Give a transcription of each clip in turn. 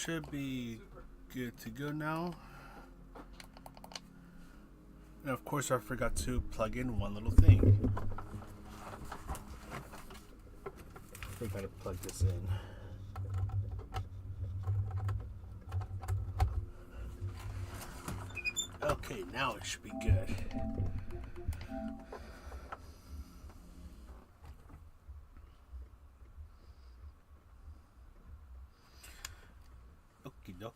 should be good to go now. And of course I forgot to plug in one little thing. Forgot to plug this in. Okay, now it should be good. Okie dokie.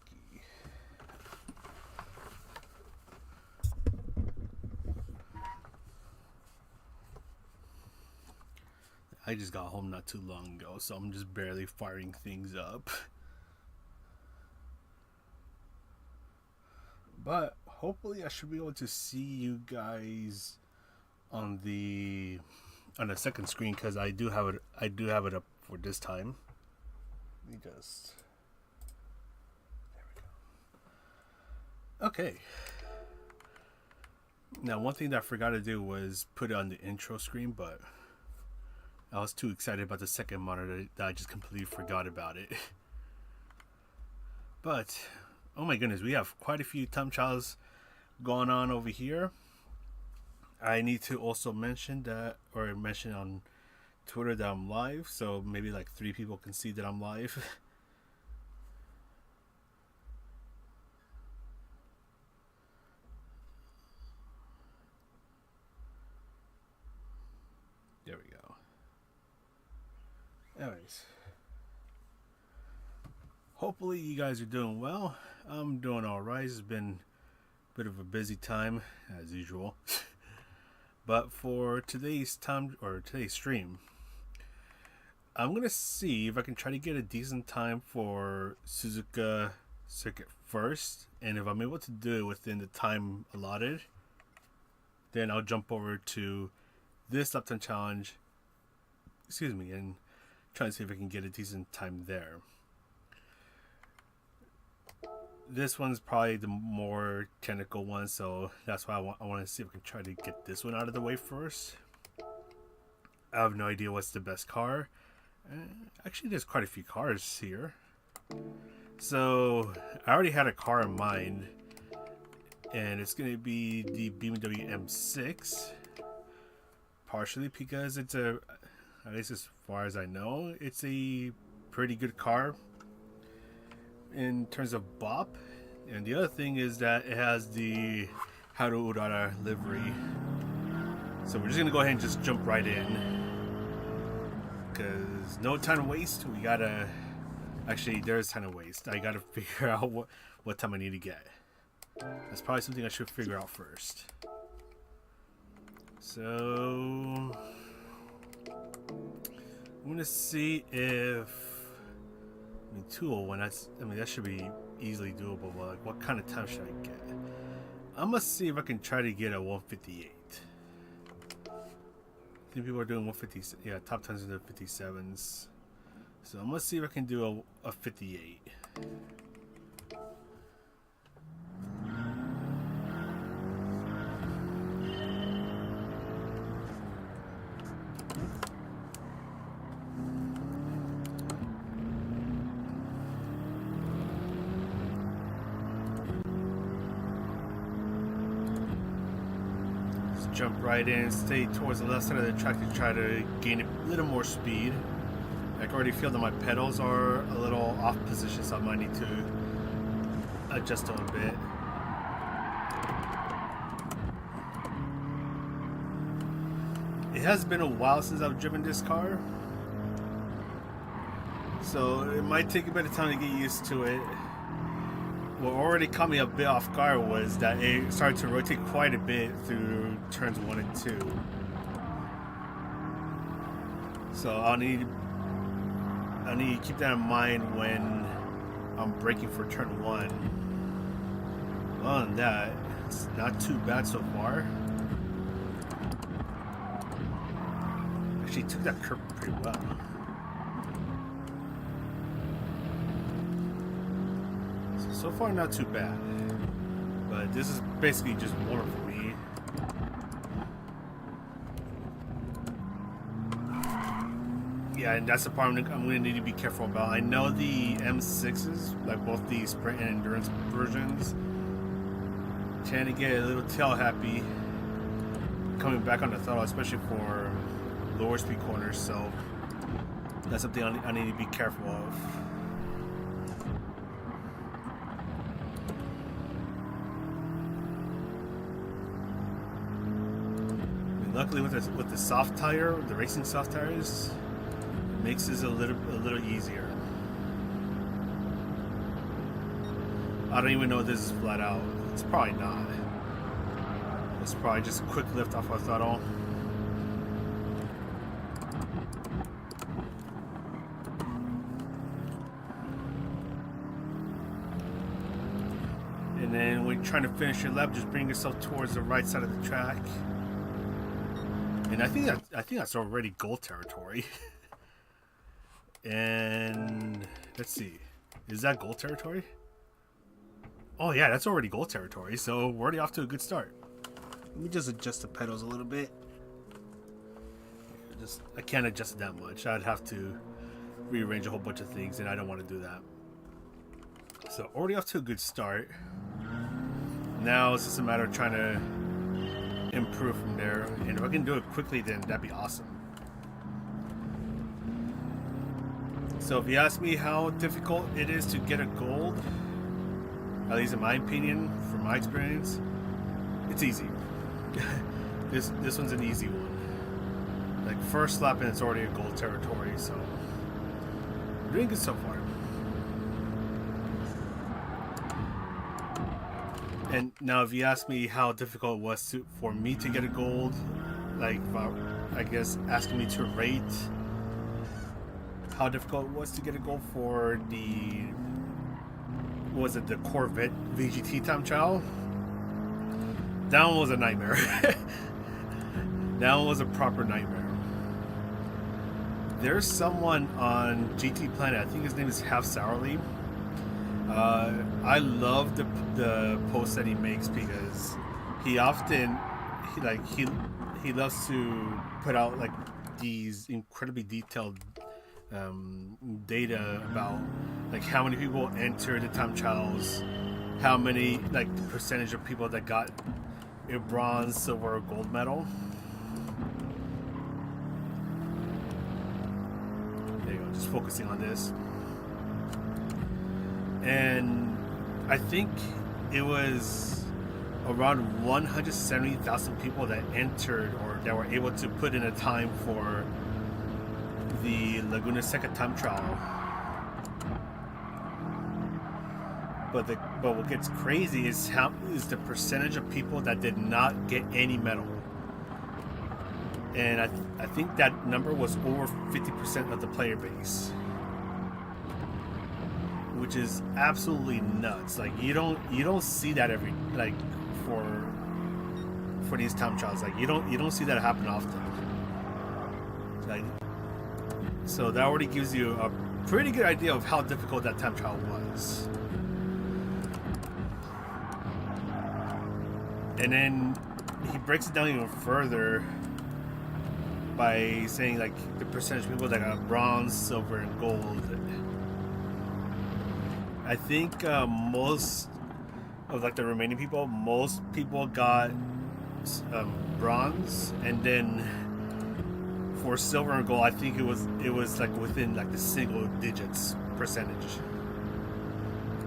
I just got home not too long ago, so I'm just barely firing things up. But hopefully I should be able to see you guys on the second screen, because I do have it up for this time. Let me just, there we go. Okay. Now one thing that I forgot to do was put it on the intro screen, but I was too excited about the second monitor that I just completely forgot about it. But oh my goodness, we have quite a few time trials going on over here. I need to also mention that, or mention on Twitter that I'm live, so maybe like 3 people can see that I'm live. There we go. Anyways, hopefully you guys are doing well. I'm doing alright. It's been a bit of a busy time as usual. But for today's stream, I'm gonna see if I can try to get a decent time for Suzuka circuit first, and if I'm able to do it within the time allotted, then I'll jump over to this lap time challenge, and try and see if I can get a decent time there. This one's probably the more technical one, so that's why I want to see if I can try to get this one out of the way first. I have no idea what's the best car. Actually, there's quite a few cars here. So I already had a car in mind, and it's going to be the BMW M6. Partially because it's at least as far as I know, it's a pretty good car in terms of bop. And the other thing is that it has the Haru Urara livery. So we're just gonna go ahead and just jump right in, because no time to waste. We gotta, actually there's time to waste. I gotta figure out what time I need to get. That's probably something I should figure out first. So I'm gonna see if, 201, that should be easily doable, but like, what kind of time should I get? I'm gonna see if I can try to get a 158. I think people are doing 150, yeah, top 10s into 57s. So I'm gonna see if I can do a 58. Jump right in, stay towards the left side of the track to try to gain a little more speed. I can already feel that my pedals are a little off position, so I might need to adjust them a bit. It has been a while since I've driven this car, so it might take a bit of time to get used to it. What already caught me a bit off guard was that it started to rotate quite a bit through turns 1 and 2. So I'll need to keep that in mind when I'm braking for turn 1. Other than that, it's not too bad so far. Actually took that curve pretty well. So far, not too bad, but this is basically just more for me. Yeah, and that's the part I'm going to need to be careful about. I know the M6s, like both the sprint and endurance versions, tend to get a little tail happy coming back on the throttle, especially for lower speed corners. So that's something I need to be careful of. Luckily, with the soft tire, the racing soft tires, it makes this a little easier. I don't even know if this is flat out. It's probably not. It's probably just a quick lift off our throttle. And then when you're trying to finish your lap, just bring yourself towards the right side of the track. And I think that's already gold territory. And let's see, is that gold territory? Oh yeah, that's already gold territory. So we're already off to a good start. Let me just adjust the pedals a little bit. I can't adjust it that much. I'd have to rearrange a whole bunch of things, and I don't want to do that. So already off to a good start. Now it's just a matter of trying to improve from there, and if I can do it quickly, then that'd be awesome. So if you ask me how difficult it is to get a gold, at least in my opinion, from my experience, it's easy. This one's an easy one. Like first lap and it's already a gold territory, so we're doing good so far. And now if you ask me how difficult it was for me to get a gold, like I guess asking me to rate how difficult it was to get a gold for the, what was it, the Corvette VGT time trial, that one was a nightmare. That one was a proper nightmare. There's someone on GT Planet, I think his name is Half Sourly. I love the posts that he makes because he often he loves to put out like these incredibly detailed data about like how many people enter the time trials, how many, like the percentage of people that got a bronze, silver, or gold medal. There you go, just focusing on this. And I think it was around 170,000 people that entered or that were able to put in a time for the Laguna Seca time trial. But what gets crazy is the percentage of people that did not get any medal. And I think that number was over 50% of the player base, which is absolutely nuts. Like you don't see that every, like for these time trials. Like you don't see that happen often. Like, so that already gives you a pretty good idea of how difficult that time trial was. And then he breaks it down even further by saying like the percentage of people that got bronze, silver, and gold. I think most of like the remaining people, most people got bronze, and then for silver and gold, I think it was like within like the single digits percentage.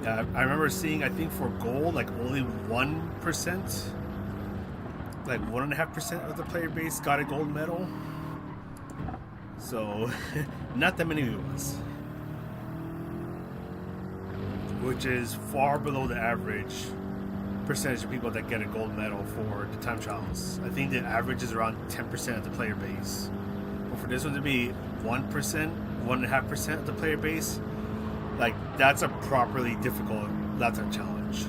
Yeah, I remember seeing, I think for gold, like only 1%, like 1.5% of the player base got a gold medal. So not that many of us, which is far below the average percentage of people that get a gold medal for the time trials. I think the average is around 10% of the player base. But for this one to be 1%, 1.5% of the player base, like that's a properly difficult lap time challenge.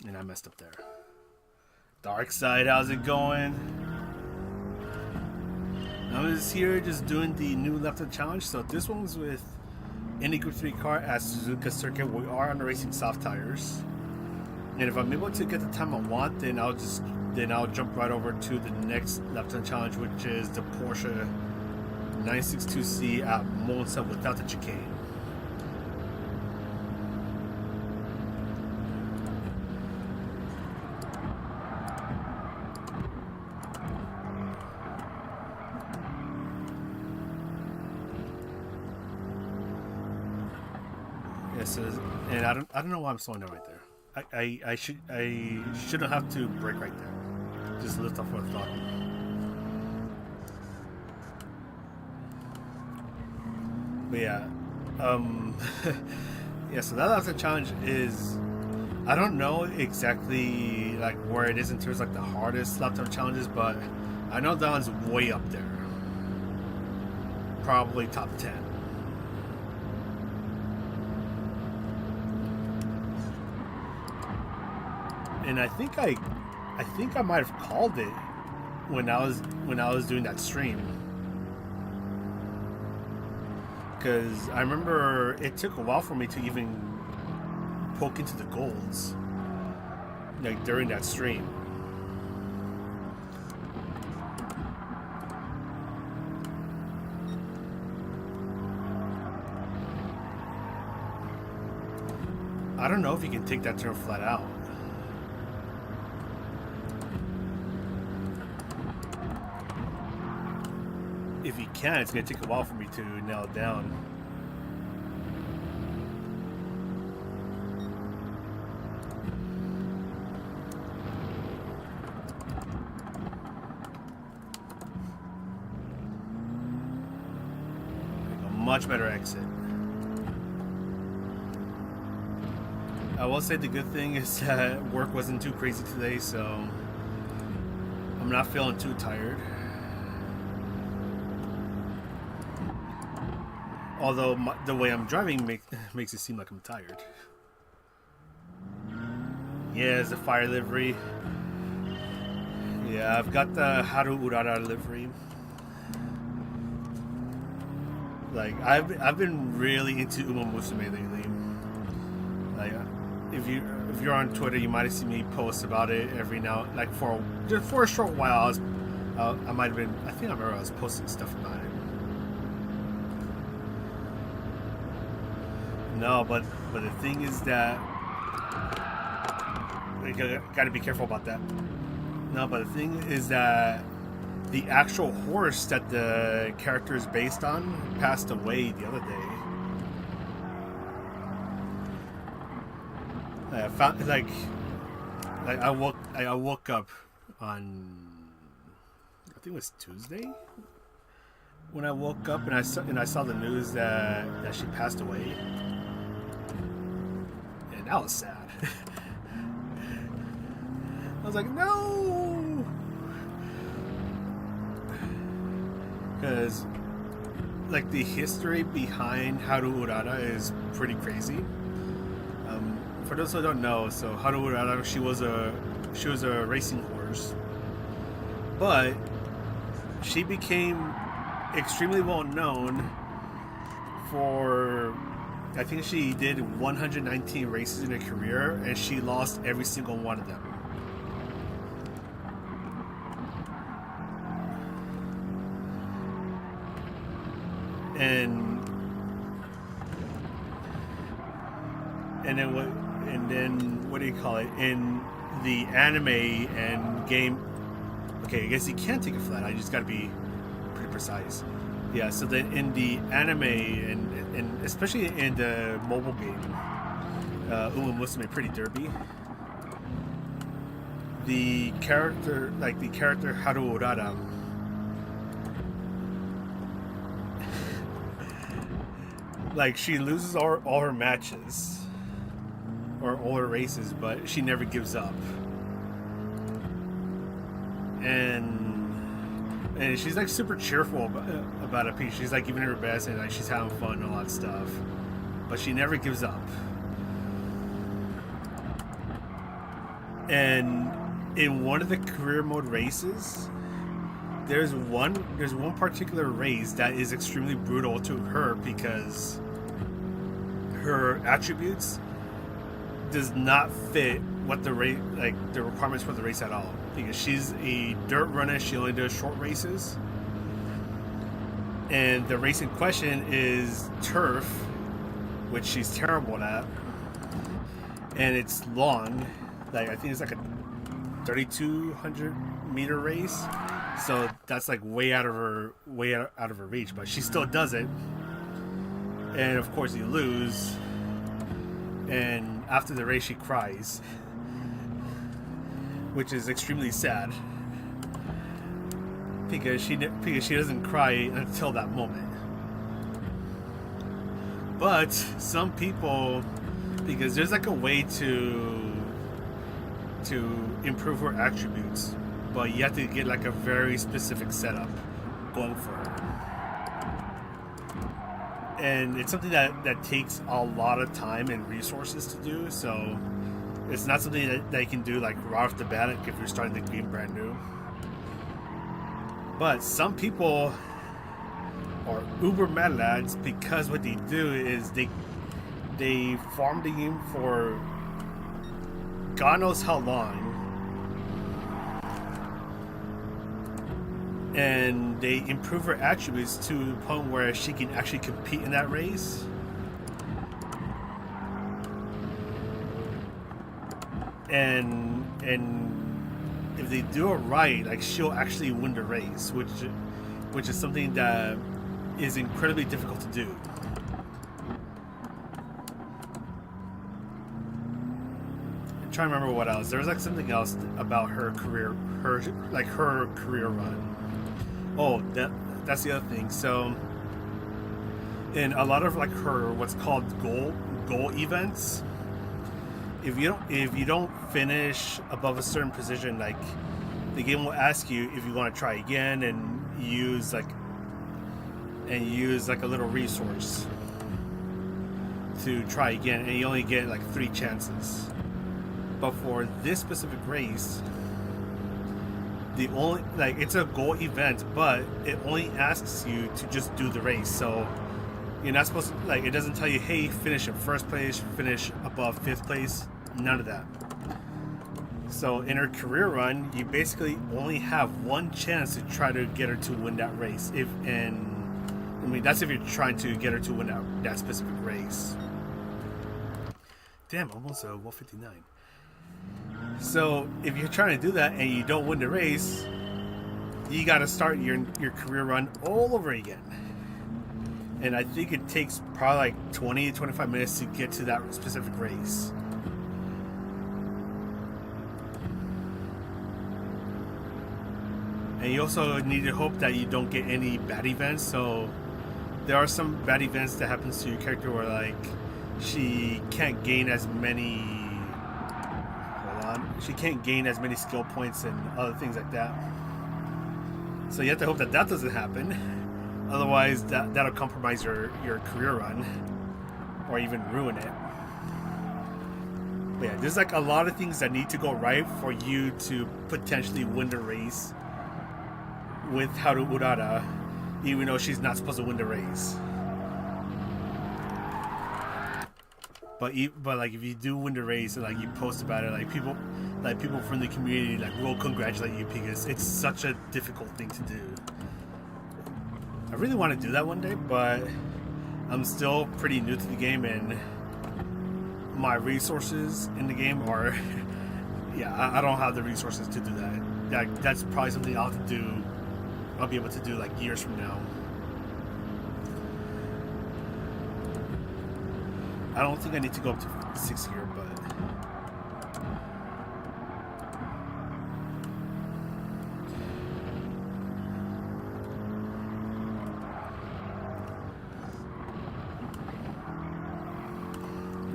And I messed up there. Dark Side, how's it going? I'm just here just doing the new lap time challenge. So this one was with Indy Group 3 car at Suzuka circuit. We are on the racing soft tires. And if I'm able to get the time I want, then I'll jump right over to the next lap time challenge, which is the Porsche 962C at Monza without the chicane. Yes, and I don't know why I'm slowing down right there. I shouldn't have to brake right there. Just lift off my throttle. But yeah, yeah. So that lap time challenge is, I don't know exactly like where it is in terms of like the hardest lap time challenges, but I know that one's way up there. Probably top 10. And I think I might have called it when I was doing that stream, because I remember it took a while for me to even poke into the golds, like during that stream. I don't know if you can take that turn flat out. If you can, it's going to take a while for me to nail it down. A much better exit. I will say the good thing is that work wasn't too crazy today, so I'm not feeling too tired. Although the way I'm driving makes it seem like I'm tired. Yeah, it's a fire livery. Yeah, I've got the Haru Urara livery. Like I've been really into Musume lately. Like if you're on Twitter, you might have seen me post about it every now, like for a short while. I remember I was posting stuff about it. No, but the thing is that we gotta be careful about that. No, but the thing is that the actual horse that the character is based on passed away the other day. I found I woke up on, I think it was Tuesday when I woke up and I saw the news that she passed away. That was sad. I was like, no! Because, like, the history behind Haru Urara is pretty crazy. For those who don't know, so Haru Urara, she was a racing horse, but she became extremely well known for, I think she did 119 races in her career, and she lost every single one of them. And then what do you call it? In the anime and game, okay, I guess you can take it flat. I just got to be pretty precise. Yeah, so then in the anime and especially in the mobile game, Musume Pretty Derby, the character Haru Urara, like, she loses all her matches or all her races, but she never gives up. And she's like super cheerful about it. She's like giving her best and like she's having fun and all that stuff, but she never gives up. And in one of the career mode races, there's one particular race that is extremely brutal to her because her attributes does not fit what the race, like the requirements for the race at all, because she's a dirt runner. She only does short races, and the race in question is turf, which she's terrible at, and it's long. Like I think it's like a 3,200 meter race, so that's like way out of her reach. But she still does it, and of course you lose. And after the race, she cries, which is extremely sad because she doesn't cry until that moment. But some people, because there's like a way to improve her attributes, but you have to get like a very specific setup going for her. And it's something that takes a lot of time and resources to do, so it's not something that you can do like right off the bat if you're starting the game brand new. But some people are uber mad lads because what they do is they farm the game for God knows how long, and they improve her attributes to the point where she can actually compete in that race. And if they do it right, like she'll actually win the race, which is something that is incredibly difficult to do. I'm trying to remember what else. There was like something else about her career run. Oh, that's the other thing. So, in a lot of like her what's called goal events, if you don't finish above a certain position, like the game will ask you if you want to try again and use like a little resource to try again, and you only get like 3 chances. But for this specific race, the only, like, it's a goal event, but it only asks you to just do the race. So you're not supposed to, like, it doesn't tell you, hey, finish in first place, finish above 5th place, none of that. So in her career run, you basically only have 1 chance to try to get her to win that race. That's if you're trying to get her to win that specific race. Damn, almost 159. So if you're trying to do that and you don't win the race, you got to start your career run all over again. And I think it takes probably like 20 to 25 minutes to get to that specific race. And you also need to hope that you don't get any bad events. So there are some bad events that happens to your character where like she can't gain as many skill points and other things like that. So you have to hope that doesn't happen. Otherwise that'll compromise your career run or even ruin it. But yeah, there's like a lot of things that need to go right for you to potentially win the race with Haru Urara, even though she's not supposed to win the race. But like if you do win the race and like you post about it, like people from the community like will congratulate you because it's such a difficult thing to do. I really want to do that one day, but I'm still pretty new to the game and my resources in the game are I don't have the resources to do that. That's probably something I'll have to do. I'll be able to do like years from now. I don't think I need to go up to 6 here, but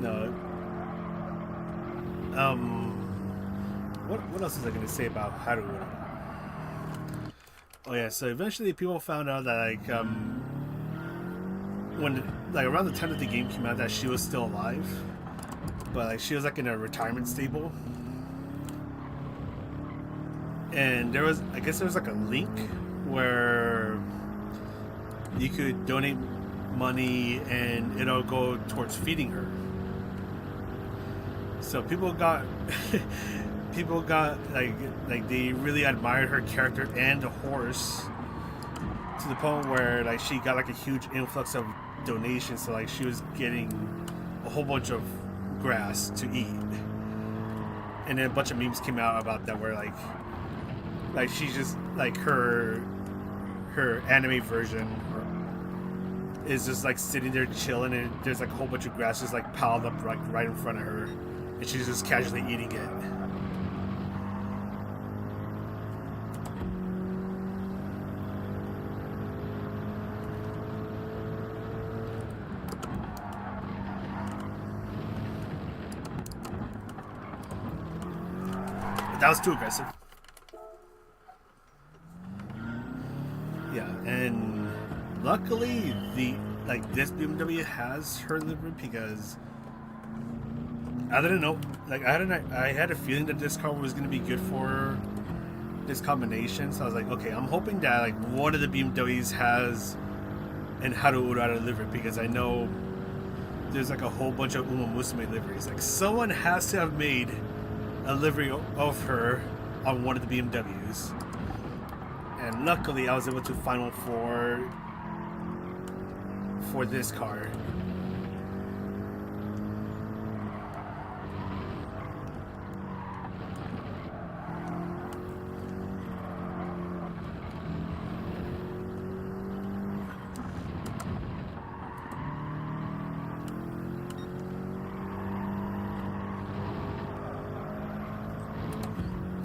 no. What else is I going to say about Haru Urara? Oh yeah, so eventually people found out that like when like around the time that the game came out that she was still alive, but like she was like in a retirement stable, and there was like a link where you could donate money and it'll go towards feeding her. So people got people got like they really admired her character and the horse to the point where like she got like a huge influx of donations. So like she was getting a whole bunch of grass to eat, and then a bunch of memes came out about that where like she's just like her anime version is just like sitting there chilling, and there's like a whole bunch of grass just like piled up like right in front of her, and she's just casually eating it. But that was too aggressive. Yeah, and luckily this BMW has her livery, because I didn't know, like I had a feeling that this car was going to be good for this combination. So I was like, okay, I'm hoping that like one of the BMWs has an Haru Urara livery, because I know there's like a whole bunch of Musume liveries. Like someone has to have made a livery of her on one of the BMWs. And luckily, I was able to find one for this car.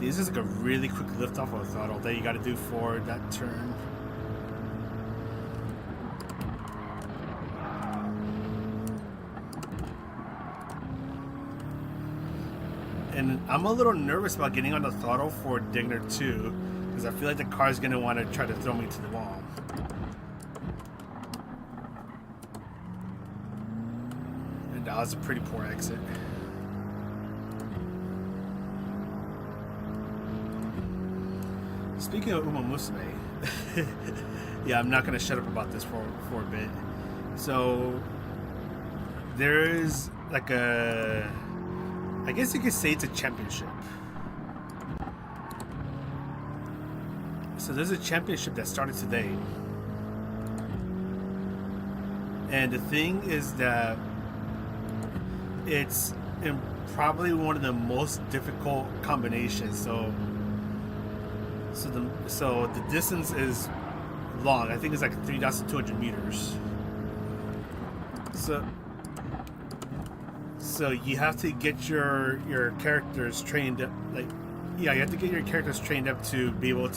This is like a really quick lift off of throttle that you got to do for that turn. And I'm a little nervous about getting on the throttle for Digner 2, because I feel like the car's going to want to try to throw me to the wall. And that was a pretty poor exit. Speaking of Musume, yeah, I'm not going to shut up about this for a bit. So, there is like a, I guess you could say it's a championship. So there's a championship that started today. And the thing is that it's in probably one of the most difficult combinations. So the distance is long. I think it's like 3,200 meters. So you have to get your characters trained up, you have to get your characters trained up to be able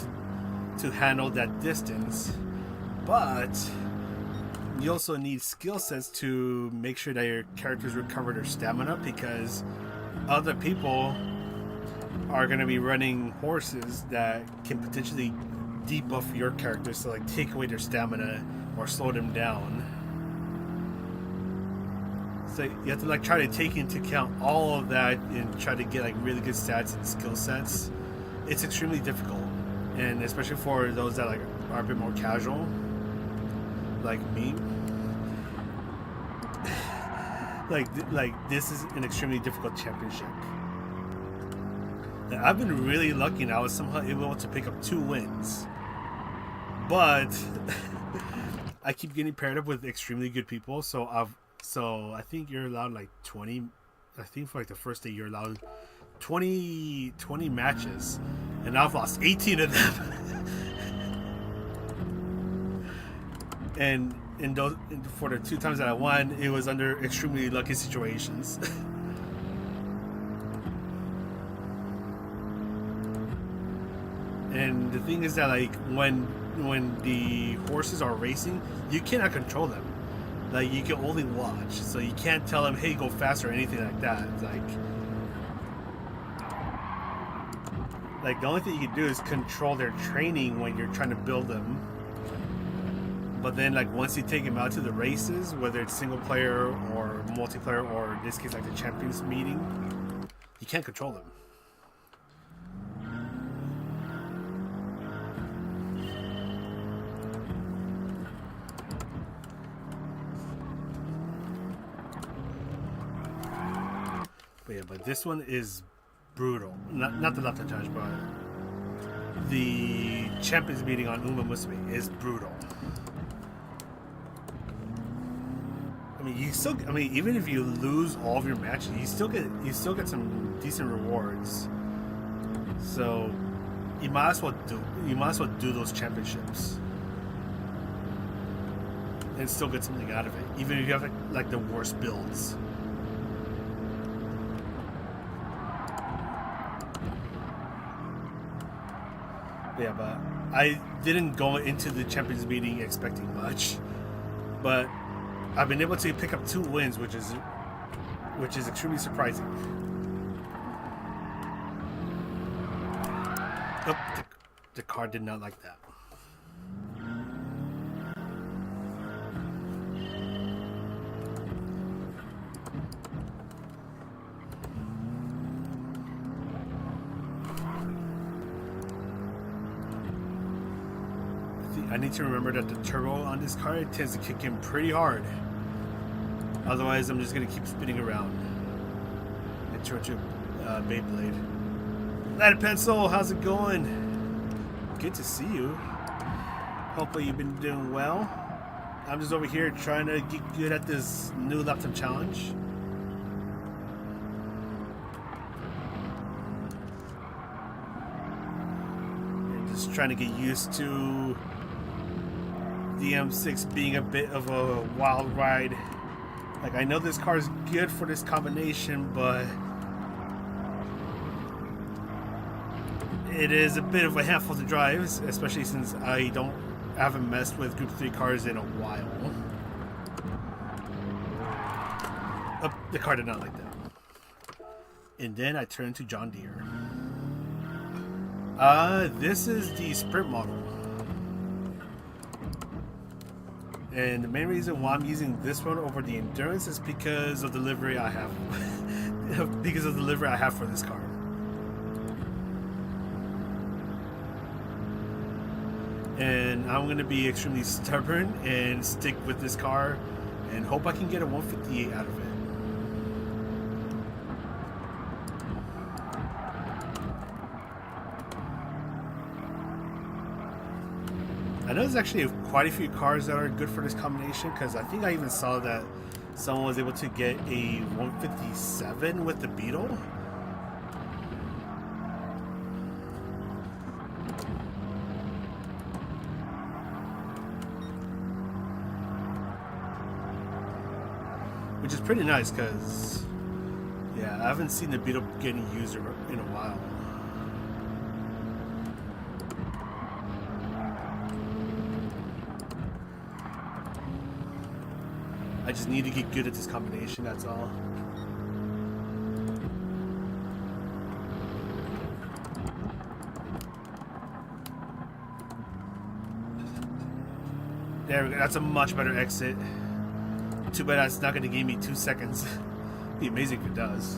to handle that distance. But you also need skill sets to make sure that your characters recover their stamina, because other people are going to be running horses that can potentially debuff your characters, to like take away their stamina or slow them down. So you have to like try to take into account all of that and try to get like really good stats and skill sets. It's extremely difficult, and especially for those that like are a bit more casual, like me. like this is an extremely difficult championship. I've been really lucky, and I was somehow able to pick up 2 wins. But I keep getting paired up with extremely good people, so I think you're allowed like 20. I think for like the first day you're allowed 20 matches, and I've lost 18 of them. And for the 2 times that I won, it was under extremely lucky situations. And the thing is that like when the horses are racing, you cannot control them. Like you can only watch, so you can't tell them, "Hey, go faster" or anything like that. Like the only thing you can do is control their training when you're trying to build them. But then like once you take them out to the races, whether it's single player or multiplayer, or in this case like the champions meeting, you can't control them. But But yeah, but this one is brutal. Not the Lap Time Challenge, but the Champions meeting on Musume is brutal. I mean, even if you lose all of your matches, you still get some decent rewards. So you might as well do those championships and still get something out of it, even if you have like the worst builds. Yeah, but I didn't go into the Champions meeting expecting much, but I've been able to pick up 2 wins, which is extremely surprising. Oh, the car did not like that. I need to remember that the turbo on this car tends to kick in pretty hard. Otherwise, I'm just going to keep spinning around and turn to Beyblade. Light Pencil, how's it going? Good to see you. Hopefully you've been doing well. I'm just over here trying to get good at this new Lap Time Challenge. And just trying to get used to the M6 being a bit of a wild ride. Like, I know this car is good for this combination, but it is a bit of a handful to drive, especially since I haven't messed with Group 3 cars in a while. Oh, the car did not like that. And then I turned to John Deere. This is the Sprint model. And the main reason why I'm using this one over the Endurance is because of the livery I have. Because of the livery I have for this car. And I'm going to be extremely stubborn and stick with this car and hope I can get a 158 out of it. I know there's actually quite a few cars that are good for this combination, because I think I even saw that someone was able to get a 157 with the Beetle. Which is pretty nice, because yeah, I haven't seen the Beetle getting used in a while. I just need to get good at this combination, that's all. There we go, that's a much better exit. Too bad that's not going to give me 2 seconds. It'd be amazing if it does.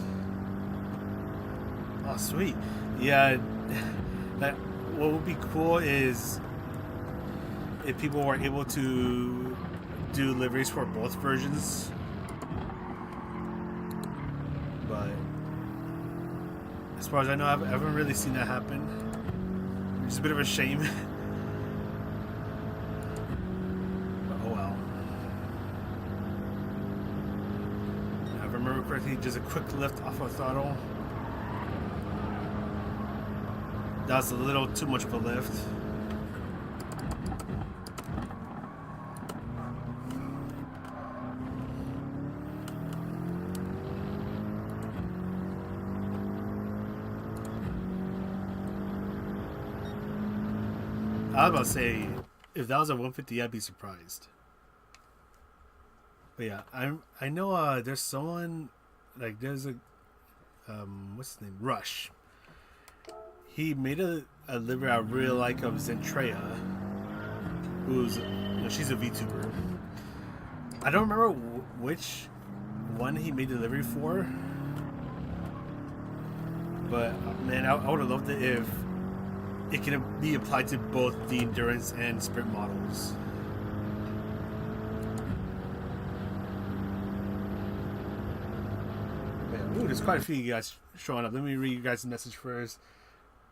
Oh, sweet. Yeah, what would be cool is if people were able to do liveries for both versions, but as far as I know, I haven't really seen that happen, which is a bit of a shame. But oh well. If I remember correctly, just a quick lift off of throttle. That was a little too much of a lift. I was about to say, if that was a 150, I'd be surprised. But yeah, I know there's someone, like there's a what's his name, Rush. He made a livery I really like of Zentrea, who's, she's a VTuber. I don't remember which one he made the livery for, but man, I would have loved it if it can be applied to both the Endurance and Sprint models. Man, Ooh, there's quite a few of you guys showing up. Let me read you guys' message first.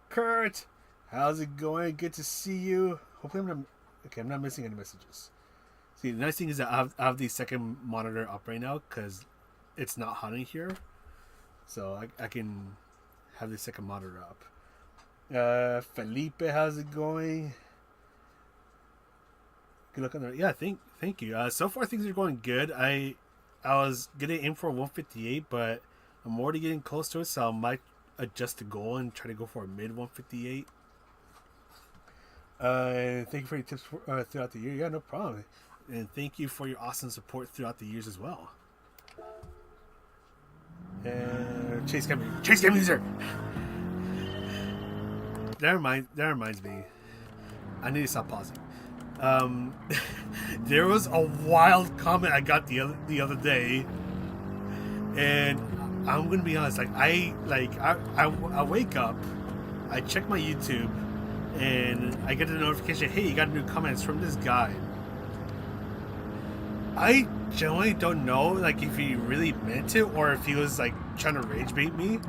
Kurt, how's it going? Good to see you. Hopefully I'm not missing any messages. See, the nice thing is that I have the second monitor up right now because it's not hot in here. So I can have the second monitor up. Felipe, how's it going? Good luck on that. Yeah, thank you. So far things are going good. I was gonna aim for 158, but I'm already getting close to it, so I might adjust the goal and try to go for a mid 158. Thank you for your tips throughout the year. Yeah, no problem. And thank you for your awesome support throughout the years as well. Chase cam user. That reminds me. I need to stop pausing. There was a wild comment I got the other day, and I'm gonna be honest. I wake up, I check my YouTube, and I get a notification. Hey, you got new comments from this guy. I generally don't know, if he really meant it or if he was trying to rage bait me.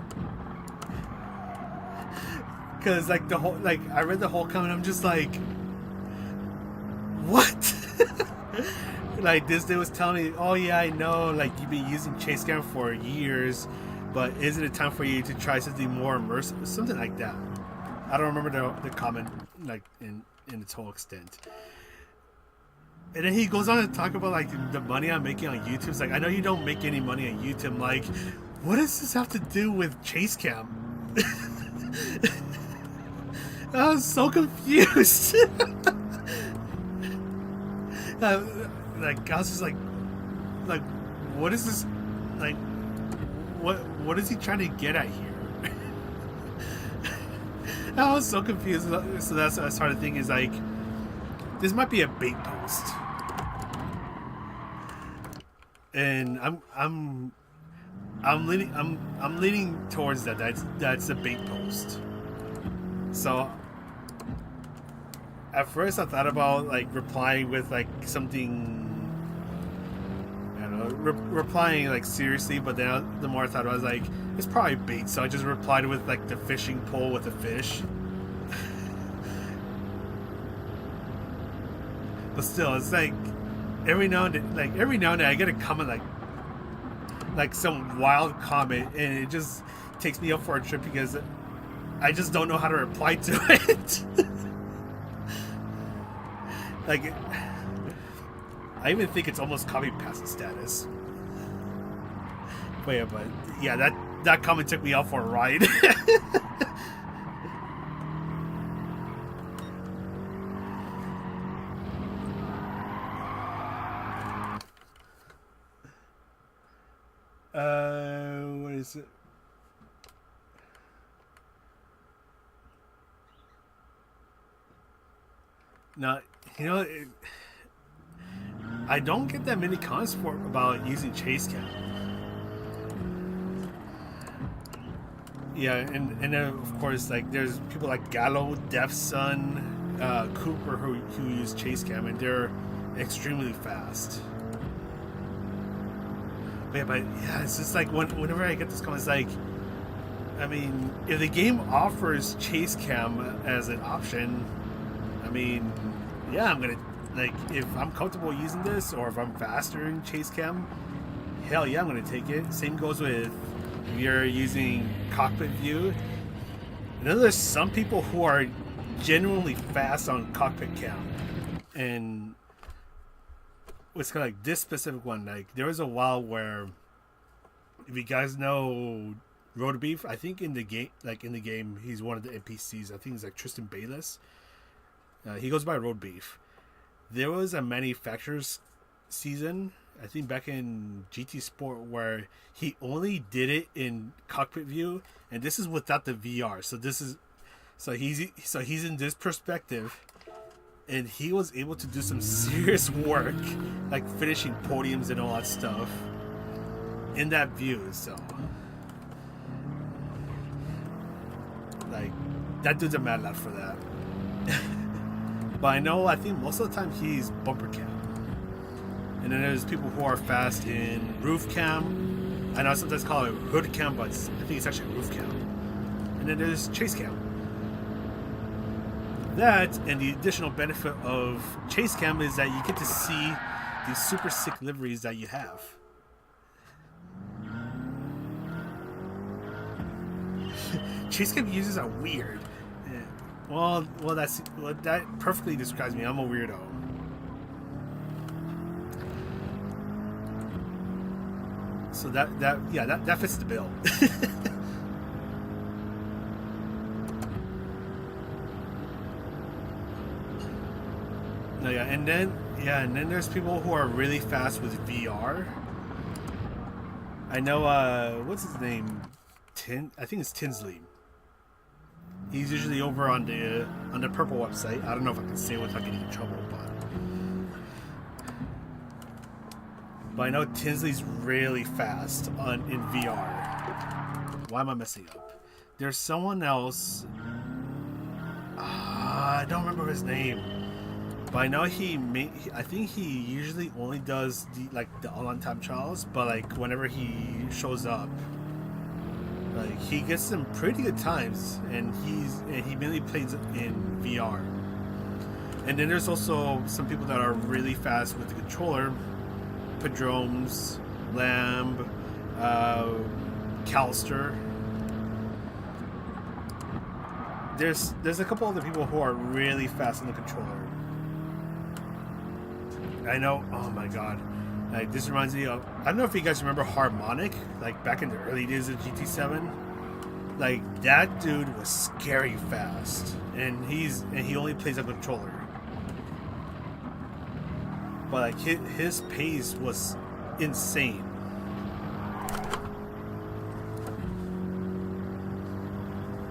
Cause I read the whole comment. I'm just like, what? This dude was telling me, oh yeah, I know, you've been using chase cam for years, but isn't it time for you to try something more immersive? Something like that. I don't remember the comment in its whole extent. And then he goes on to talk about the money I'm making on YouTube. It's I know you don't make any money on YouTube. What does this have to do with chase cam? I was so confused. I was just what is this? What is he trying to get at here? I was so confused. So that's the sort of thing is this might be a bait post, and I'm leaning towards that. That's a bait post. So at first I thought about replying with something, I don't know, replying seriously, but then the more I thought about it, I was it's probably bait, so I just replied with the fishing pole with a fish. But still, it's every now and then I get a comment some wild comment, and it just takes me up for a trip because I just don't know how to reply to it. I even think it's almost copy paste status. But yeah, that comment took me out for a ride. What is it? Now, I don't get that many comments about using chase cam. Yeah, and then of course there's people like Gallo, Deaf Son, Cooper who use chase cam, and they're extremely fast. But yeah, it's just whenever I get this comment, it's I mean, if the game offers chase cam as an option, I mean, yeah, I'm gonna if I'm comfortable using this, or if I'm faster in chase cam, hell yeah, I'm gonna take it. Same goes with if you're using cockpit view. I know there's some people who are genuinely fast on cockpit cam, and it's kind of this specific one. There was a while where, if you guys know Road Beef, I think in the game, he's one of the NPCs. I think he's Tristan Bayless. He goes by Road Beef. There was a manufacturer's season, I think back in GT Sport, where he only did it in cockpit view, and this is without the VR. So he's in this perspective, and he was able to do some serious work, finishing podiums and all that stuff in that view. So that dude's a mad lad for that. But I think most of the time he's bumper cam. And then there's people who are fast in roof cam, I know sometimes call it hood cam, but I think it's actually roof cam. And then there's chase cam. That, and the additional benefit of chase cam is that you get to see these super sick liveries that you have. Chase cam users are weird. Yeah. Well, that perfectly describes me. I'm a weirdo. So that fits the bill. No, and then there's people who are really fast with VR. I know what's his name? I think it's Tinsley. He's usually over on the purple website. I don't know if I can say it without getting in trouble, but I know Tinsley's really fast in VR. Why am I messing up? There's someone else. I don't remember his name, but I know I think he usually only does the all-on-time trials, but like whenever he shows up, like he gets some pretty good times, and he mainly plays in VR. And then there's also some people that are really fast with the controller. Padromes, Lamb, Calster. There's a couple other people who are really fast on the controller. I know. Oh my god! Like this reminds me of. I don't know if you guys remember Harmonic, like back in the early days of GT7. Like that dude was scary fast, and he only plays a controller. But like his pace was insane.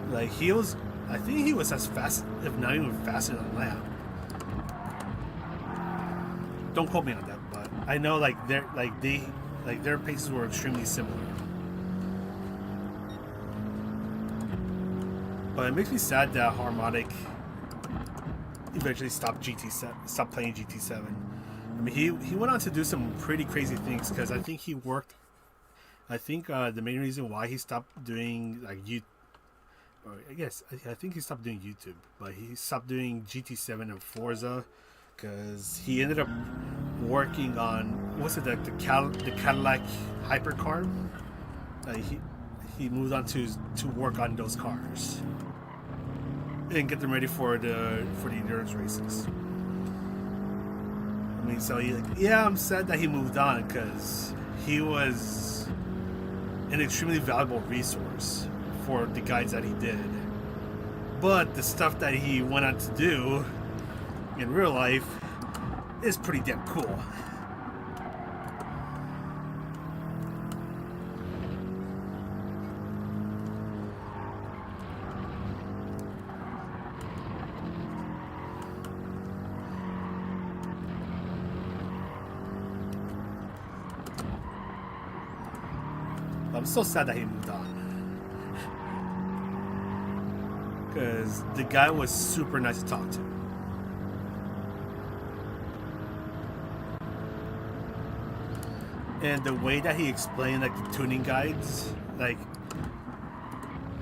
Like I think he was as fast, if not even faster than Lamb. Don't quote me on that, but I know their paces were extremely similar. But it makes me sad that Harmonic eventually stopped playing GT7. I mean, he went on to do some pretty crazy things, because I think the main reason why he stopped doing I think he stopped doing YouTube, but he stopped doing GT7 and Forza, because he ended up working on the Cadillac hypercar. He moved on to work on those cars and get them ready for the endurance races. I mean, so I'm sad that he moved on, because he was an extremely valuable resource for the guides that he did. But the stuff that he went on to do in real life is pretty damn cool. I'm so sad that he moved on, because the guy was super nice to talk to. And the way that he explained the tuning guides, like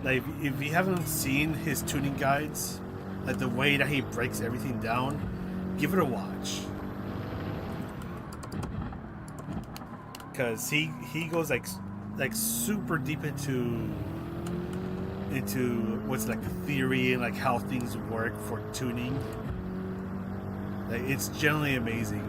if you haven't seen his tuning guides, the way that he breaks everything down, give it a watch. Because he goes like super deep into what's the theory and how things work for tuning. It's generally amazing.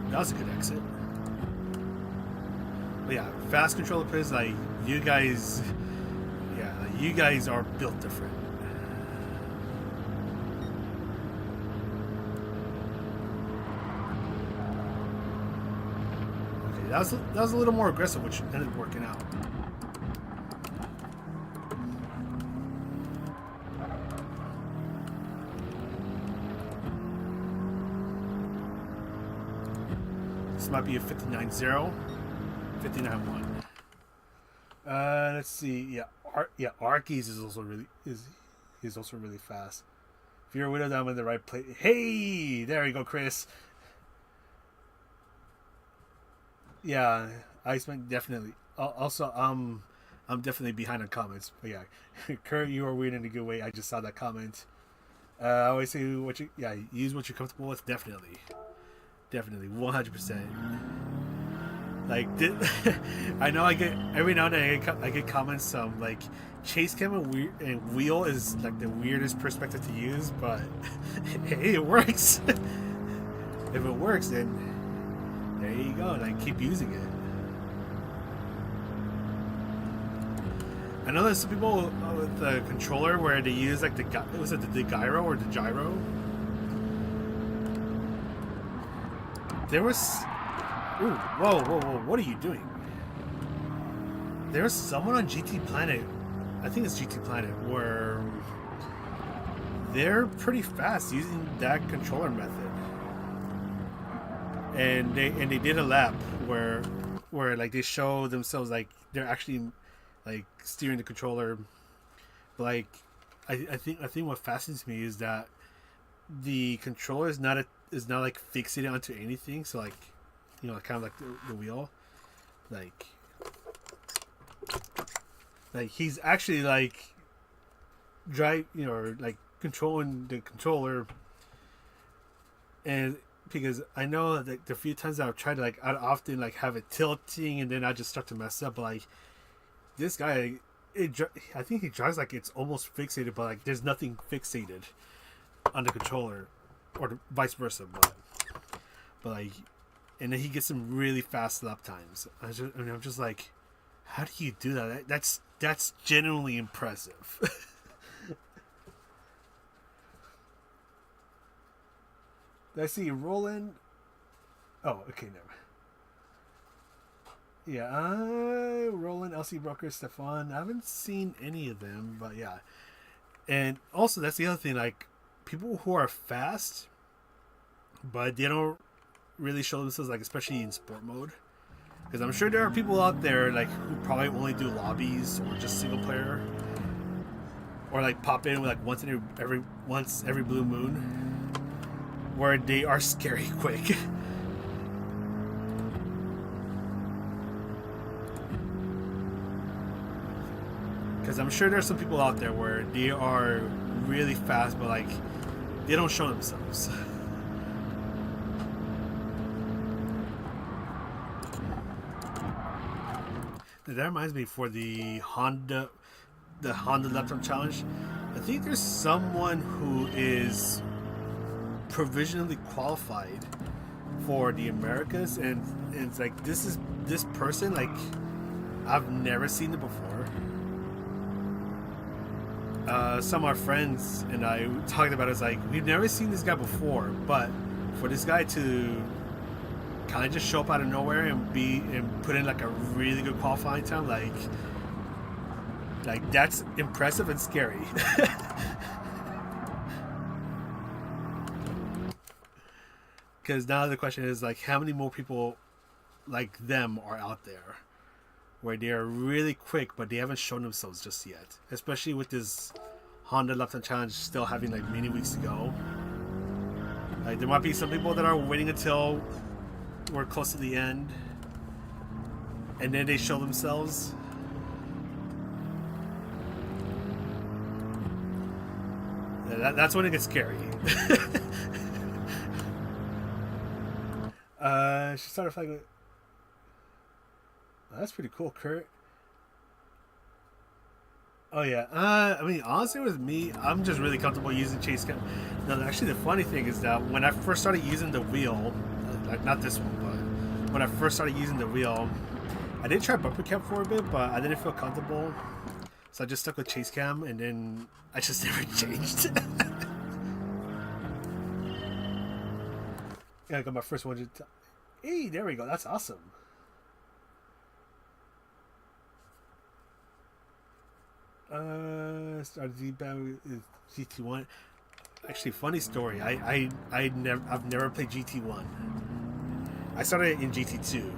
That was a good exit. But yeah, fast controller plays, you guys are built different. Okay, that was a little more aggressive, which ended up working out. This might be a 59-0, 59-1. Let's see. Yeah, Arkies is also really fast. If you're a widow, I'm in the right place. Hey, there you go, Chris. Yeah, Iceman definitely. Also, I'm definitely behind on comments. But yeah, Kurt, you are winning in a good way. I just saw that comment. I always say use what you're comfortable with. Definitely, 100%. Like, I know I get every now and then I get comments like chase cam and wheel is like the weirdest perspective to use, but hey, it works. If it works, then there you go, and I keep using it. I know there's some people with the controller where they use like the gyro or the gyro. There was, ooh, whoa, what are you doing? There's someone on GT Planet, I think it's GT Planet, where they're pretty fast using that controller method. And they did a lap where like they show themselves like they're actually like steering the controller. But like I think what fascinates me is that the controller is not like fixated onto anything. So like, you know, kind of like the wheel, like he's actually like or like controlling the controller. And because I know that the few times that I've tried to like, I'd often like have it tilting and then I just start to mess up. But like this guy, I think he drives like it's almost fixated, but like there's nothing fixated on the controller, or vice versa. But like, and then he gets some really fast lap times. I'm just like, how do you do that? That's genuinely impressive. Did I see Roland? Oh, okay, never. Yeah, Roland, LC Broker, Stefan. I haven't seen any of them, but yeah. And also, that's the other thing. Like, people who are fast, but they don't really show themselves, like, especially in sport mode. Because I'm sure there are people out there, like, who probably only do lobbies or just single player, or like pop in like once every blue moon, where they are scary quick. Because I'm sure there's some people out there where they are really fast, but like they don't show themselves. That reminds me, for the Honda Lap Time Challenge, I think there's someone who is provisionally qualified for the Americas, and it's like this person, like, I've never seen it before. Some of our friends and I talked about it. It's like, we've never seen this guy before, but for this guy to kind of just show up out of nowhere and put in like a really good qualifying time, like that's impressive and scary. Because now the question is, like, how many more people like them are out there where they are really quick but they haven't shown themselves just yet, especially with this Honda Lap Time Challenge still having like many weeks to go. Like, there might be some people that are waiting until we're close to the end and then they show themselves. That's when it gets scary. She started flying with... Oh, that's pretty cool, Kurt. Oh yeah. I mean, honestly, with me, I'm just really comfortable using chase cam. No, actually, the funny thing is that when I first started using the wheel, like not this one, but when I first started using the wheel, I did try bumper cam for a bit, but I didn't feel comfortable, so I just stuck with chase cam, and then I just never changed. Yeah, I got my first 100. Hey, there we go. That's awesome. Started with GT1. Actually, funny story. I've never played GT1. I started in GT2.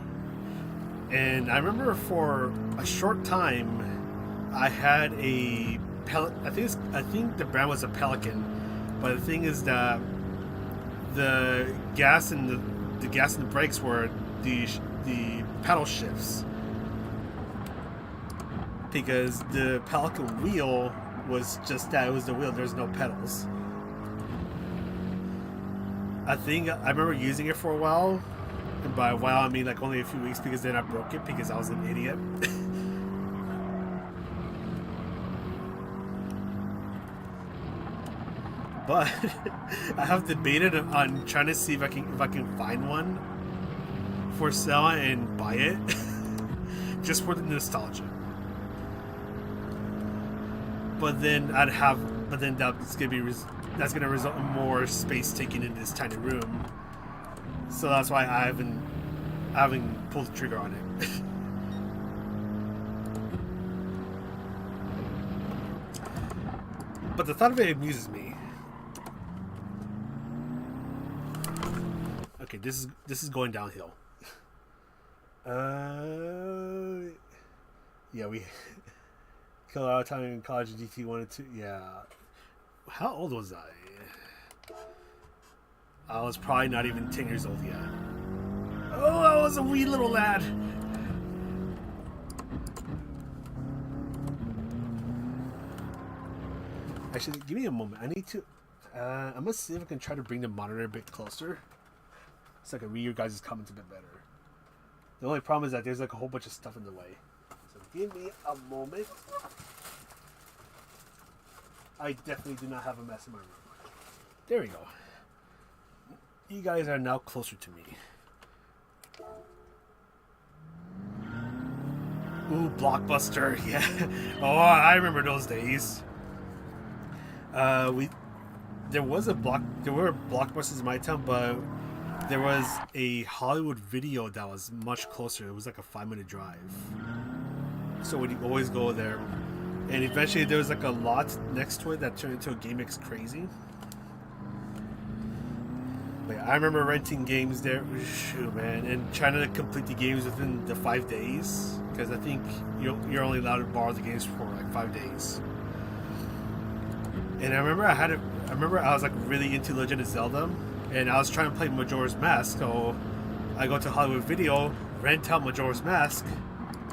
And I remember for a short time, I had a I think the brand was a Pelican, but the thing is that the gas and the gas and the brakes were the pedal shifts, because the Pelican wheel was just that, it was the wheel. There's no pedals. I remember using it for a while. And by a while, I mean like only a few weeks, because then I broke it because I was an idiot. But I have debated on trying to see if I can find one for sale and buy it, just for the nostalgia. But then that's gonna result in more space taken in this tiny room. So that's why I haven't pulled the trigger on it. But the thought of it amuses me. Okay, this is going downhill. Yeah, we killed a lot of time in college. GT 1 and 2. Yeah. How old was I? I was probably not even 10 years old yet. Oh, I was a wee little lad. Actually, give me a moment. I need to... I'm going to see if I can try to bring the monitor a bit closer, so I can read your guys' comments a bit better. The only problem is that there's like a whole bunch of stuff in the way. So give me a moment. I definitely do not have a mess in my room. There we go. You guys are now closer to me. Ooh, Blockbuster, yeah. Oh, I remember those days. There were Blockbusters in my town, but there was a Hollywood Video that was much closer. It was like a 5-minute drive. So we'd always go there. And eventually there was like a lot next to it that turned into a GameX Crazy. Like, I remember renting games there, shoot, man, and trying to complete the games within the 5 days, because I think you're only allowed to borrow the games for like 5 days. And I remember I was like really into Legend of Zelda, and I was trying to play Majora's Mask, so I go to Hollywood Video, rent out Majora's Mask,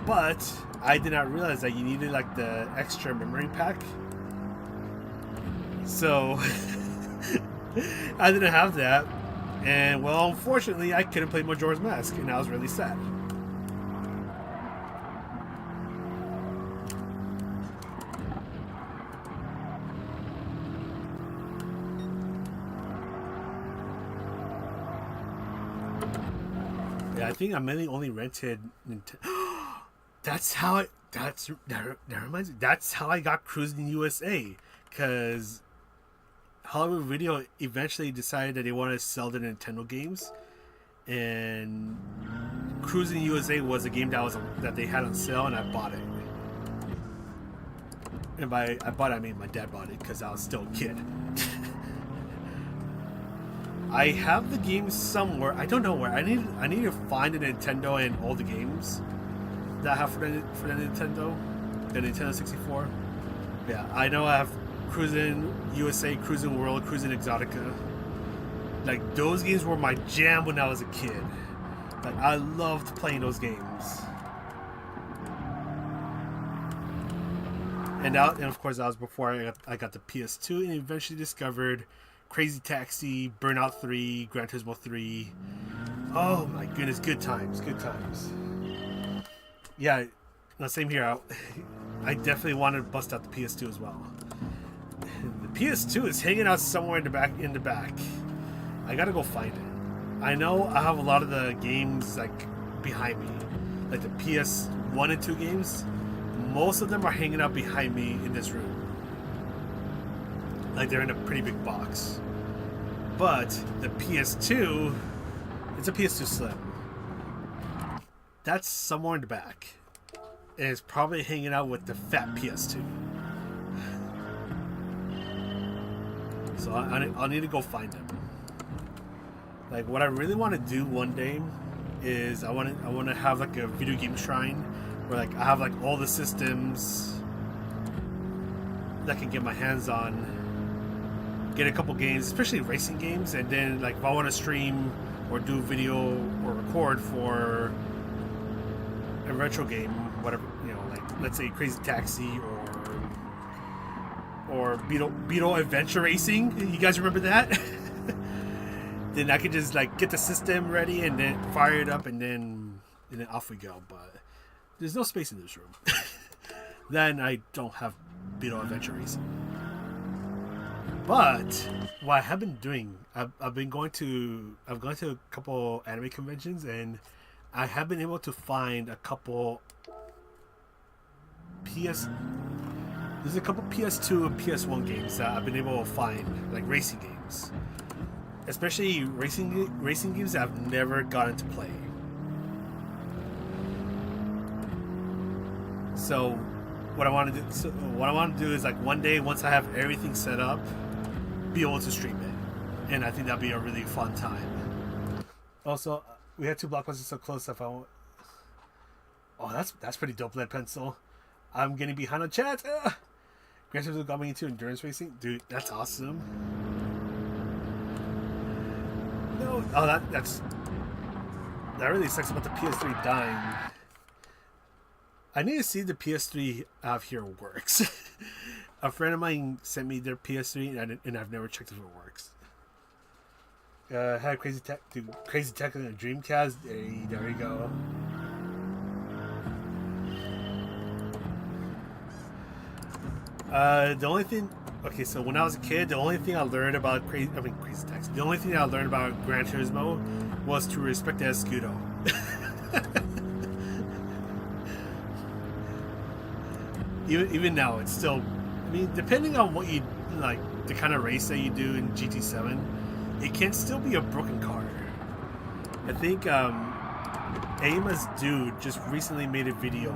but I did not realize that you needed like the extra memory pack. So I didn't have that. And, well, unfortunately, I couldn't play Majora's Mask, and I was really sad. Yeah, I think I mainly only rented Nintendo. That reminds me. That's how I got Cruising USA, because Hollywood Video eventually decided that they wanted to sell the Nintendo games, and Cruising USA was a game that they had on sale, and I bought it. And by I bought it, I mean my dad bought it, because I was still a kid. I have the game somewhere. I don't know where. I need to find the Nintendo and all the games that I have for the Nintendo 64. Yeah, I know I have Cruising USA, Cruising World, Cruising Exotica. Like, those games were my jam when I was a kid. Like, I loved playing those games. And of course, that was before I got the PS2, and eventually discovered Crazy Taxi, Burnout 3, Gran Turismo 3. Oh my goodness, good times. Yeah, no, same here. I definitely wanted to bust out the PS2 as well. The PS2 is hanging out somewhere in the back. I gotta go find it. I know I have a lot of the games like behind me, like the PS1 and 2 games. Most of them are hanging out behind me in this room. Like, they're in a pretty big box. But the PS2, it's a PS2 Slim. That's somewhere in the back. And it's probably hanging out with the fat PS2. So I'll need to go find them. Like, what I really want to do one day is I want to have like a video game shrine where like I have like all the systems that I can get my hands on, get a couple games, especially racing games, and then like if I want to stream or do video or record for a retro game, whatever, you know, like let's say Crazy Taxi or Beetle Adventure Racing. You guys remember that? Then I could just like get the system ready and then fire it up and then off we go. But there's no space in this room. Then I don't have Beetle Adventure Racing. But what I have been doing, I've gone to a couple anime conventions, and I have been able to find a couple there's a couple PS2 and PS1 games that I've been able to find, like racing games, especially racing games that I've never gotten to play. So what I want to do is like one day, once I have everything set up, be able to stream it, and I think that'd be a really fun time. Also, we had 2 blockbusters so close. If I want, oh, that's pretty dope. Lead pencil. I'm getting behind on chat. Gran Turismo got me into endurance racing, dude. That's awesome. No, oh that really sucks about the PS3 dying. I need to see if the PS3 out here works. A friend of mine sent me their PS3, and I've never checked if it works. Had Crazy Tech on a Dreamcast. Hey, there we go. The only thing, okay, so when I was a kid, the only thing I learned about Crazy Taxi, the only thing I learned about Gran Turismo was to respect the Escudo. even now, it's still, I mean, depending on what you like, the kind of race that you do in GT7, it can still be a broken car. I think Aima's dude just recently made a video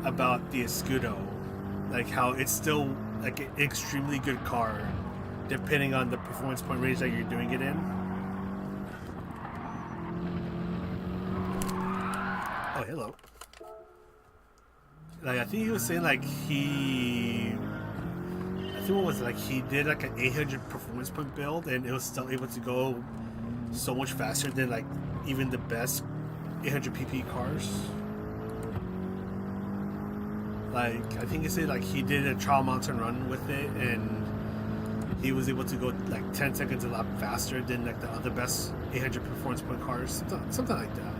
about the Escudo, like how it's still like an extremely good car, depending on the performance point range that you're doing it in. Oh, hello. Like I think he was saying like he did like an 800 performance point build, and it was still able to go so much faster than like even the best 800 pp cars. Like I think he said like he did a trial mountain run with it, and he was able to go like 10 seconds a lap faster than like the other best 800 performance point cars, something like that.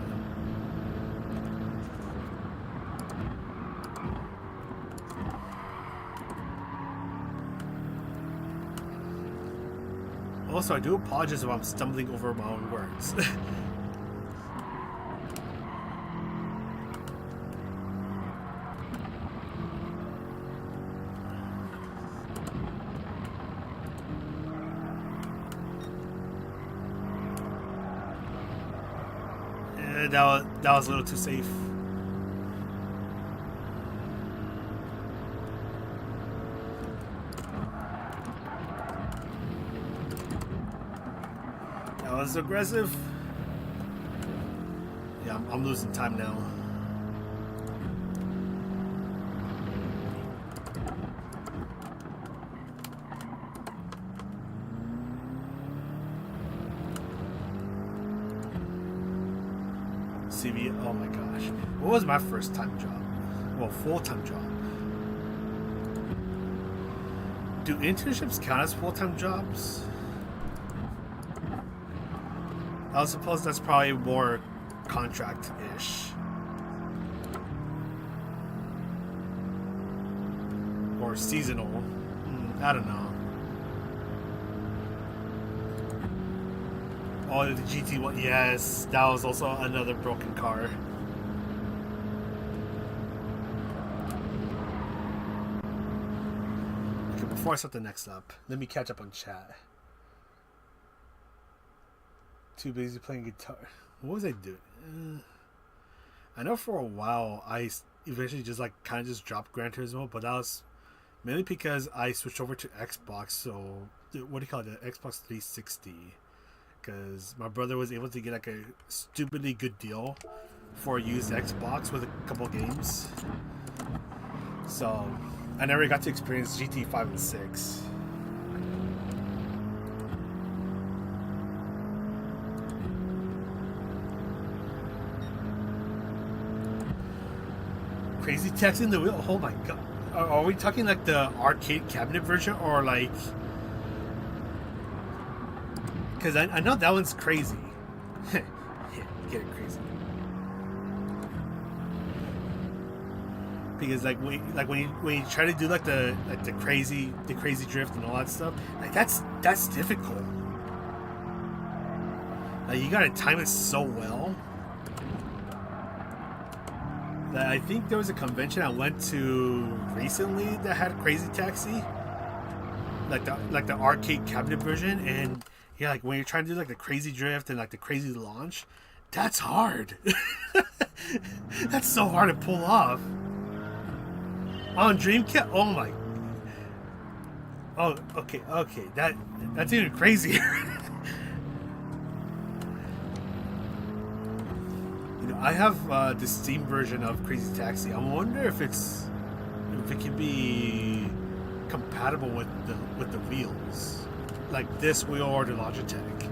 Also, I do apologize if I'm stumbling over my own words. That was a little too safe. That was aggressive. Yeah, I'm losing time now. CV, oh my gosh. What was my first time job? Well, full-time job. Do internships count as full-time jobs? I suppose that's probably more contract-ish. Or seasonal. I don't know. Oh, the GT1, yes, that was also another broken car. Okay, before I start the next lap, let me catch up on chat. Too busy playing guitar. What was I doing? I know for a while I eventually just like kind of just dropped Gran Turismo, but that was mainly because I switched over to Xbox. So what do you call it? The Xbox 360. because my brother was able to get like a stupidly good deal for a used Xbox with a couple games. So I never got to experience GT5 and 6. Crazy Taxi in the Wheel? Oh my god. Are we talking like the arcade cabinet version or like... Because I know that one's crazy. Get it crazy. Because like when you try to do like the crazy drift and all that stuff, like that's difficult. Like you gotta time it so well. That I think there was a convention I went to recently that had Crazy Taxi, like the arcade cabinet version, and yeah, like when you're trying to do like the crazy drift and like the crazy launch, that's hard. That's so hard to pull off. On Dreamcast, oh my. Oh, okay, that's even crazier. You know, I have the Steam version of Crazy Taxi. I wonder if it can be compatible with the wheels, like this wheel or the Logitech.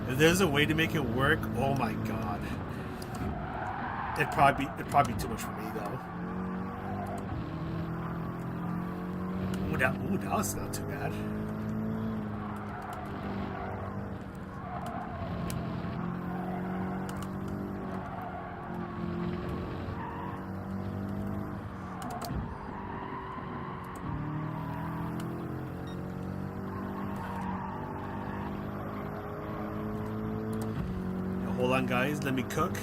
If there's a way to make it work, oh my god, it'd probably be too much for me though. Ooh, that was not too bad. Now, hold on, guys. Let me cook.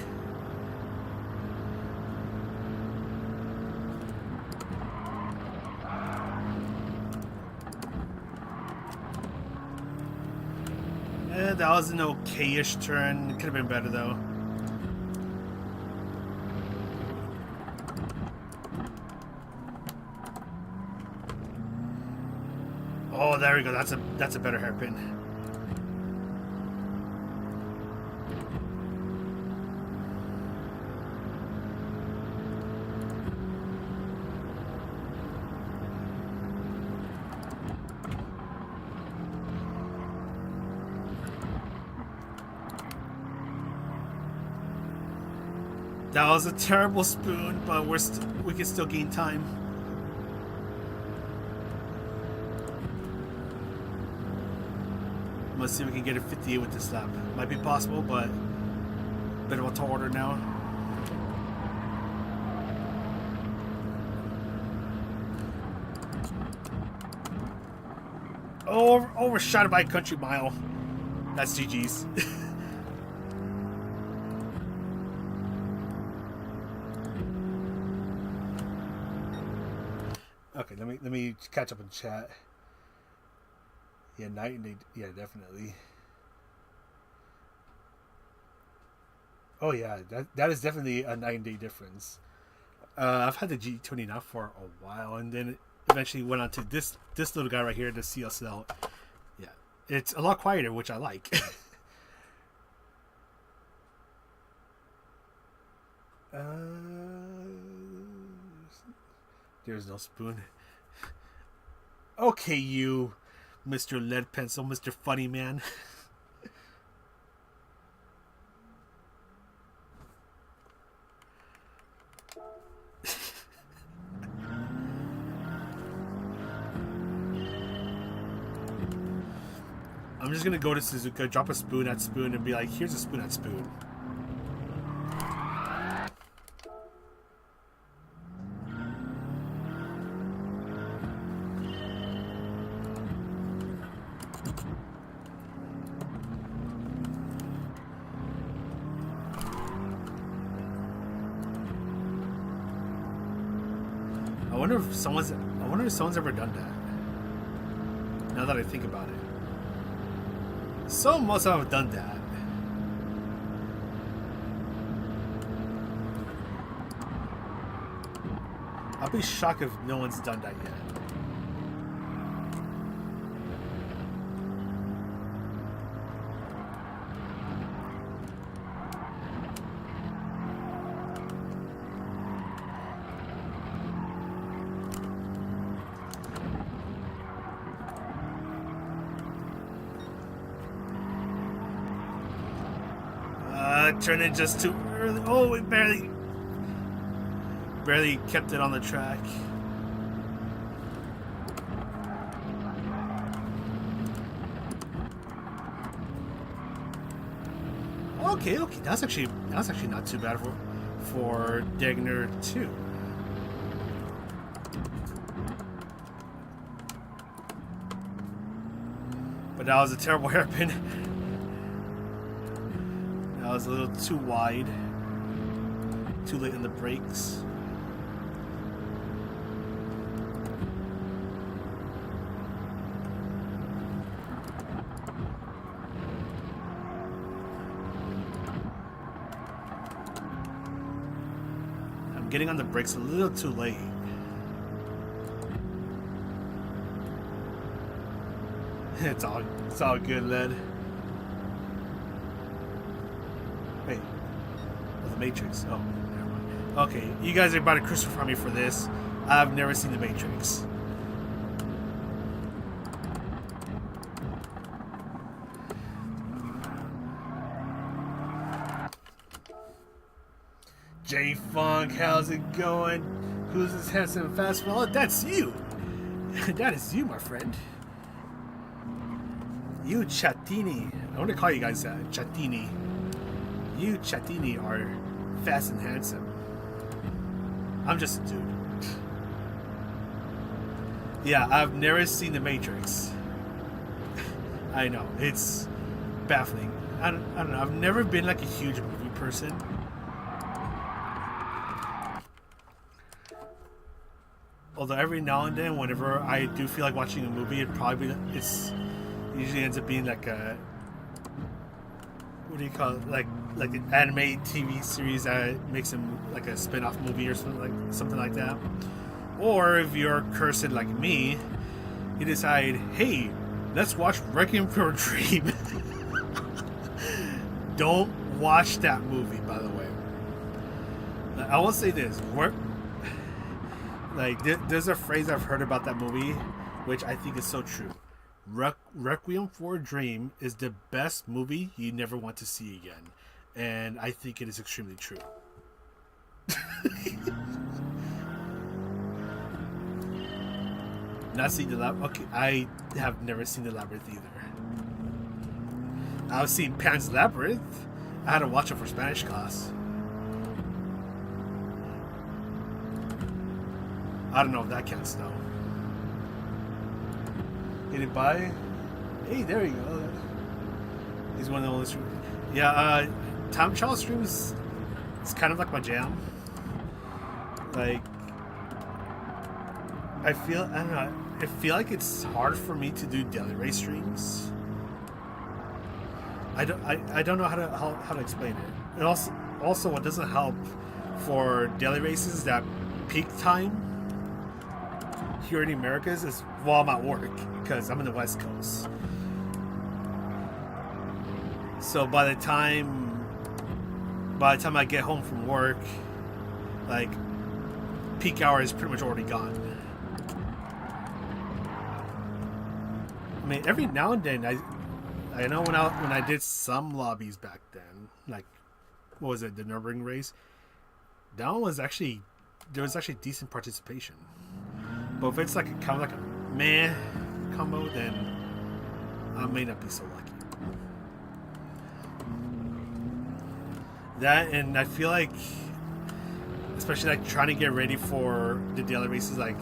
That was an okay-ish turn. It could have been better though. Oh, there we go. That's a better hairpin. That was a terrible spoon, but we can still gain time. Let's see if we can get a 58 with this lap. Might be possible, but a bit of a tall order now. Oh, overshot by a country mile. That's GG's. Okay, let me catch up in chat. Yeah, night and day. Yeah, definitely. Oh yeah, that is definitely a night and day difference. I've had the G20 now for a while, and then eventually went on to this little guy right here, the CSL. Yeah, it's a lot quieter, which I like. There's no spoon. Okay, you, Mr. Lead Pencil, Mr. Funny Man. I'm just gonna go to Suzuka, drop a spoon at spoon, and be like, here's a spoon at spoon. I wonder if someone's ever done that. Now that I think about it. Someone must have done that. I'll be shocked if no one's done that yet. turned in just too early. Oh, it barely kept it on the track. Okay, that's actually not too bad for Degner 2. But that was a terrible hairpin. That was a little too wide. Too late in the brakes. I'm getting on the brakes a little too late. It's all good, lad. Wait. Oh, the Matrix. Oh, never mind. Okay, you guys are about to crucify me for this. I've never seen the Matrix. J-Funk, how's it going? Who's this handsome fast fella? That's you! That is you, my friend. You Chatini. I want to call you guys Chatini. You Chatini are fast and handsome. I'm just a dude. Yeah, I've never seen The Matrix. I know, it's baffling. I don't know, I've never been like a huge movie person. Although every now and then, whenever I do feel like watching a movie, it usually ends up being like a, what do you call it, like an anime TV series that makes them like a spin-off movie or something like that. Or if you're cursed like me, you decide, hey, let's watch Requiem for a Dream. Don't watch that movie, by the way. I will say this, there's a phrase I've heard about that movie, which I think is so true. Requiem for a Dream is the best movie you never want to see again, and I think it is extremely true. Not seen the Labyrinth. Okay, I have never seen the Labyrinth either. I've seen Pan's Labyrinth. I had to watch it for Spanish class. I don't know if that counts though. Getting by. Hey, there you go. He's one of the only streamers. Yeah, time trial streams is kind of like my jam. Like, I don't know. I feel like it's hard for me to do daily race streams. I don't know how to explain it. And also what doesn't help for daily races is that peak time here in the Americas is while I'm at work, because I'm in the West Coast. So by the time I get home from work, like, peak hour is pretty much already gone. I mean, every now and then I know when I did some lobbies back then, like, what was it, the Nurburgring race? That one was actually, there was actually decent participation. But if it's like kind of like a meh combo, then I may not be so lucky. That, and I feel like, especially like trying to get ready for the daily races, like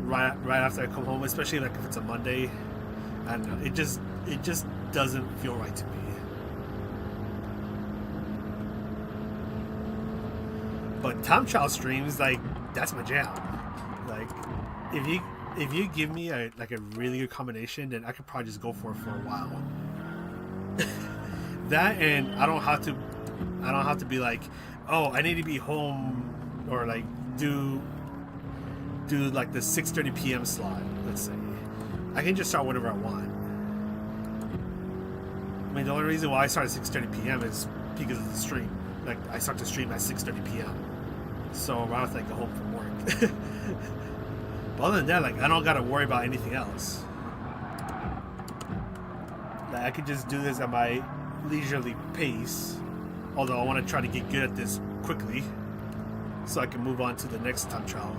right after I come home, especially like if it's a Monday, I don't know, it just doesn't feel right to me. But time trial streams, like, that's my jam. Like, if you give me a really good combination, then I could probably just go for it for a while. That, and I don't have to be like, oh, I need to be home, or like do like the 6:30 p.m. slot, let's say. I can just start whenever I want. I mean, the only reason why I start at 6:30 p.m. is because of the stream. Like, I start to stream at 6:30 p.m. So right after I go home from work. But other than that, like, I don't gotta worry about anything else. Like, I could just do this at my leisurely pace. Although I want to try to get good at this quickly, so I can move on to the next time trial.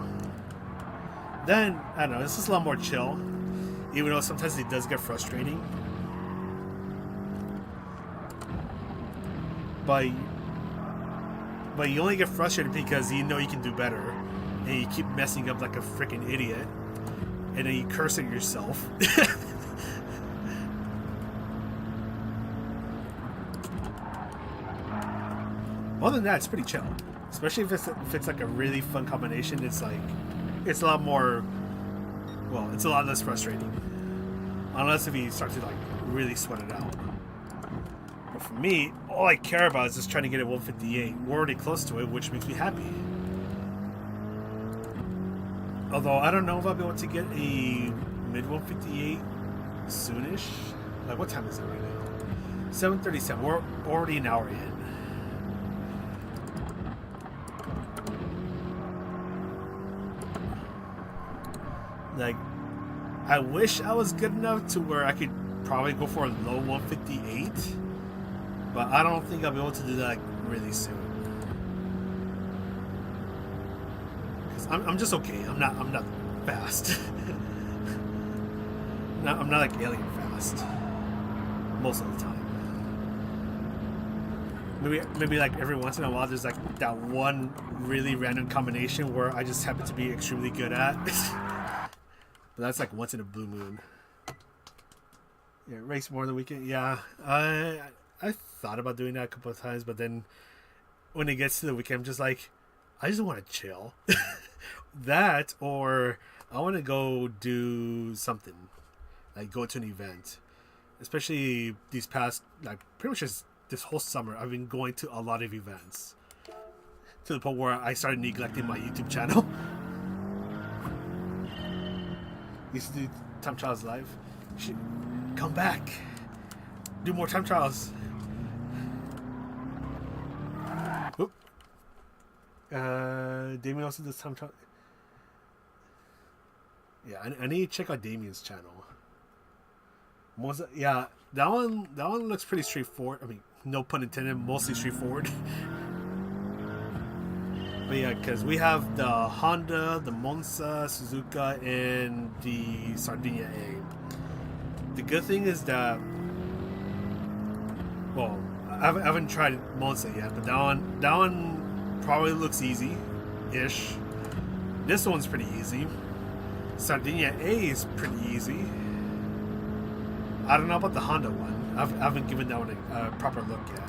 Then, I don't know, it's just a lot more chill. Even though sometimes it does get frustrating. But you only get frustrated because you know you can do better. And you keep messing up like a freaking idiot. And then you curse at yourself. Other than that, it's pretty chill. Especially if it's like a really fun combination. It's like, it's a lot more, well, it's a lot less frustrating. Unless if you start to like really sweat it out. But for me, all I care about is just trying to get at 158. We're already close to it, which makes me happy. Although I don't know if I'll be able to get a mid 158 soonish. Like, what time is it right now? 7:37. We're already an hour in. Like, I wish I was good enough to where I could probably go for a low 158, but I don't think I'll be able to do that like really soon. Cause I'm just okay. I'm not fast. I'm not like alien fast most of the time. Maybe like every once in a while there's like that one really random combination where I just happen to be extremely good at. But that's like once in a blue moon. Yeah, race more than weekend. Yeah, I thought about doing that a couple of times, but then when it gets to the weekend, I'm just like, I just want to chill. That, or I want to go do something, like go to an event. Especially these past, like pretty much just this whole summer, I've been going to a lot of events. To the point where I started neglecting my YouTube channel. Used to do time trials live. Should come back. Do more time trials. Oop. Damien also does time trials. Yeah, I need to check out Damien's channel. Monza, yeah, that one looks pretty straightforward. I mean, no pun intended, mostly straightforward. But yeah, because we have the Honda, the Monza, Suzuka, and the Sardinia A. The good thing is that, well, I haven't tried Monza yet, but that one probably looks easy-ish. This one's pretty easy. Sardinia A is pretty easy. I don't know about the Honda one. I haven't given that one a proper look yet.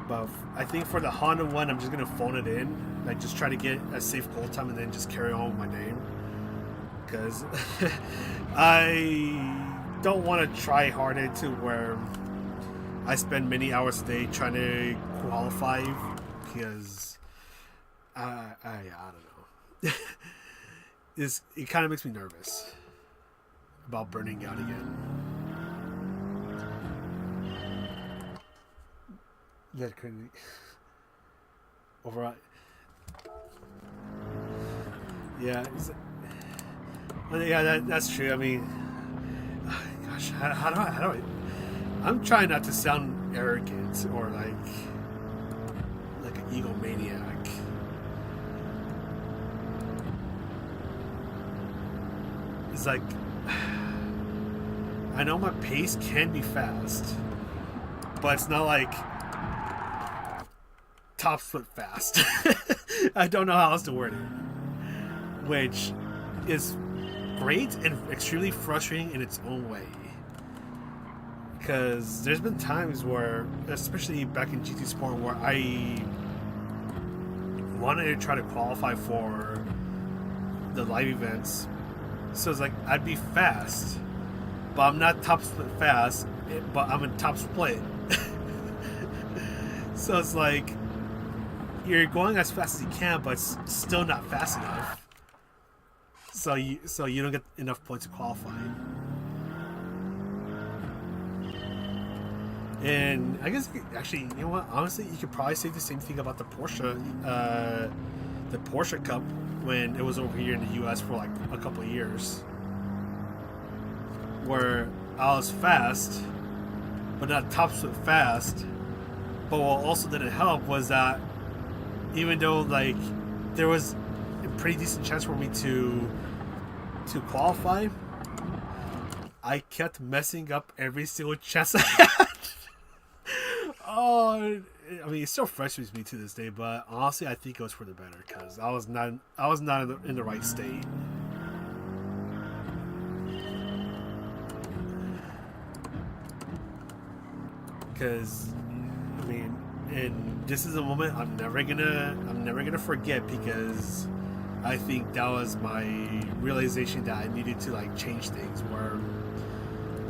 But I think for the Honda one, I'm just going to phone it in. Like, just try to get a safe goal time and then just carry on with my name. Because I don't want to try harder to where I spend many hours a day trying to qualify. Because I don't know. It kind of makes me nervous about burning out again. That couldn't overall. Yeah, that's true. I mean, gosh, how do I? I'm trying not to sound arrogant or like an egomaniac. It's like, I know my pace can be fast, but it's not like top split fast. I don't know how else to word it. Which is great and extremely frustrating in its own way. Because there's been times where, especially back in GT Sport, where I wanted to try to qualify for the live events. So it's like, I'd be fast, but I'm not top split fast, but I'm in top split. So it's like, you're going as fast as you can, but it's still not fast enough. So you don't get enough points to qualify. And I guess actually, you know what? Honestly, you could probably say the same thing about the Porsche Cup when it was over here in the US for like a couple of years, where I was fast, but not top speed fast. But what also didn't help was that even though like there was a pretty decent chance for me to qualify, I kept messing up every single chance I had. Oh, I mean, it still frustrates me to this day, but honestly, I think it was for the better because I was not in the right state. Because, I mean, and this is a moment I'm never gonna forget because I think that was my realization that I needed to like change things. Where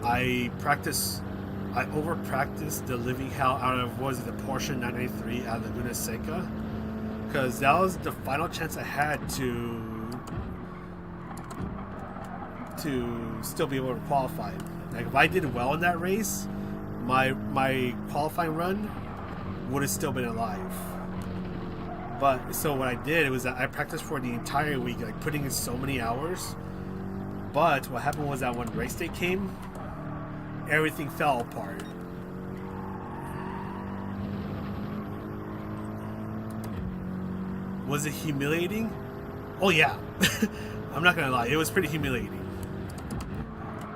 I over practiced the living hell out of the Porsche 993 at Laguna Seca, because that was the final chance I had to still be able to qualify. Like if I did well in that race, my qualifying run would have still been alive. But so what I did was that I practiced for the entire week, like putting in so many hours. But what happened was that when race day came, everything fell apart. Was it humiliating? Oh yeah. I'm not gonna lie, it was pretty humiliating.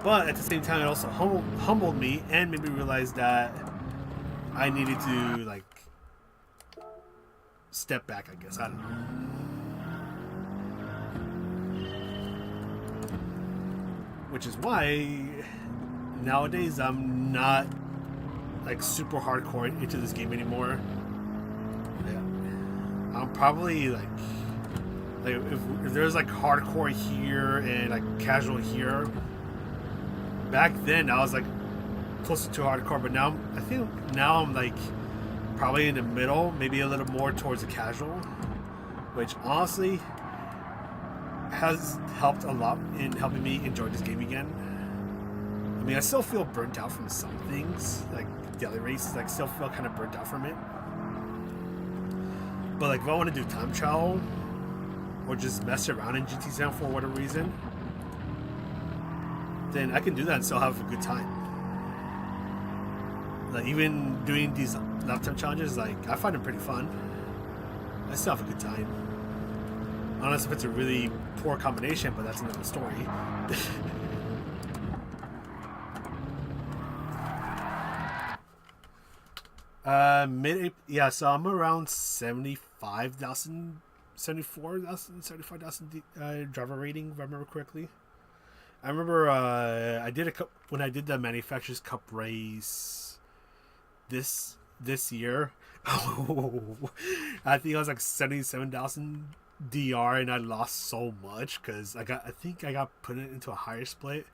But at the same time, it also humbled me and made me realize that I needed to like step back, I guess. I don't know. Which is why nowadays I'm not like super hardcore into this game anymore. Yeah. I'm probably like if there's like hardcore here and like casual here. Back then I was like closer to hardcore, but now I think now I'm like probably in the middle, maybe a little more towards the casual, which honestly has helped a lot in helping me enjoy this game again. I mean, I still feel burnt out from some things, like daily races, like still feel kind of burnt out from it. But like if I want to do time trial or just mess around in GT7 for whatever reason, then I can do that and still have a good time. Like even doing these lap time challenges, like I find them pretty fun. I still have a good time. Unless if it's a really poor combination, but that's another story. Yeah, so I'm around 75,000 driver rating, if I remember correctly. I remember I did when I did the Manufacturers Cup race this year. I think I was like 77,000 DR, and I lost so much because I think I got put into a higher split,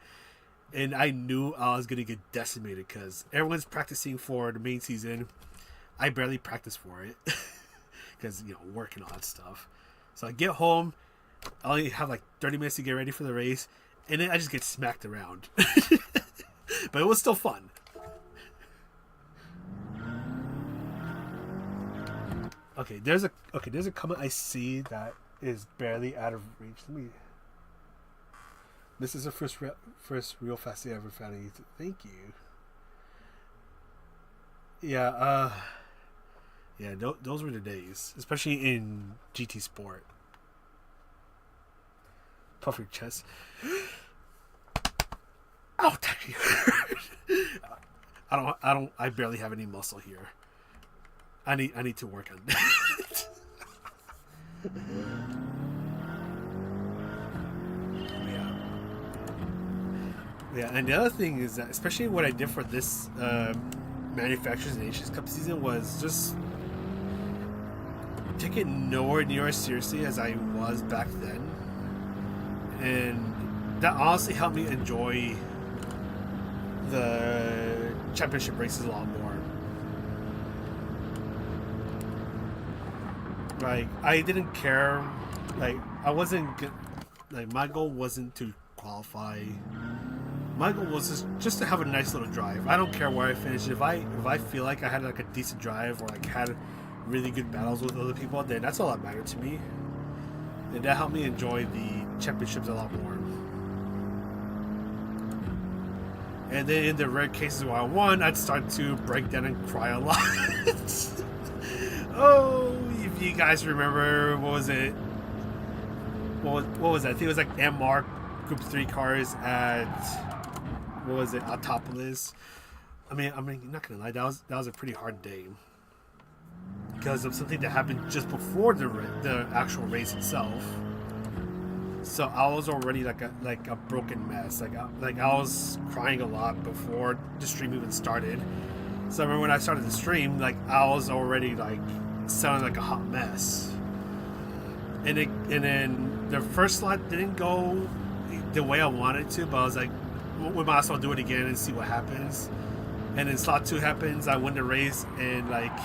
and I knew I was gonna get decimated because everyone's practicing for the main season. I barely practice for it because work and all that stuff. So I get home, I only have like 30 minutes to get ready for the race, and then I just get smacked around. But it was still fun. Okay, there's a comment I see that is barely out of reach. This is the first real fast day I ever found on YouTube. Thank you. Yeah, those were the days, especially in GT Sport. Puff your chest. Oh, thank you. I barely have any muscle here. I need to work on that. Yeah, and the other thing is that, especially what I did for this Manufacturers Nations Cup season, was just take it nowhere near as seriously as I was back then, and that honestly helped me enjoy the championship races a lot more. Like, I didn't care. Like, I wasn't good. Like, my goal wasn't to qualify. My goal was just to have a nice little drive. I don't care where I finish. If I feel like I had like a decent drive, or like had really good battles with other people, then that's all that mattered to me. And that helped me enjoy the championships a lot more. And then in the rare cases where I won, I'd start to break down and cry a lot. Oh, if you guys remember, what was it? What was that? I think it was like MR Group 3 cars at, what was it, Autopolis. I mean, not gonna lie, that was a pretty hard day because of something that happened just before the actual race itself. So I was already like a broken mess. Like I was crying a lot before the stream even started. So I remember when I started the stream, like I was already like sounding like a hot mess. And then the first slot didn't go the way I wanted to, but I was like, we might as well do it again and see what happens. And then slot 2 happens, I win the race, and like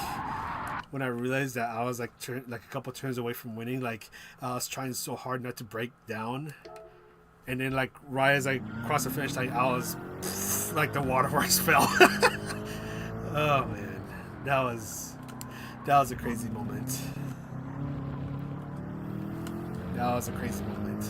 when I realized that I was like a couple turns away from winning, like I was trying so hard not to break down, and then like right as I crossed the finish line, I was like the waterworks fell. Oh man, that was a crazy moment. That was a crazy moment.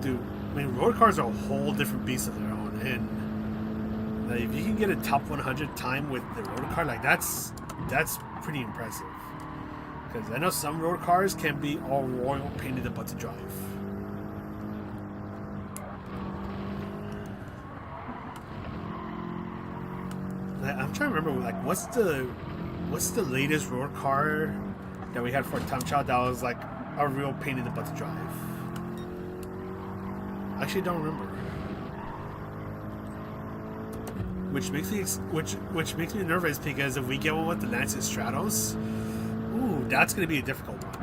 Dude, I mean, road cars are a whole different beast of their own, and like, if you can get a top 100 time with the road car, like that's pretty impressive. Because I know some road cars can be all royal pain in the butt to drive. I'm trying to remember, like, what's the latest road car that we had for a time trial that was like a real pain in the butt to drive? I actually don't remember. Which makes me nervous, because if we get one with the Lancia Stratos, ooh, that's gonna be a difficult one.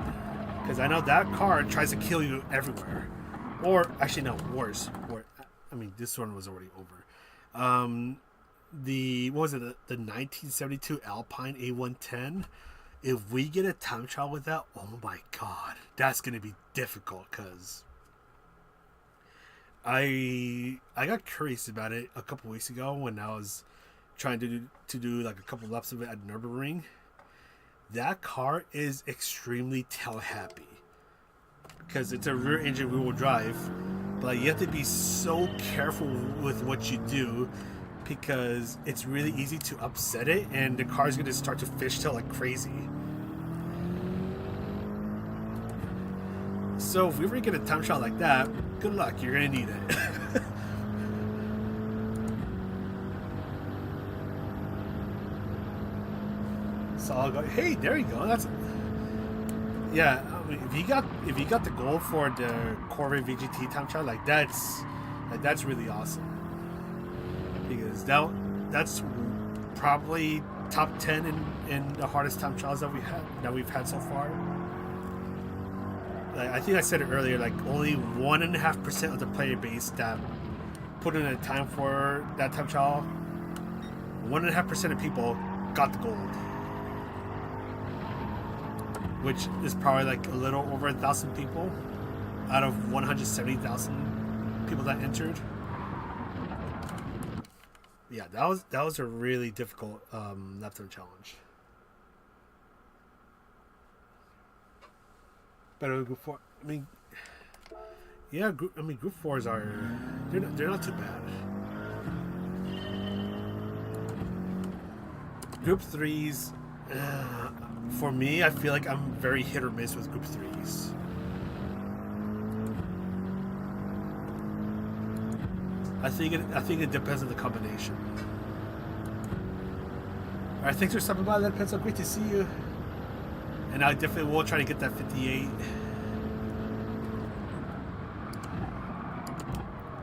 Because I know that car tries to kill you everywhere. Or actually no, worse. I mean, this one was already over. What was it? The 1972 Alpine A110. If we get a time trial with that, oh my god, that's gonna be difficult. Because I got curious about it a couple weeks ago when I was trying to do like a couple laps of it at Nurburgring. That car is extremely tail happy because it's a rear engine wheel drive, but you have to be so careful with what you do, because it's really easy to upset it and the car's going to start to fishtail like crazy. So if we ever get a time trial like that, good luck, you're going to need it. So I'll go, hey, there you go. That's, yeah, I mean, if you got the gold for the Corvette VGT time trial, like that's really awesome. Because that's probably top 10 in the hardest time trials that we've had so far. Like, I think I said it earlier, like only 1.5% of the player base that put in a time for that time trial, 1.5% of people got the gold, which is probably like a little over 1,000 people out of 170,000 people that entered. Yeah, that was a really difficult lap time challenge. But group 4, I mean, yeah, group 4s are they're not too bad. Group 3s, for me, I feel like I'm very hit or miss with group 3s. I think it depends on the combination. Alright, thanks for stopping by, Lead Pencil. Great to see you. And I definitely will try to get that 58.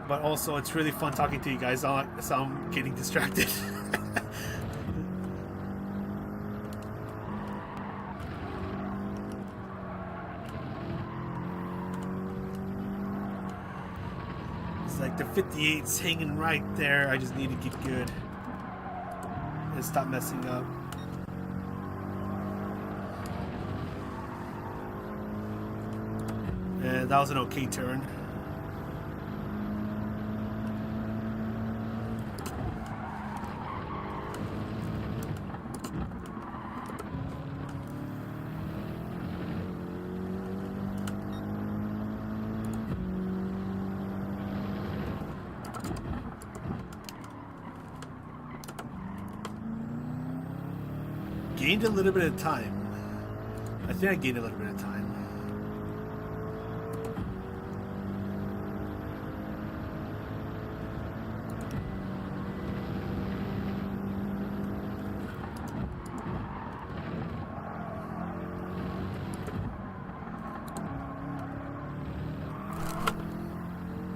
But also, it's really fun talking to you guys, so I'm getting distracted. Like the 58's hanging right there. I just need to get good and stop messing up. And that was an okay turn. gained a little bit of time. I think I gained a little bit of time.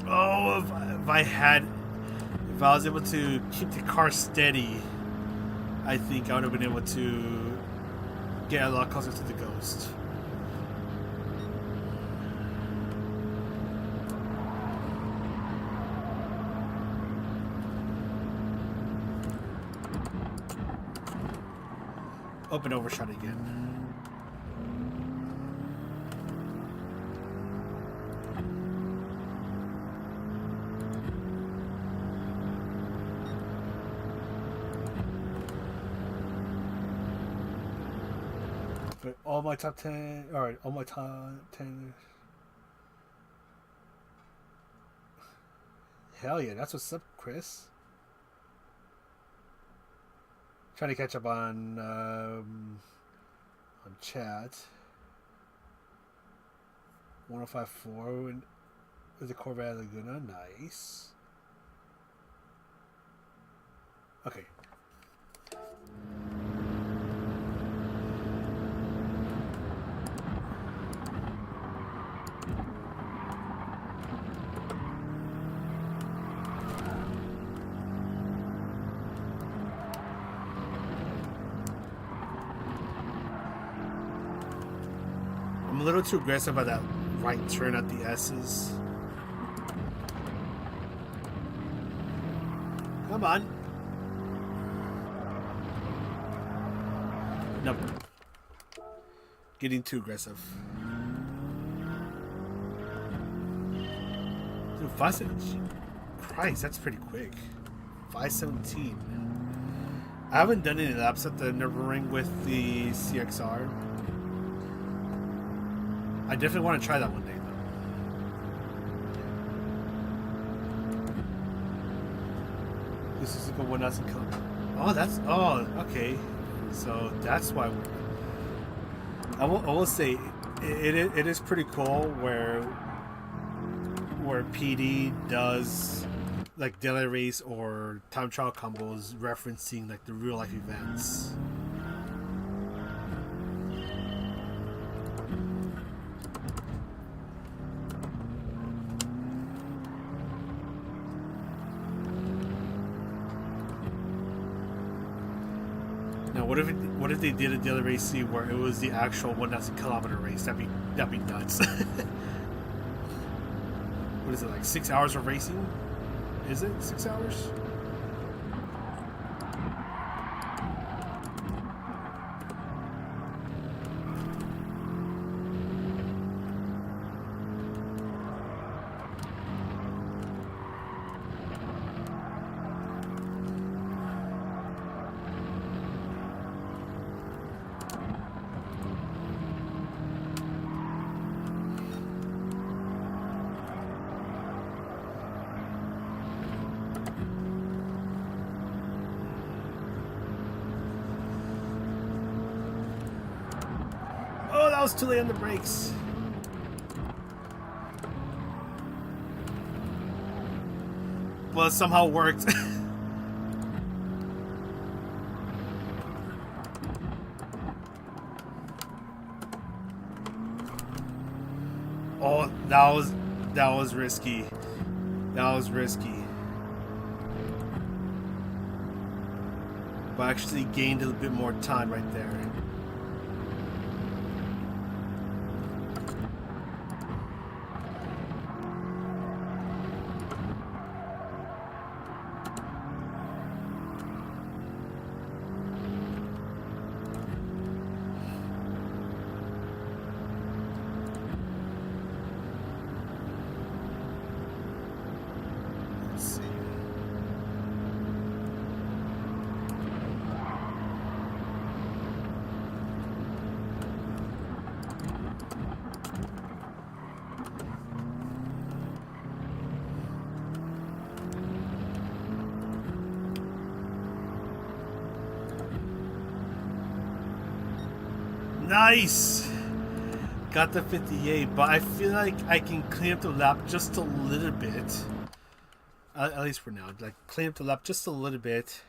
Oh, if I was able to keep the car steady, I think I would have been able to get a lot closer to the ghost. Open overshot again. But all my top 10, alright, all my top 10. Hell yeah, that's what's up, Chris. Trying to catch up on chat. 105.4 with the Corvette Laguna, nice. Okay. I'm a little too aggressive by that right turn at the S's. Come on. Nope. Getting too aggressive. Dude, 517. Christ, that's pretty quick. 517. I haven't done any laps at the Nurburgring with the CXR. I definitely want to try that one day, though. This is a good one. Doesn't come. Oh, that's. Oh, okay. So that's why. I will say, it is pretty cool where PD does like daily race or time trial combos referencing like the real life events. What if they did a daily race scene where it was the actual 1,000 kilometer race? That'd be nuts. What is it, like 6 hours of racing? Is it 6 hours? I was too late on the brakes. Well, it somehow worked. Oh, that was risky. That was risky. But I actually gained a little bit more time right there. Nice! Got the 58, but I feel like I can clean up the lap just a little bit. At least for now. Like, clean up the lap just a little bit.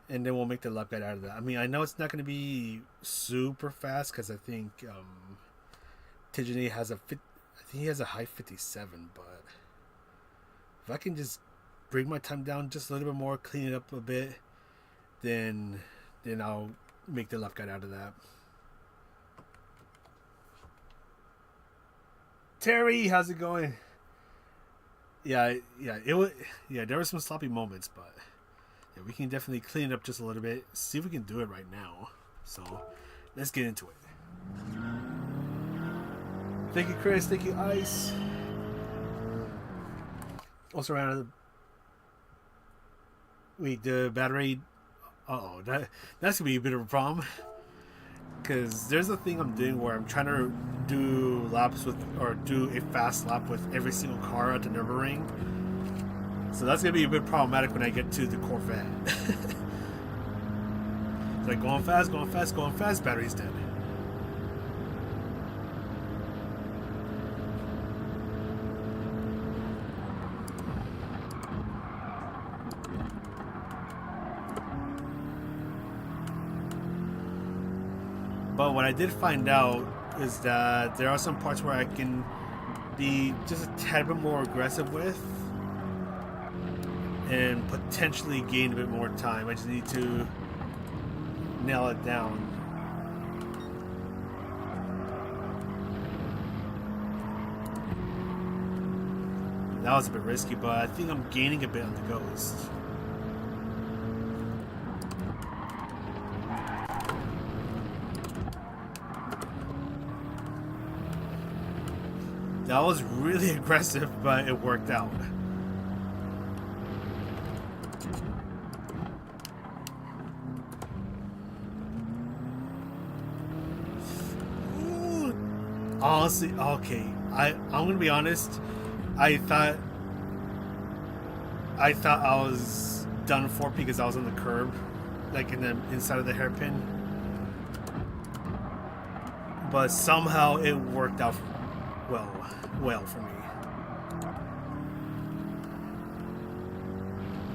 And then we'll make the lap guide out of that. I mean, I know it's not going to be super fast because I think Tijani has I think he has a high 57, but if I can just bring my time down just a little bit more, clean it up a bit, then I'll make the lap guide out of that. Terry, how's it going? Yeah, there were some sloppy moments, but yeah, we can definitely clean it up just a little bit. See if we can do it right now. So, let's get into it. Thank you, Chris. Thank you, Ice. Also, ran out of the battery. Uh-oh, that's gonna be a bit of a problem. Because there's a thing I'm doing where I'm trying to do laps with, or do a fast lap with every single car at the Nurburgring. So that's gonna be a bit problematic when I get to the Corvette. It's like going fast, battery's dead. But what I did find out is that there are some parts where I can be just a tad bit more aggressive with and potentially gain a bit more time. I just need to nail it down. That was a bit risky, but I think I'm gaining a bit on the Ghost. That was really aggressive, but it worked out. Ooh. Honestly, okay. I'm gonna be honest. I thought I was done for because I was on the curb, like in the inside of the hairpin. But somehow it worked out well for me.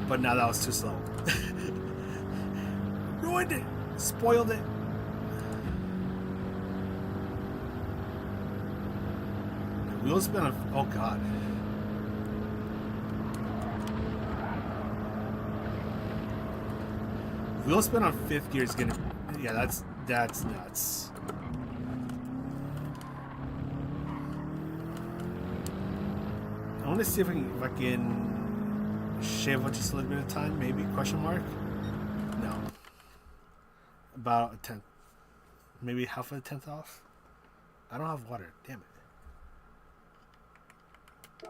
But now that was too slow. Ruined it. Spoiled it. Wheel spin on, oh god. Wheel spin on 5th gear is gonna, yeah, that's nuts. I want to see if I can shave on just a little bit of time, maybe, question mark? No. About a 10th. Maybe half of a 10th off? I don't have water, damn it.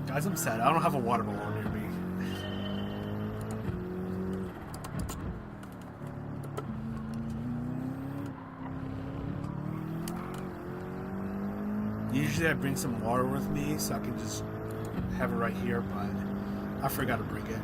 Guys, I'm sad. I don't have a water balloon near me. Usually I bring some water with me so I can just have it right here, but I forgot to bring it.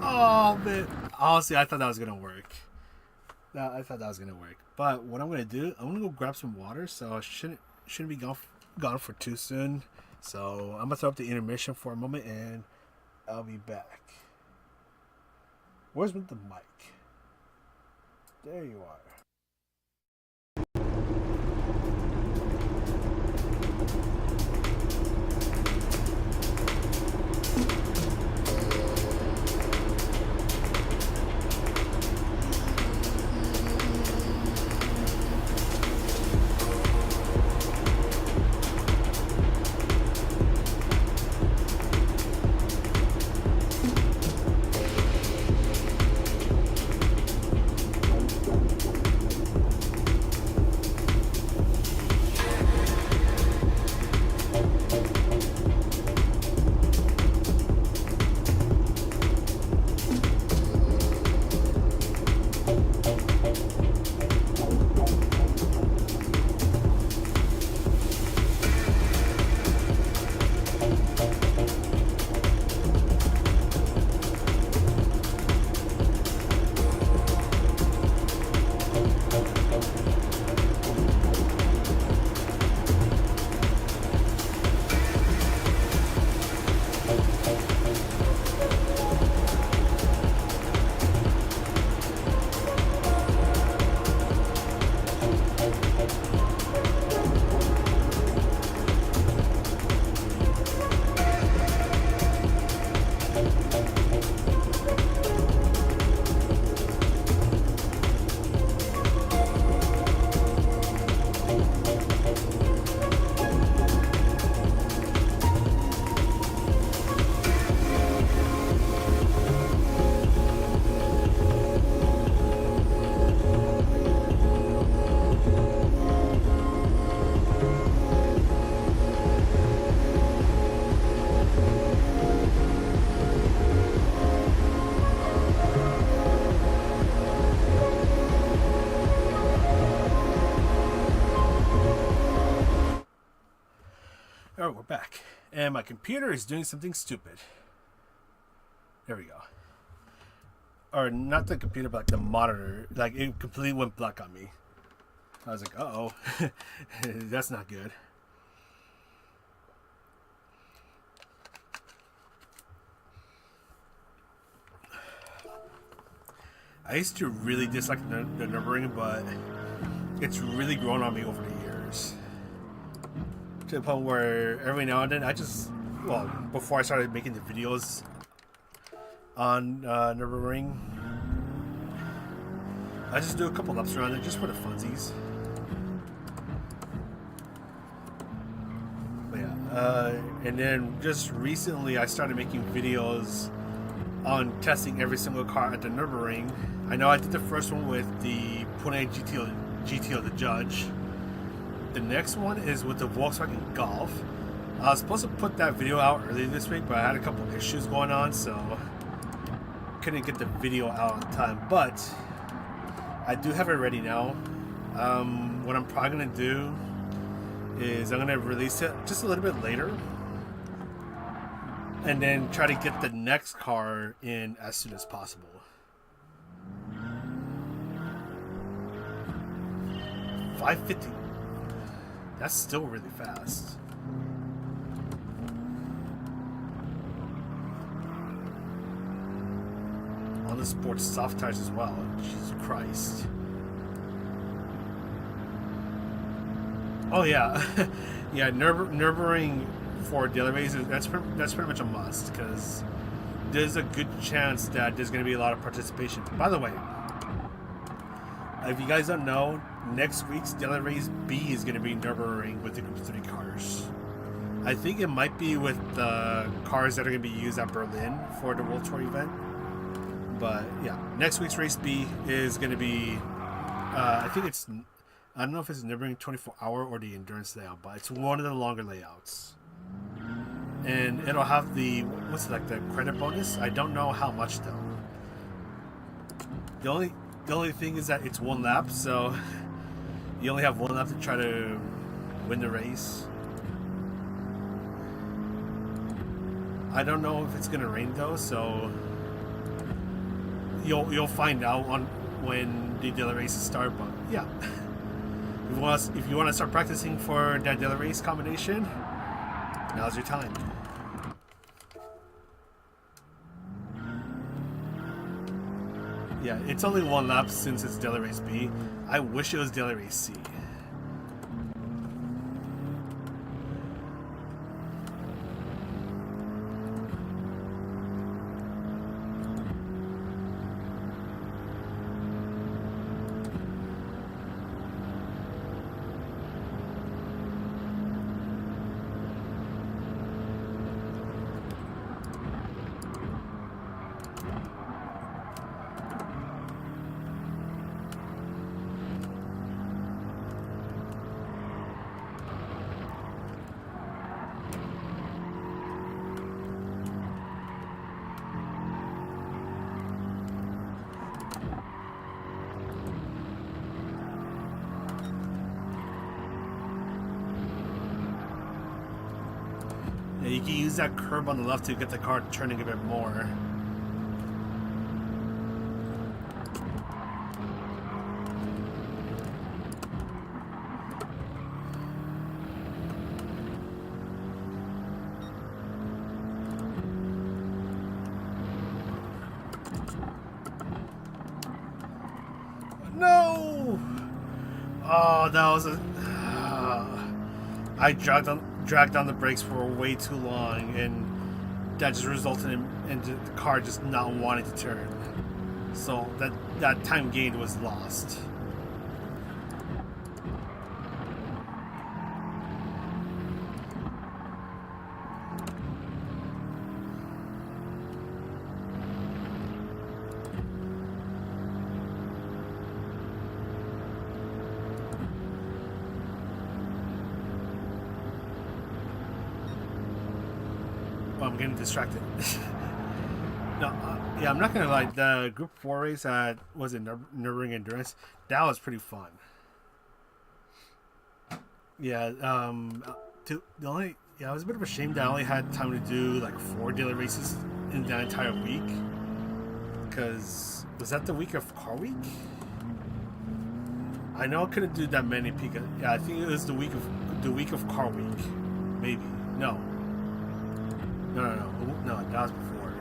Oh man! Honestly, I thought that was gonna work. I thought that was gonna work. But what I'm gonna do, I'm gonna go grab some water. So I shouldn't be gone for too soon. So I'm gonna throw up the intermission for a moment, and I'll be back. Where's with the mic? There you are. Oh, we're back. And my computer is doing something stupid. There we go. Or not the computer, but like the monitor. Like it completely went black on me. I was like, uh-oh. That's not good. I used to really dislike the Nurburgring, but it's really grown on me over the years. To the point where every now and then I just, well, before I started making the videos on Nurburgring, I just do a couple laps around it just for the funsies. But yeah, and then just recently I started making videos on testing every single car at the Nurburgring. I know I did the first one with the Pune GTO the Judge. The next one is with the Volkswagen Golf. I was supposed to put that video out earlier this week, but I had a couple issues going on, so couldn't get the video out on time. But I do have it ready now. What I'm probably going to do is I'm going to release it just a little bit later, and then try to get the next car in as soon as possible. $550. That's still really fast. On the sports soft tires as well. Jesus Christ. Oh yeah, yeah. Nurburgring for daily races, that's pretty much a must, because there's a good chance that there's going to be a lot of participation. By the way, if you guys don't know, next week's daily race B is going to be Nurburgring with the Group 3 cars. I think it might be with the cars that are going to be used at Berlin for the World Tour event. But yeah, next week's race B is going to be, I think it's, I don't know if it's Nurburgring 24-hour or the endurance layout, but it's one of the longer layouts. And it'll have the, what's it, like the credit bonus? I don't know how much though. The only thing is that it's one lap, so you only have one lap to try to win the race. I don't know if it's gonna rain though, so you'll find out on when the daily races start. But yeah, if you want to start practicing for that daily race combination, now's your time. Yeah, it's only one lap since it's daily race B. I wish it was daily race C. Yeah, you can use that curb on the left to get the car turning a bit more. No! Oh, that was a... I dragged on the brakes for way too long, and that just resulted in the car just not wanting to turn. So that time gained was lost. I'm getting distracted. No, yeah, I'm not gonna lie. The Group 4 race at, was it Nurburgring Endurance? That was pretty fun. Yeah, the only Yeah, it was a bit of a shame that I only had time to do like 4 daily races in that entire week. Because was that the week of Car Week? I know I couldn't do that many because yeah, I think it was the week of Car Week, maybe. No, that was before.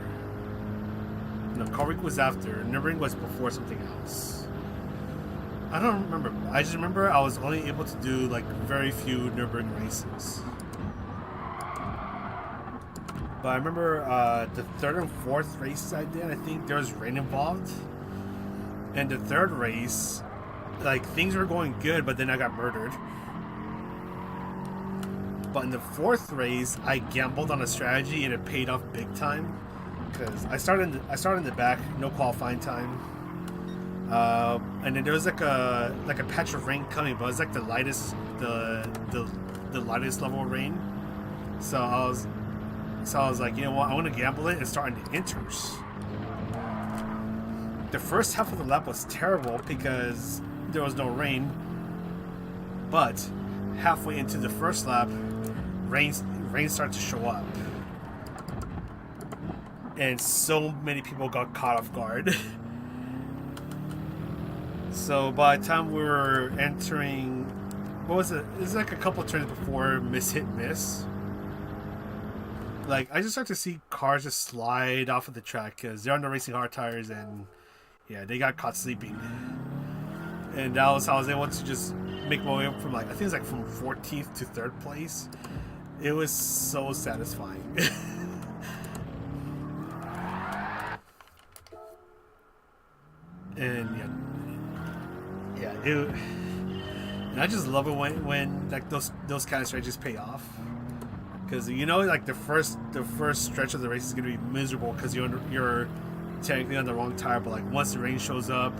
No, Car Week was after. Nurburgring was before something else. I don't remember. I just remember I was only able to do like very few Nurburgring races. But I remember the third and fourth races I did, I think there was rain involved. And the third race, like things were going good, but then I got murdered. But in the fourth race, I gambled on a strategy and it paid off big time. Because I started in the back, no qualifying time. And then there was like a patch of rain coming, but it was like the lightest level of rain. So I was like, you know what, I want to gamble it and start in the inters. The first half of the lap was terrible because there was no rain. But halfway into the first lap, rain started to show up. And so many people got caught off guard. So by the time we were entering, what was it? It was like a couple of turns before miss hit miss. Like I just started to see cars just slide off of the track because they're on the racing hard tires, and yeah, they got caught sleeping. And that was how I was able to just make my way up from like I think it was like from 14th to 3rd place. It was so satisfying. And and I just love it when like those kind of strategies pay off, because you know like the first stretch of the race is gonna be miserable because you're technically on the wrong tire, but like once the rain shows up,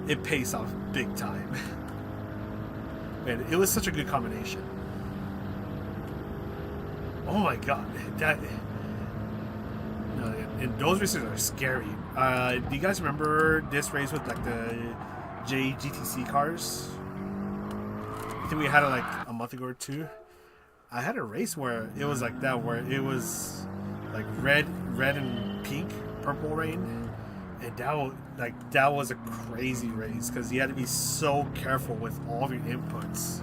it pays off big time. Man, it was such a good combination. Oh my god, and those races are scary. Do you guys remember this race with like the GTC cars? I think we had it like a month ago or two. I had a race where it was like that, where it was like red and pink, purple rain, and that was a crazy race because you had to be so careful with all of your inputs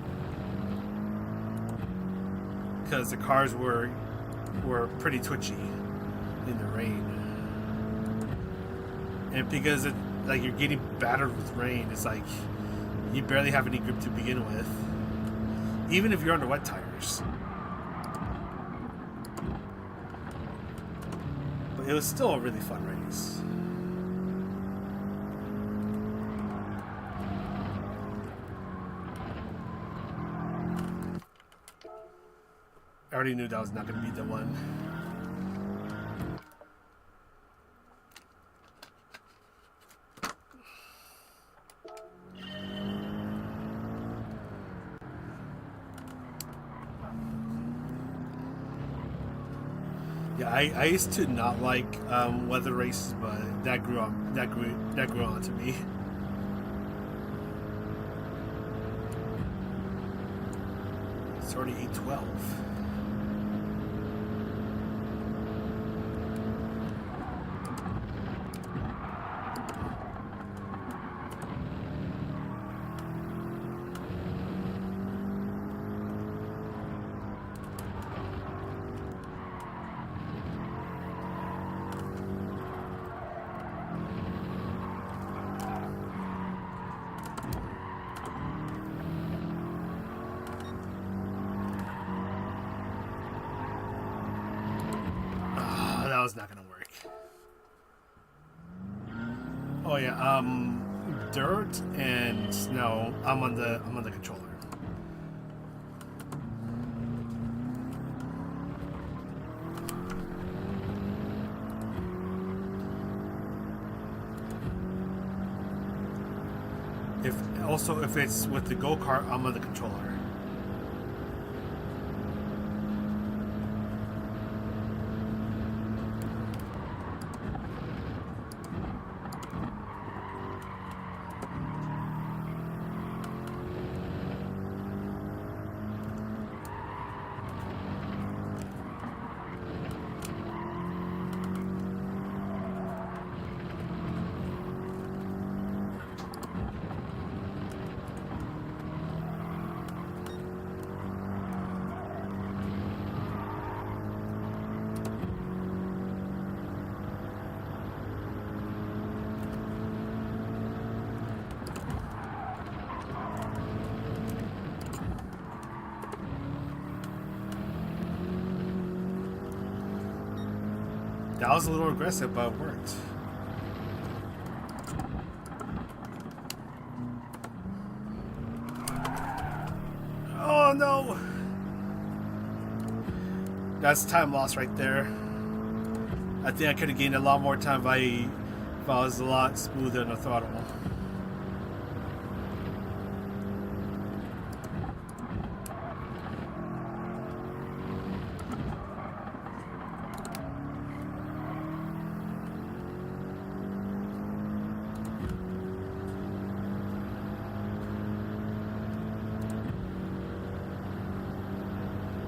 because the cars were pretty twitchy in the rain. And because like you're getting battered with rain, it's like you barely have any grip to begin with, even if you're under wet tires. But it was still a really fun race. I already knew that was not going to be the one. Yeah, I used to not like weather races, but that grew on to me. It's already 8:12. Was not gonna work. Oh yeah, dirt and snow. I'm on the controller. If it's with the go-kart, I'm on the controller. That was a little aggressive, but it worked. Oh no! That's time loss right there. I think I could have gained a lot more time if I was a lot smoother in the throttle.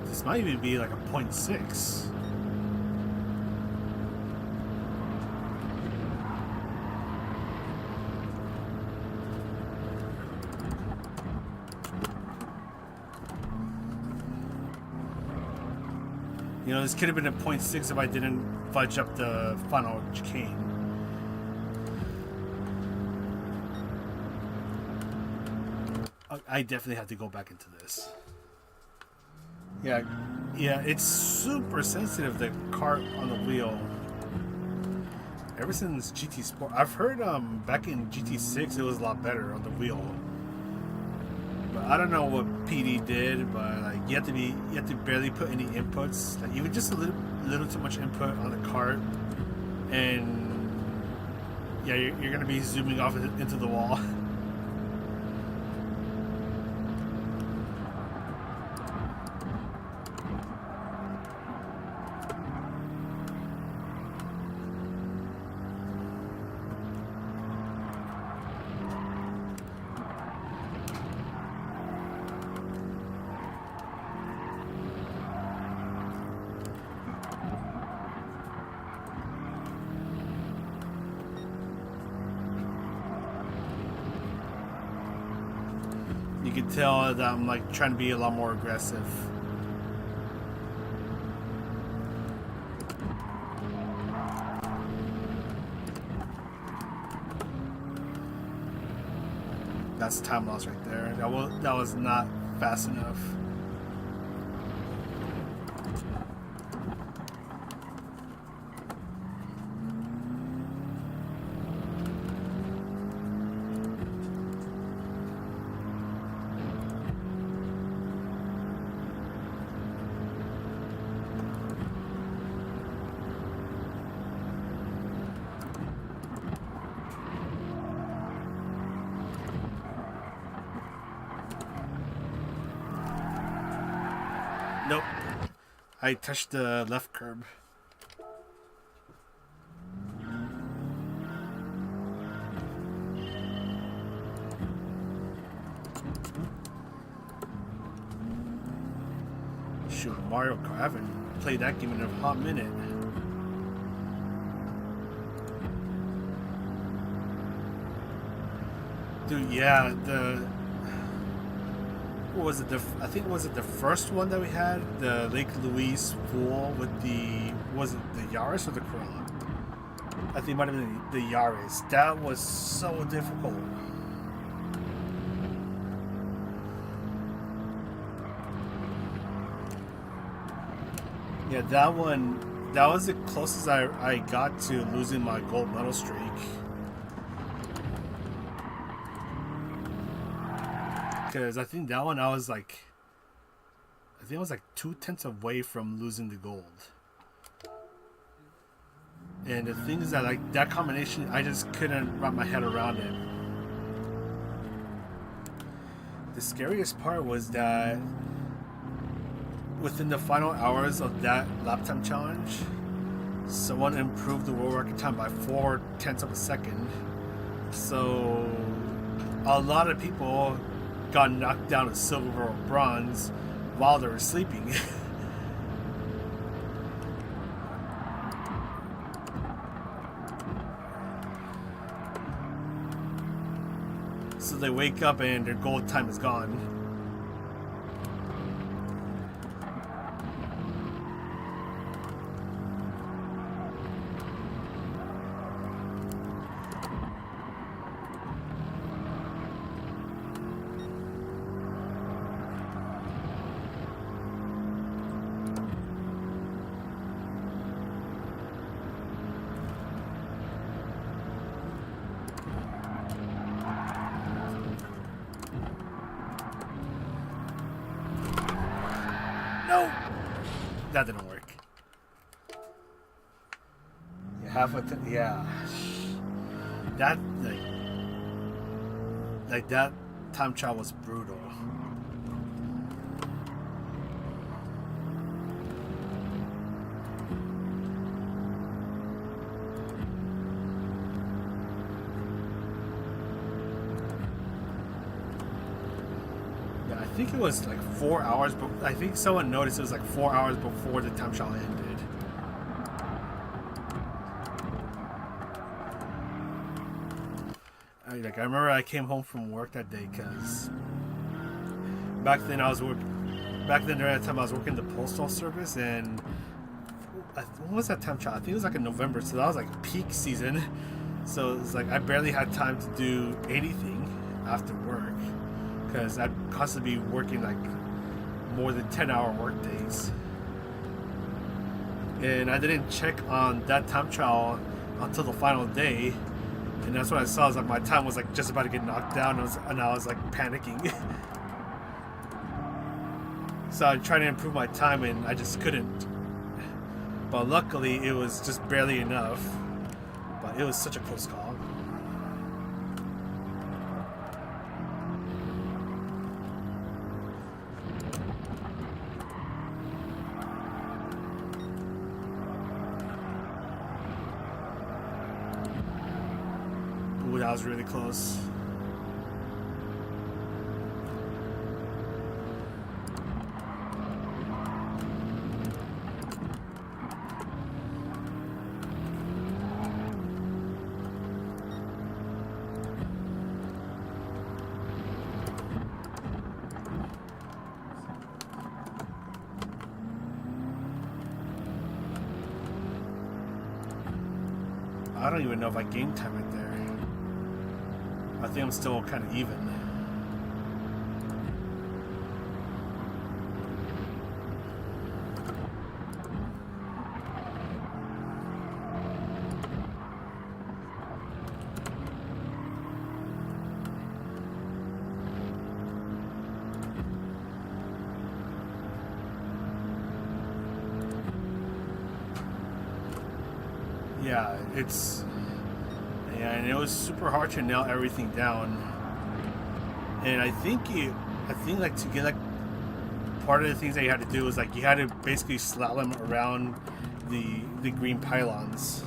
This might even be like a 0.6. You know, this could have been a 0.6 if I didn't fudge up the final chicane. I definitely have to go back into this. Yeah, it's super sensitive, the kart on the wheel. Ever since GT Sport, I've heard back in GT6 it was a lot better on the wheel. But I don't know what PD did, but like you have to barely put any inputs, like even just a little too much input on the kart, and yeah, you're gonna be zooming off into the wall. You can tell that I'm like trying to be a lot more aggressive. That's time loss right there. That was not fast enough. Nope. I touched the left curb. Shoot, Mario Kart. I haven't played that game in a hot minute. Dude, yeah, what was it? I think was it the first one that we had, the Lake Louise pool with was it the Yaris or the Corolla? I think it might have been the Yaris. That was so difficult. Yeah, that was the closest I got to losing my gold medal streak. Because I think that one I was like 2/10 away from losing the gold. And the thing is that like that combination, I just couldn't wrap my head around it. The scariest part was that within the final hours of that lap time challenge, someone improved the world record time by 0.4 of a second. So a lot of people got knocked down to silver or bronze while they were sleeping. So they wake up and their gold time is gone. that didn't work. Yeah. That like that time trial was brutal. Yeah, I think it was like 4 hours, but I think someone noticed it was like 4 hours before the time trial ended. I remember I came home from work that day because back then during that time I was working the postal service, and when was that time trial? I think it was like in November, so that was like peak season. So it was like I barely had time to do anything after work because I'd constantly be working like more than 10-hour work days, and I didn't check on that time trial until the final day. And that's what I saw. Is like my time was like just about to get knocked down, and I was like panicking. So I tried to improve my time, and I just couldn't. But luckily, it was just barely enough. But it was such a close call. Ooh, that was really close. I don't even know if I gained time right there. I think I'm still kind of even. Yeah, and it was super hard to nail everything down. And I think like to get like part of the things that you had to do was like you had to basically slalom around the green pylons.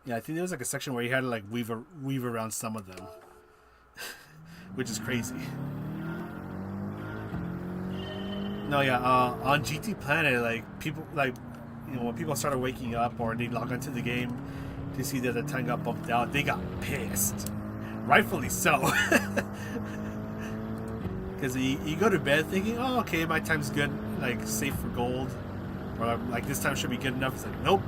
Yeah, I think there was like a section where you had to like weave around some of them, which is crazy. No, yeah, on GT Planet, like people, like when people started waking up or they log into the game to see that the time got bumped out, they got pissed, rightfully so. Because you go to bed thinking, oh, okay, my time's good, like safe for gold, or like this time should be good enough. It's like, nope.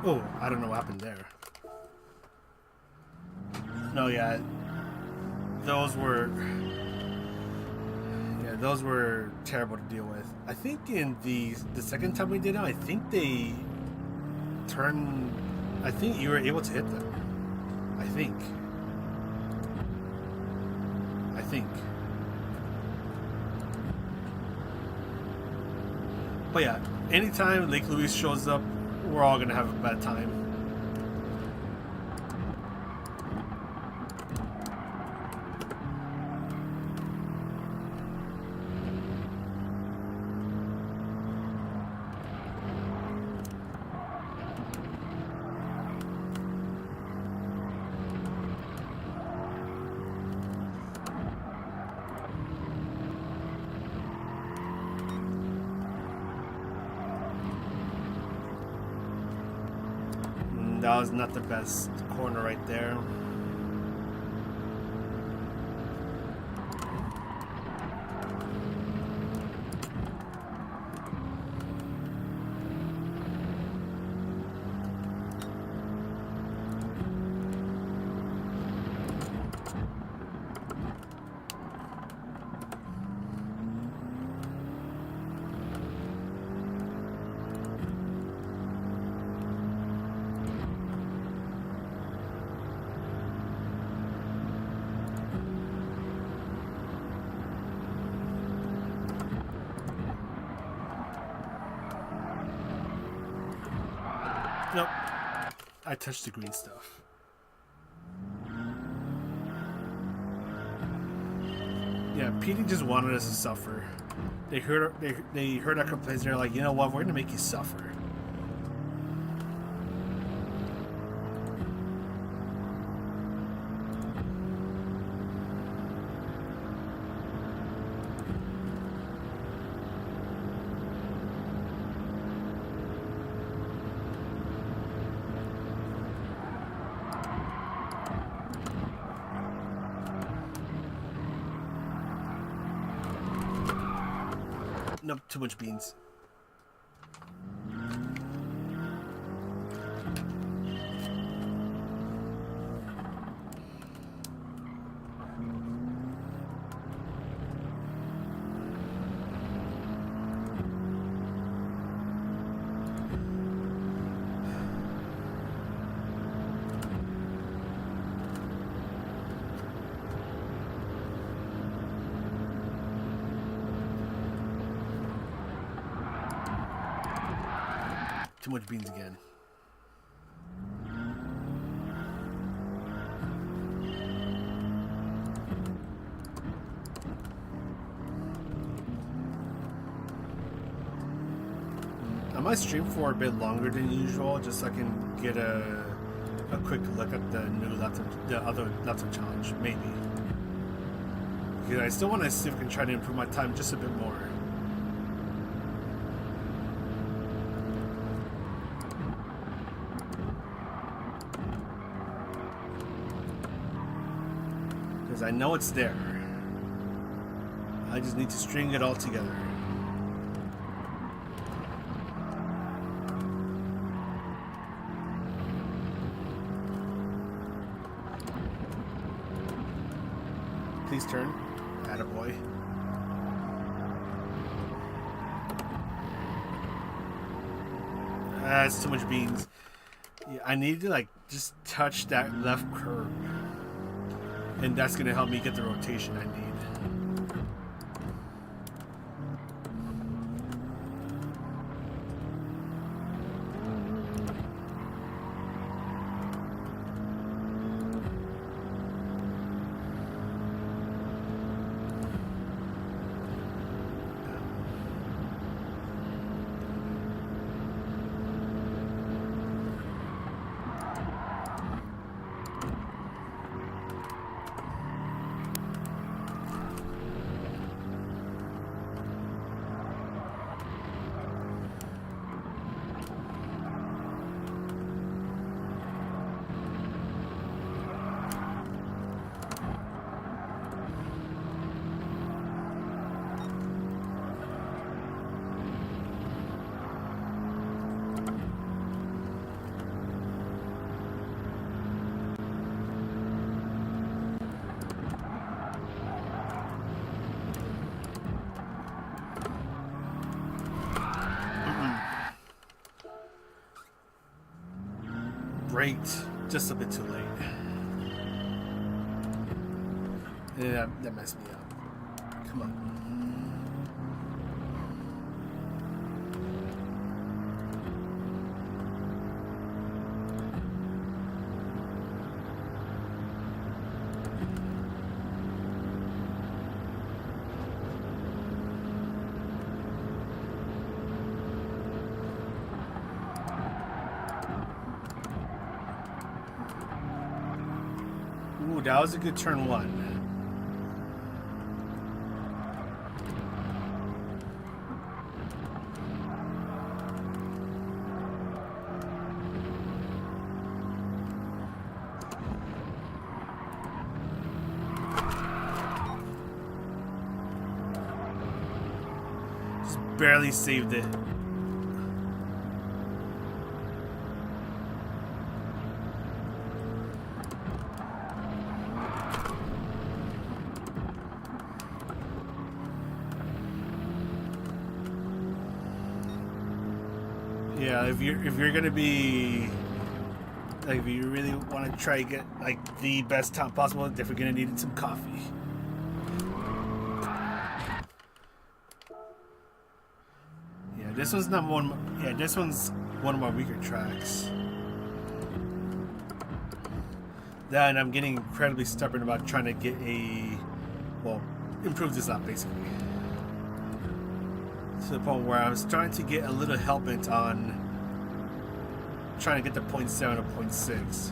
Oh, I don't know what happened there. No, yeah, those were terrible to deal with. I think in the second time we did it, I think you were able to hit them. I think. But yeah, anytime Lake Louise shows up, we're all gonna have a bad time. That was not the best corner right there. Nope. I touched the green stuff. Yeah, PD just wanted us to suffer. They heard our complaints. They're like, you know what? We're gonna make you suffer. Nope, too much beans. Too much beans again. I might stream for a bit longer than usual, just so I can get a quick look at the new other Lap Time challenge, maybe. Because I still want to see if I can try to improve my time just a bit more. Because I know it's there. I just need to string it all together. Please turn. Attaboy. That's too much beans. Yeah, I need to like just touch that left curb. And that's going to help me get the rotation I need. Great, just a bit too late. Yeah, that messed me up. Come on. Ooh, that was a good turn one. Just barely saved it. Yeah, if you're gonna be like, if you really want to try to get like the best time possible, definitely gonna need some coffee. Yeah, this one's not one. Yeah, this one's one of my weaker tracks. Then I'm getting incredibly stubborn about trying to get improve this lap basically. To the point where I'm starting to get a little hell-bent on trying to get to 0.7 or 0.6.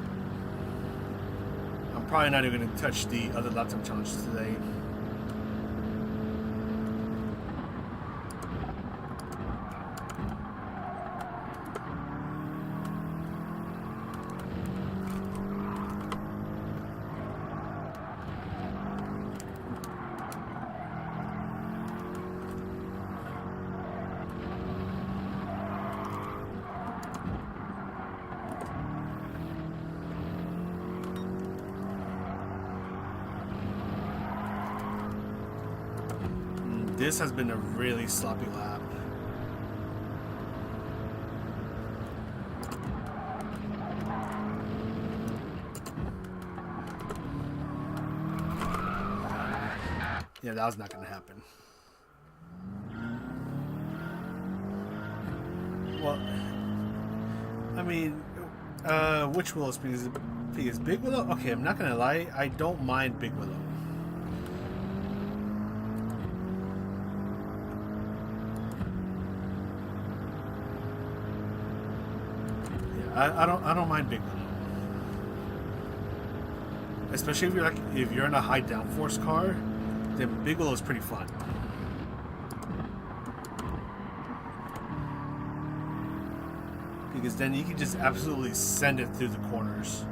I'm probably not even going to touch the other lap time challenge today. This has been a really sloppy lap. Yeah, that was not going to happen. Well, I mean, which willow speed is it? Is Big Willow? Okay, I'm not going to lie. I don't mind Big Willow. I don't mind Big Willow, especially if you're in a high downforce car. Then Big Willow is pretty fun. Because then you can just absolutely send it through the corners.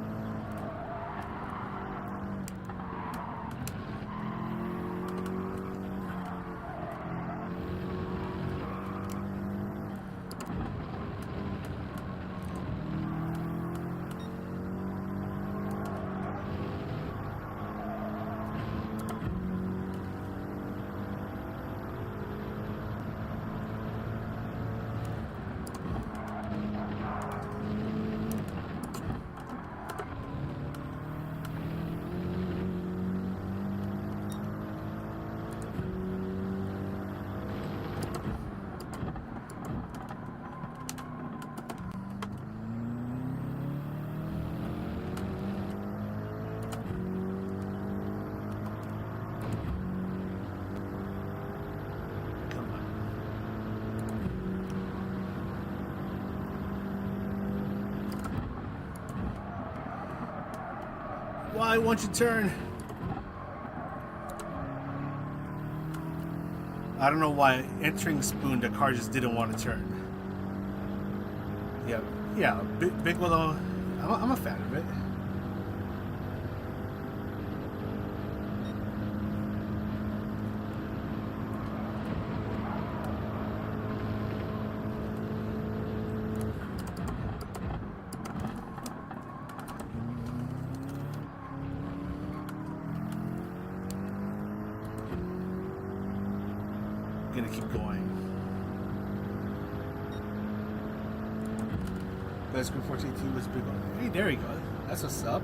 Why won't you turn? I don't know why entering Spoon the car just didn't want to turn. Yeah, Big Willow, I'm a fan of it. Gonna keep going. Best Group 14 was Big One. Hey, there you go. That's what's up.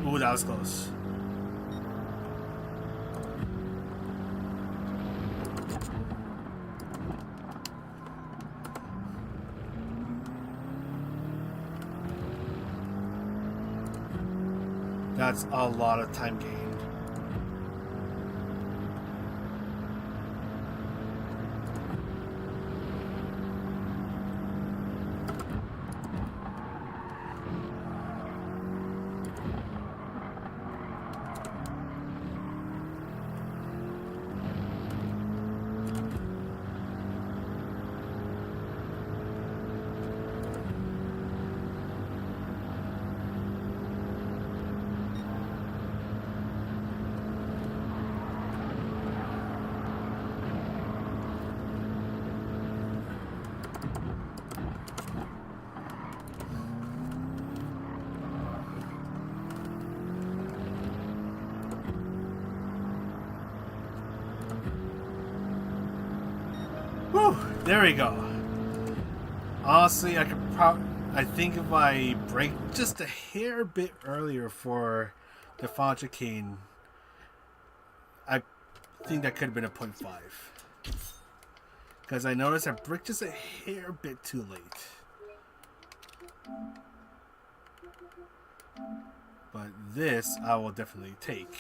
Ooh, that was close. That's a lot of time gained. There we go. Honestly, I think if I brake just a hair bit earlier for the final chicane, I think that could have been a 0.5. Because I noticed I braked just a hair bit too late. But this I will definitely take.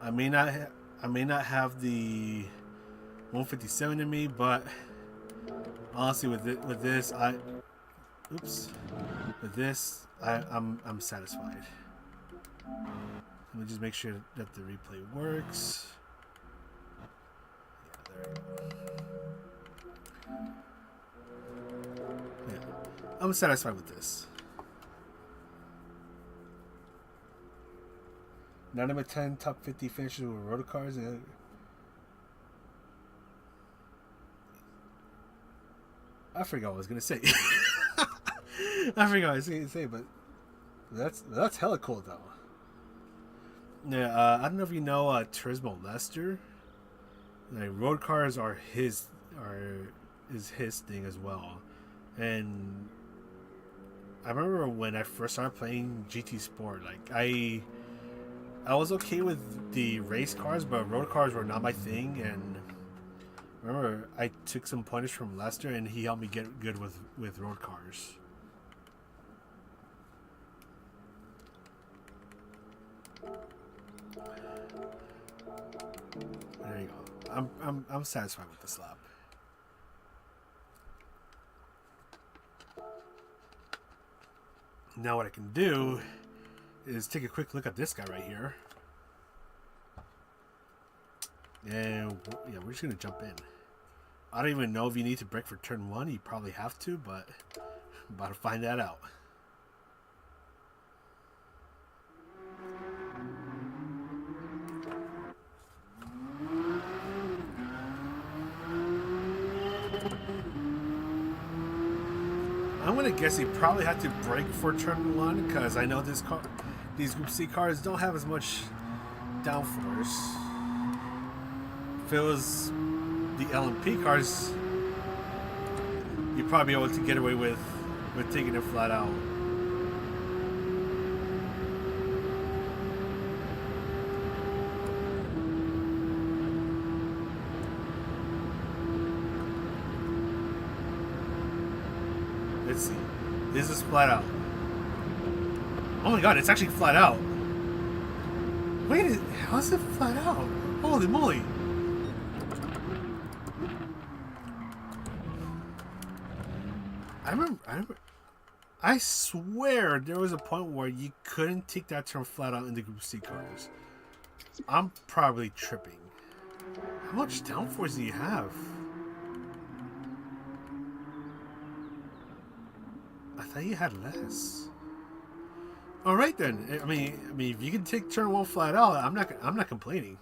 I may not have the 157 in me, but honestly, with this, I'm satisfied. Let me just make sure that the replay works. Yeah, there we go. Yeah, I'm satisfied with this. 9 out of 10 top 50 finishes with rotor cars. I forgot what I was gonna say. I forgot what I was gonna say, but that's hella cool though. Yeah, I don't know if you know Turismo Lester. Like road cars are his thing as well, and I remember when I first started playing GT Sport, like I was okay with the race cars, but road cars were not my thing. And I remember I took some pointers from Lester, and he helped me get good with road cars. There you go. I'm satisfied with this lap. Now what I can do is take a quick look at this guy right here. And yeah, we're just gonna jump in. I don't even know if you need to brake for turn 1. You probably have to, but I'm about to find that out. I'm gonna guess you probably had to brake for turn 1 because I know these Group C cars don't have as much downforce. If it was the LMP cars, you'd probably be able to get away with taking it flat out. Let's see. This is flat out. Oh my god, it's actually flat out. Wait, how's it flat out? Holy moly. I remember, I swear there was a point where you couldn't take that turn flat out in the Group C cars. I'm probably tripping. How much downforce do you have? I thought you had less. All right then. I mean, if you can take turn 1 flat out, I'm not complaining.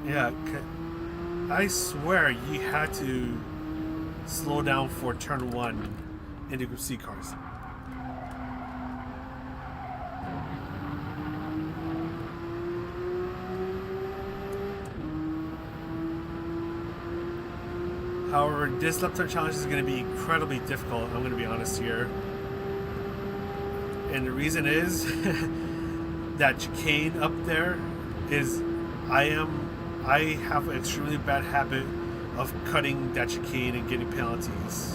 Yeah. I swear you had to slow down for turn 1 in the Group C cars. However, this lap time challenge is going to be incredibly difficult. I'm going to be honest here. And the reason is that chicane up there is I have an extremely bad habit of cutting that chicane and getting penalties.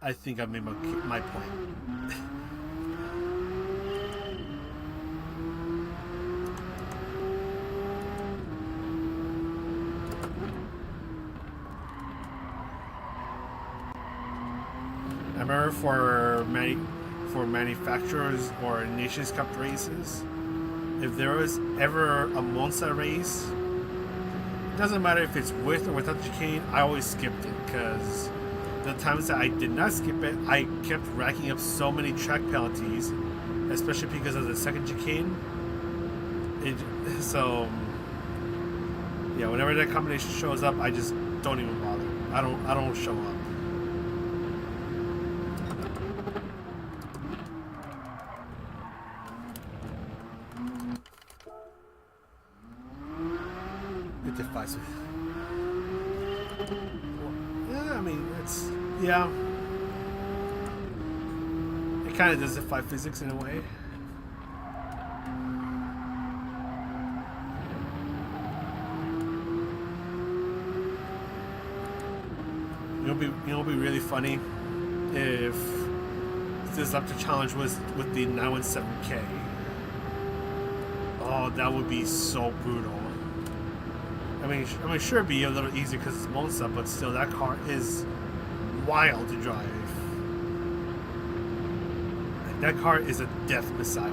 I think I made my point. I remember for manufacturers or Nations Cup races, if there was ever a Monza race, it doesn't matter if it's with or without the chicane, I always skipped it because the times that I did not skip it, I kept racking up so many track penalties especially because of the second chicane. So yeah, whenever that combination shows up, I just don't even bother. I don't show up. Yeah, I mean, it's, yeah. It kind of does defy physics in a way. It'll be really funny if this up to challenge was with the 917K. Oh, that would be so brutal. I mean, sure, it'd be a little easier because it's Monza, but still, that car is wild to drive. That car is a death missile.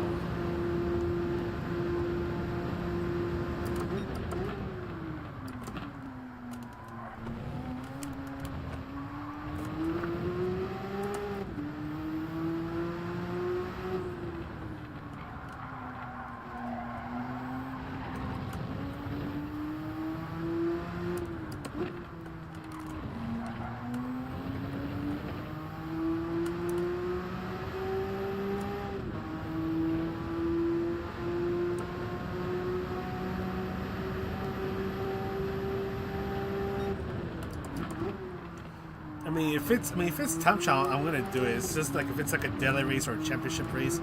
If it's time trial, I'm gonna do it. It's just like if it's like a daily race or a championship race,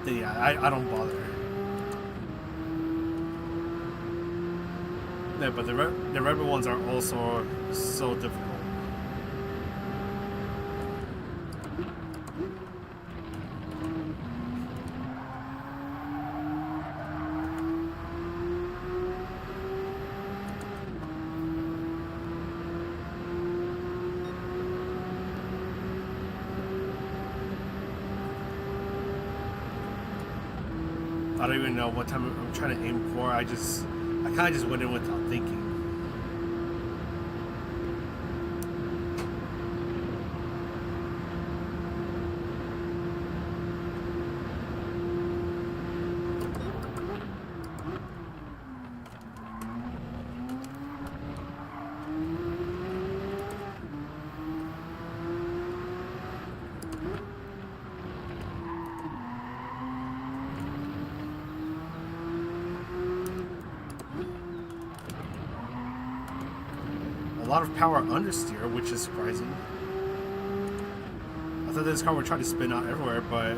then yeah, I don't bother. Yeah, but the rebel ones are also so difficult. I don't even know what time I'm trying to aim for. I kind of just went in without thinking. A lot of power understeer, which is surprising. I thought this car would try to spin out everywhere, but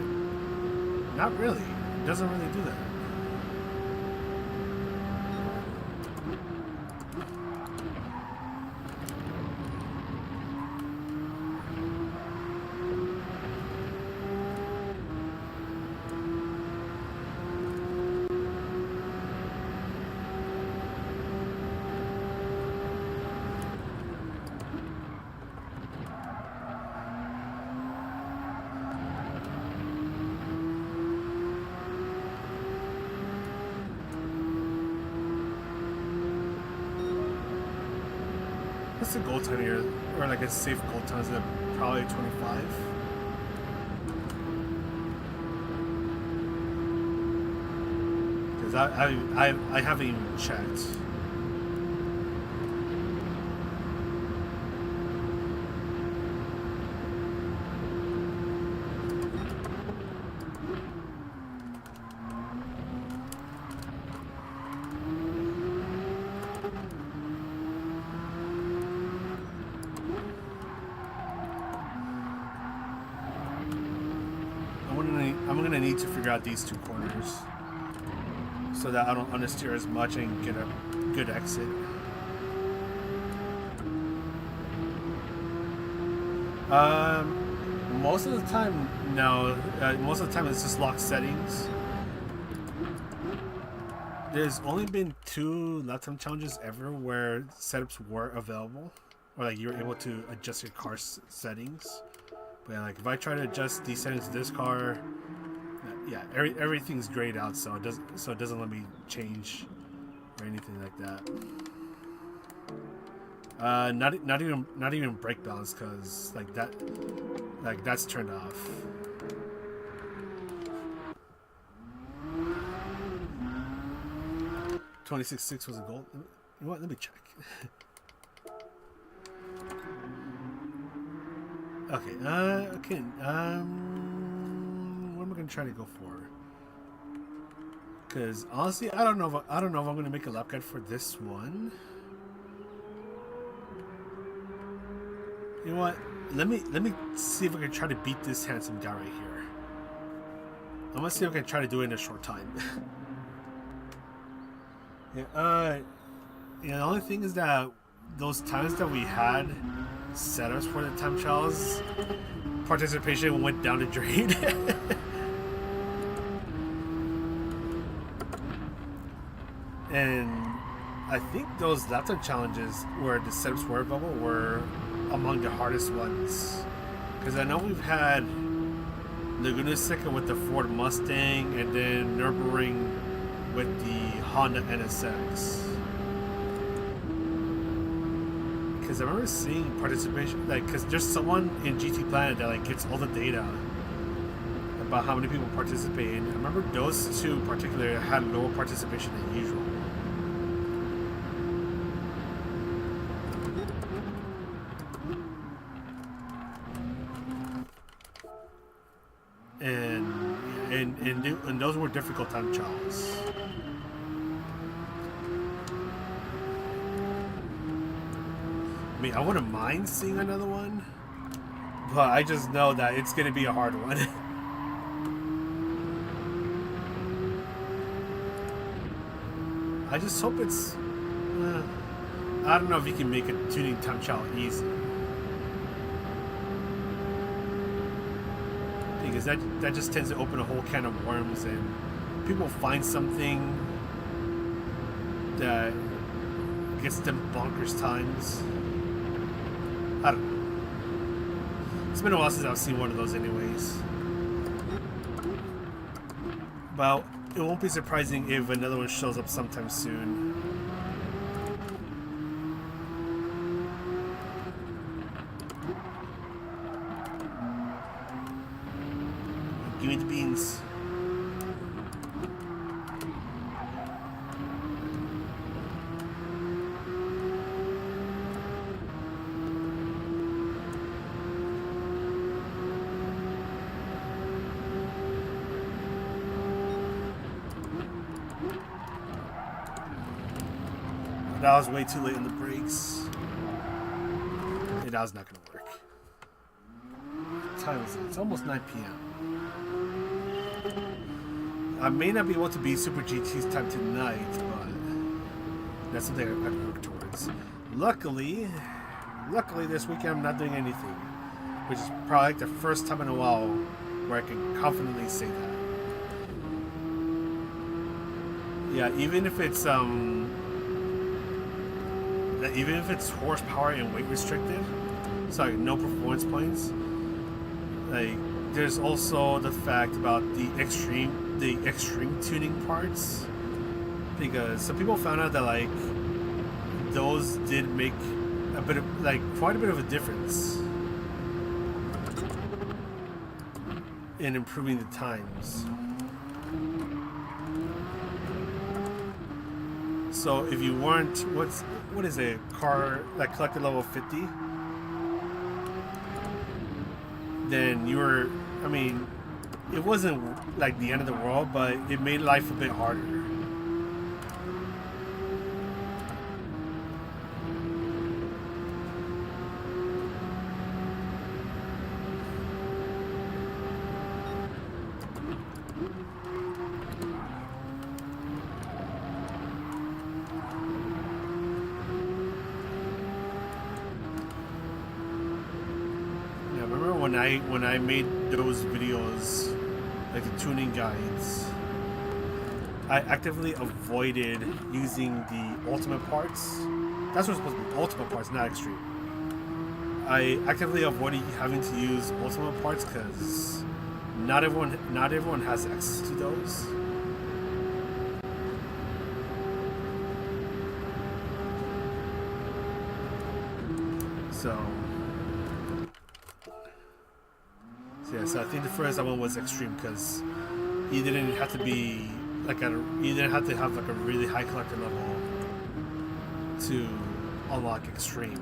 not really. It doesn't really do that. What's the goal time here? Or like a safe goal time? Is it probably 25? Because I haven't even checked. I'm gonna need to figure out these two corners so that I don't understeer as much and get a good exit. Most of the time, no. Most of the time, it's just locked settings. There's only been 2 lap time challenges ever where setups were available, or like you were able to adjust your car settings. But yeah, like if I try to adjust these settings to this car, yeah, everything's grayed out, so it doesn't let me change or anything like that. Not even brake balance, because like that's turned off. 26.6 was a gold. You know what? Let me check. Okay. Okay. What am I gonna try to go for? Because honestly, I don't know if I'm gonna make a lap guide for this one. You know what? Let me see if I can try to beat this handsome guy right here. I'm gonna see if I can try to do it in a short time. Yeah. Yeah. The only thing is that those times that we had setups for the time trials, participation went down the drain. And I think those lap time challenges where the setups were available were among the hardest ones. Because I know we've had Laguna Seca with the Ford Mustang and then Nurburgring with the Honda NSX. Because I remember seeing participation, like, because there's someone in GT Planet that like gets all the data about how many people participate. And I remember those two in particular had lower participation than usual. And those were difficult time trials. I mean, I wouldn't mind seeing another one, but I just know that it's going to be a hard one. I just hope it's... I don't know if you can make a tuning time trial easy. Because that just tends to open a whole can of worms, and people find something that gets them bonkers times. I don't know. It's been a while since I've seen one of those anyways. But it won't be surprising if another one shows up sometime soon. Give me the beans. That was way too late in the brakes. Yeah, that was not going to work. What time is it? It's almost 9 p.m. I may not be able to beat Super GT's time tonight, but that's something I can work towards. Luckily this weekend I'm not doing anything, which is probably like the first time in a while where I can confidently say that. Yeah, even if it's horsepower and weight restricted, so like no performance points. Like, there's also the fact about the extreme tuning parts, because some people found out that like those did make a bit of quite a bit of a difference in improving the times. So if you weren't, what is a car like collected level 50, then you were, I mean, it wasn't like the end of the world, but it made life a bit harder. When I made those videos, like the tuning guides, I actively avoided using the ultimate parts. That's what's supposed to be ultimate parts, not extreme. I actively avoided having to use ultimate parts because not everyone has access to those. So I think the first one was extreme because you didn't have to be like you then have to have like a really high collector level to unlock extreme.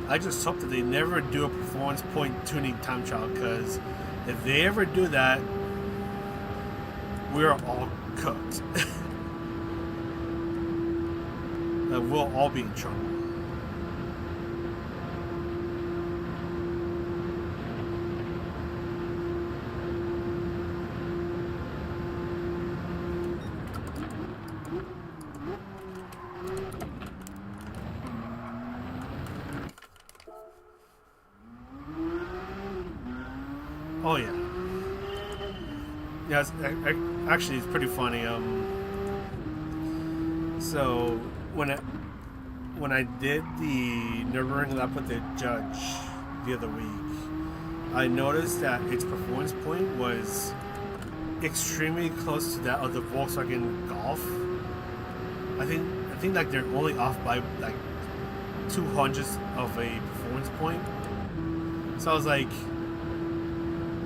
I just hope that they never do a performance point tuning time trial, because if they ever do that, we're all cooked. We'll all be in trouble. Oh yeah. Yeah, actually it's pretty funny. So when I did the Nurburgring lap with the judge the other week, I noticed that its performance point was extremely close to that of the Volkswagen Golf. I think like they're only off by like 0.02 of a performance point. So I was like,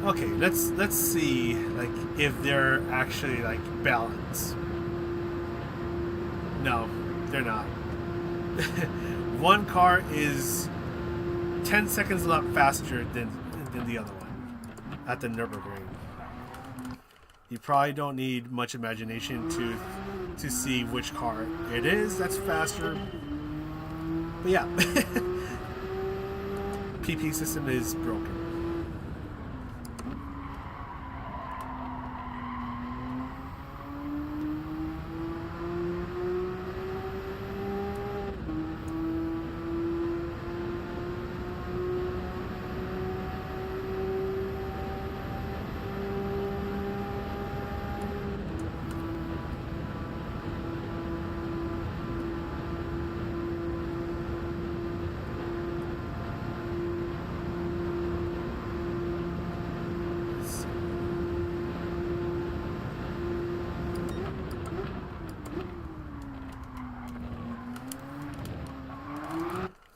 okay, let's see like if they're actually like balanced. No, they're not. One car is 10 seconds a lot faster than the other one at the Nurburgring. You probably don't need much imagination to see which car it is that's faster. But yeah, PP system is broken.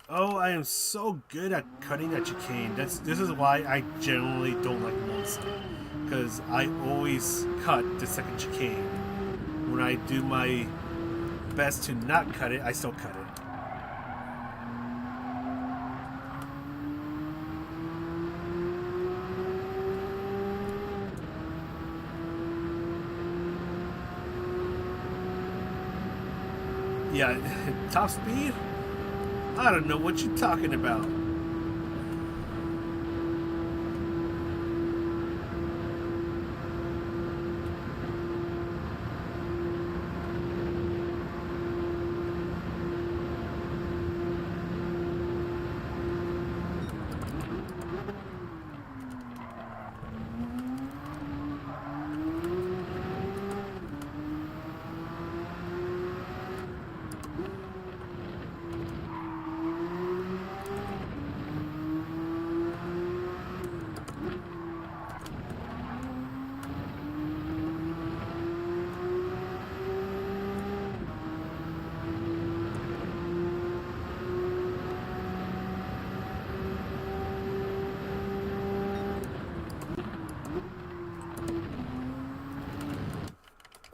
Oh, I am so good at cutting that chicane. This is why I generally don't like Monza, because I always cut the second chicane. When I do my best to not cut it, I still cut it. Yeah, top speed? I don't know what you're talking about.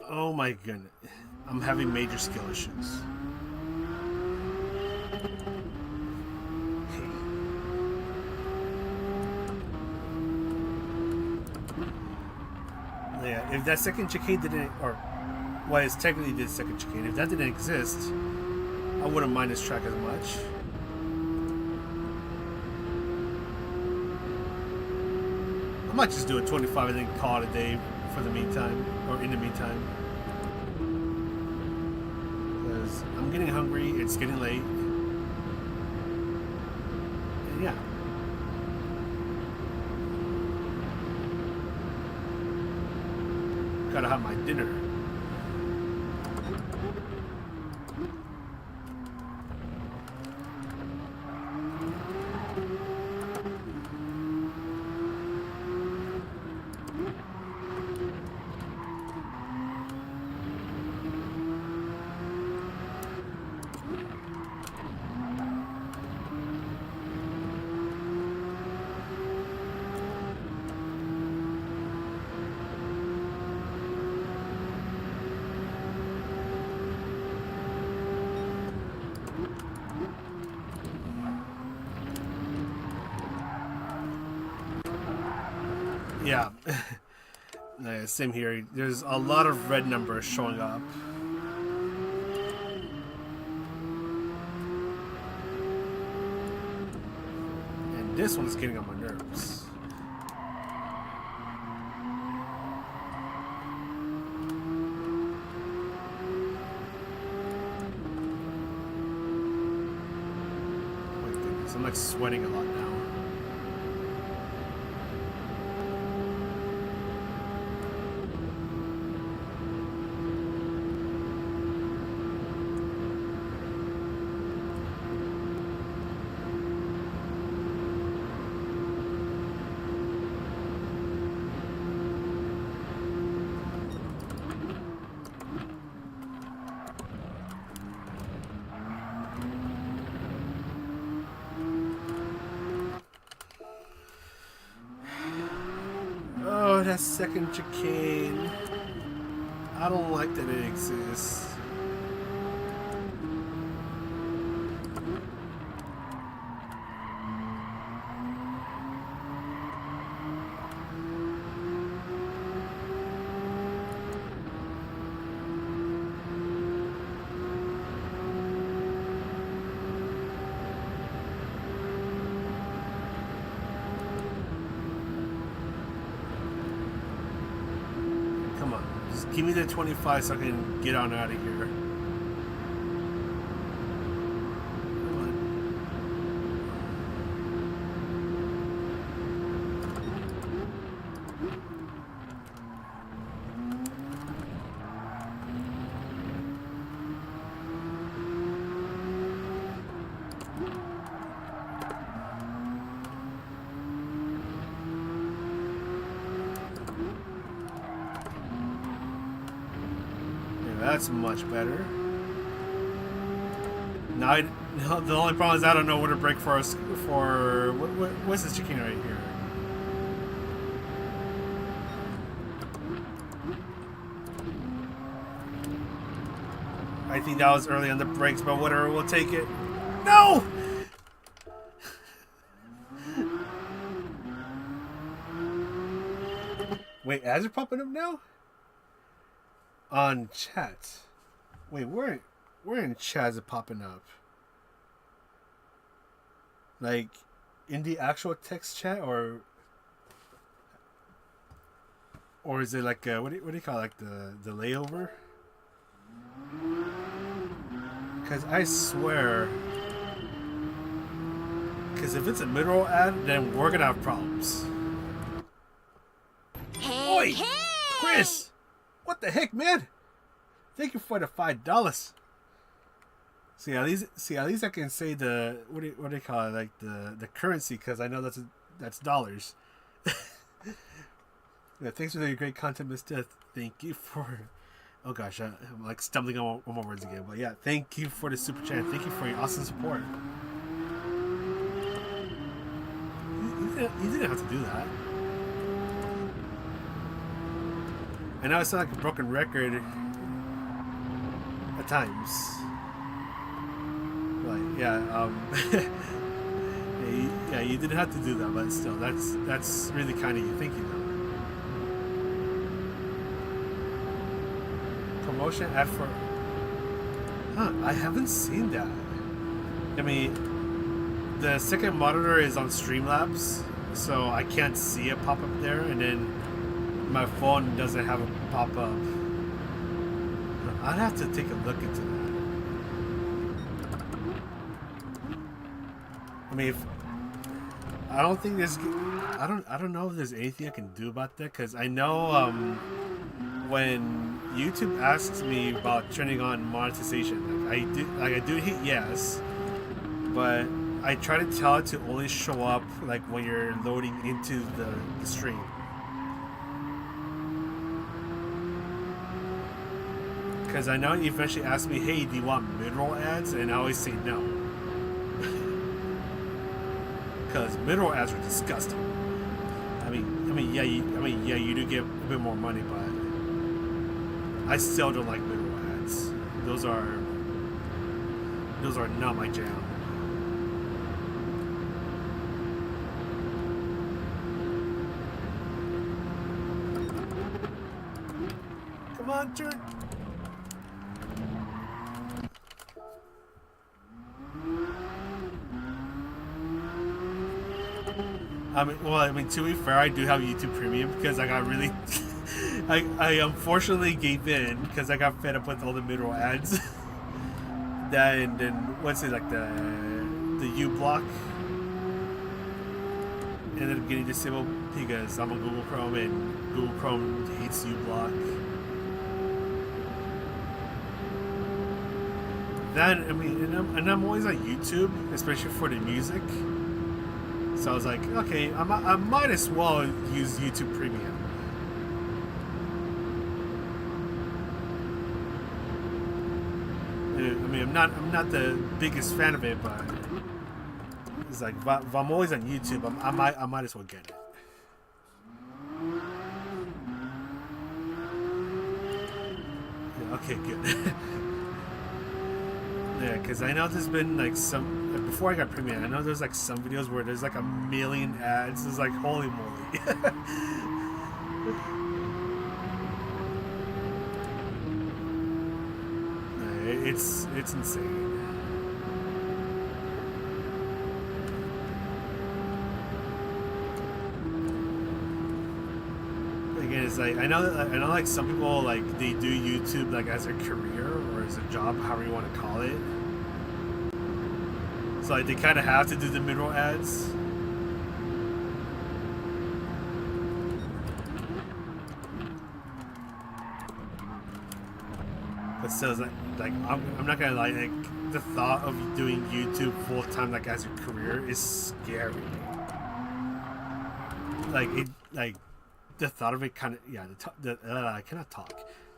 Oh my goodness. I'm having major skill issues. Yeah, if that second chicane didn't, or well, it's technically the second chicane, if that didn't exist, I wouldn't mind this track as much. I might just do a 25 and then call it a day for the meantime, or in the meantime. Because I'm getting hungry, it's getting late. And yeah. Gotta have my dinner. Yeah. Same here. There's a lot of red numbers showing up. And this one's getting on my nerves. Oh my goodness, I'm like sweating a lot now. That second chicane. I don't like that it exists. Give me the 25 so I can get on out of here. Come on. That's much better. Now, the only problem is I don't know where to brake for us. What's this chicane right here? I think that was early on the brakes, but whatever, we'll take it. No! Wait, ads are popping up now? On chat. Wait, where in chat is it popping up? Like in the actual text chat, or is it like what do you call it, like the layover? Because I swear, because if it's a mid-roll ad, then we're gonna have problems. Hey, Oi, hey! Chris! What the heck, man? Thank you for the $5. See, at least I can say the what do they call it, like the currency, because I know that's dollars. Yeah, thanks for the great content, Mr. Thank you for. Oh gosh, I'm like stumbling on my words again. But yeah, thank you for the super chat. Thank you for your awesome support. You didn't have to do that. I know I sound like a broken record at times. But yeah, yeah, you didn't have to do that, but still, that's really kind of you. Thank you, though. Promotion ad for. Huh? I haven't seen that. I mean, the second monitor is on Streamlabs, so I can't see it pop up there, and then my phone doesn't have a pop up. I'd have to take a look into that. I mean, I don't think there's. I don't know if there's anything I can do about that, because I know when YouTube asks me about turning on monetization, I do hit yes, but I try to tell it to only show up like when you're loading into the stream. Because I know it eventually asks me, hey, do you want mid-roll ads? And I always say no. Because mid-roll ads are disgusting. I mean, yeah, you do get a bit more money, but I still don't like mid-roll ads. Those are not my jam. on, turn. I mean, to be fair, I do have YouTube Premium because I got really, I unfortunately gave in because I got fed up with all the mid-roll ads. That and then what's it like the U block ended up getting disabled because I'm on Google Chrome and Google Chrome hates U block. That I mean, and I'm always on YouTube, especially for the music. So I was like, okay, I might as well use YouTube Premium. I mean, I'm not the biggest fan of it, but it's like if I'm always on YouTube, I might as well get it. Yeah, okay, good. Yeah, because I know there's been like some before I got Premium. I know there's like some videos where there's like a million ads. It's like holy moly. It's insane. Again, it's like I know like some people like they do YouTube like as a career or as a job, however you want to call it. So like they kind of have to do the mid-roll ads. But still, like I'm not gonna lie, like the thought of doing YouTube full time, like as a career, is scary. Like the thought of it kind of I cannot talk.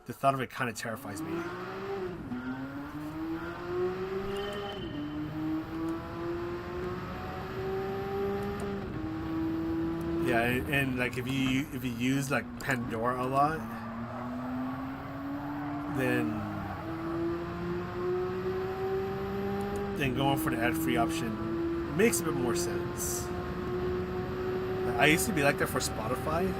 The thought of it kind of terrifies me. Yeah, and like if you use like Pandora a lot, then going for the ad-free option makes a bit more sense. I used to be like that for Spotify,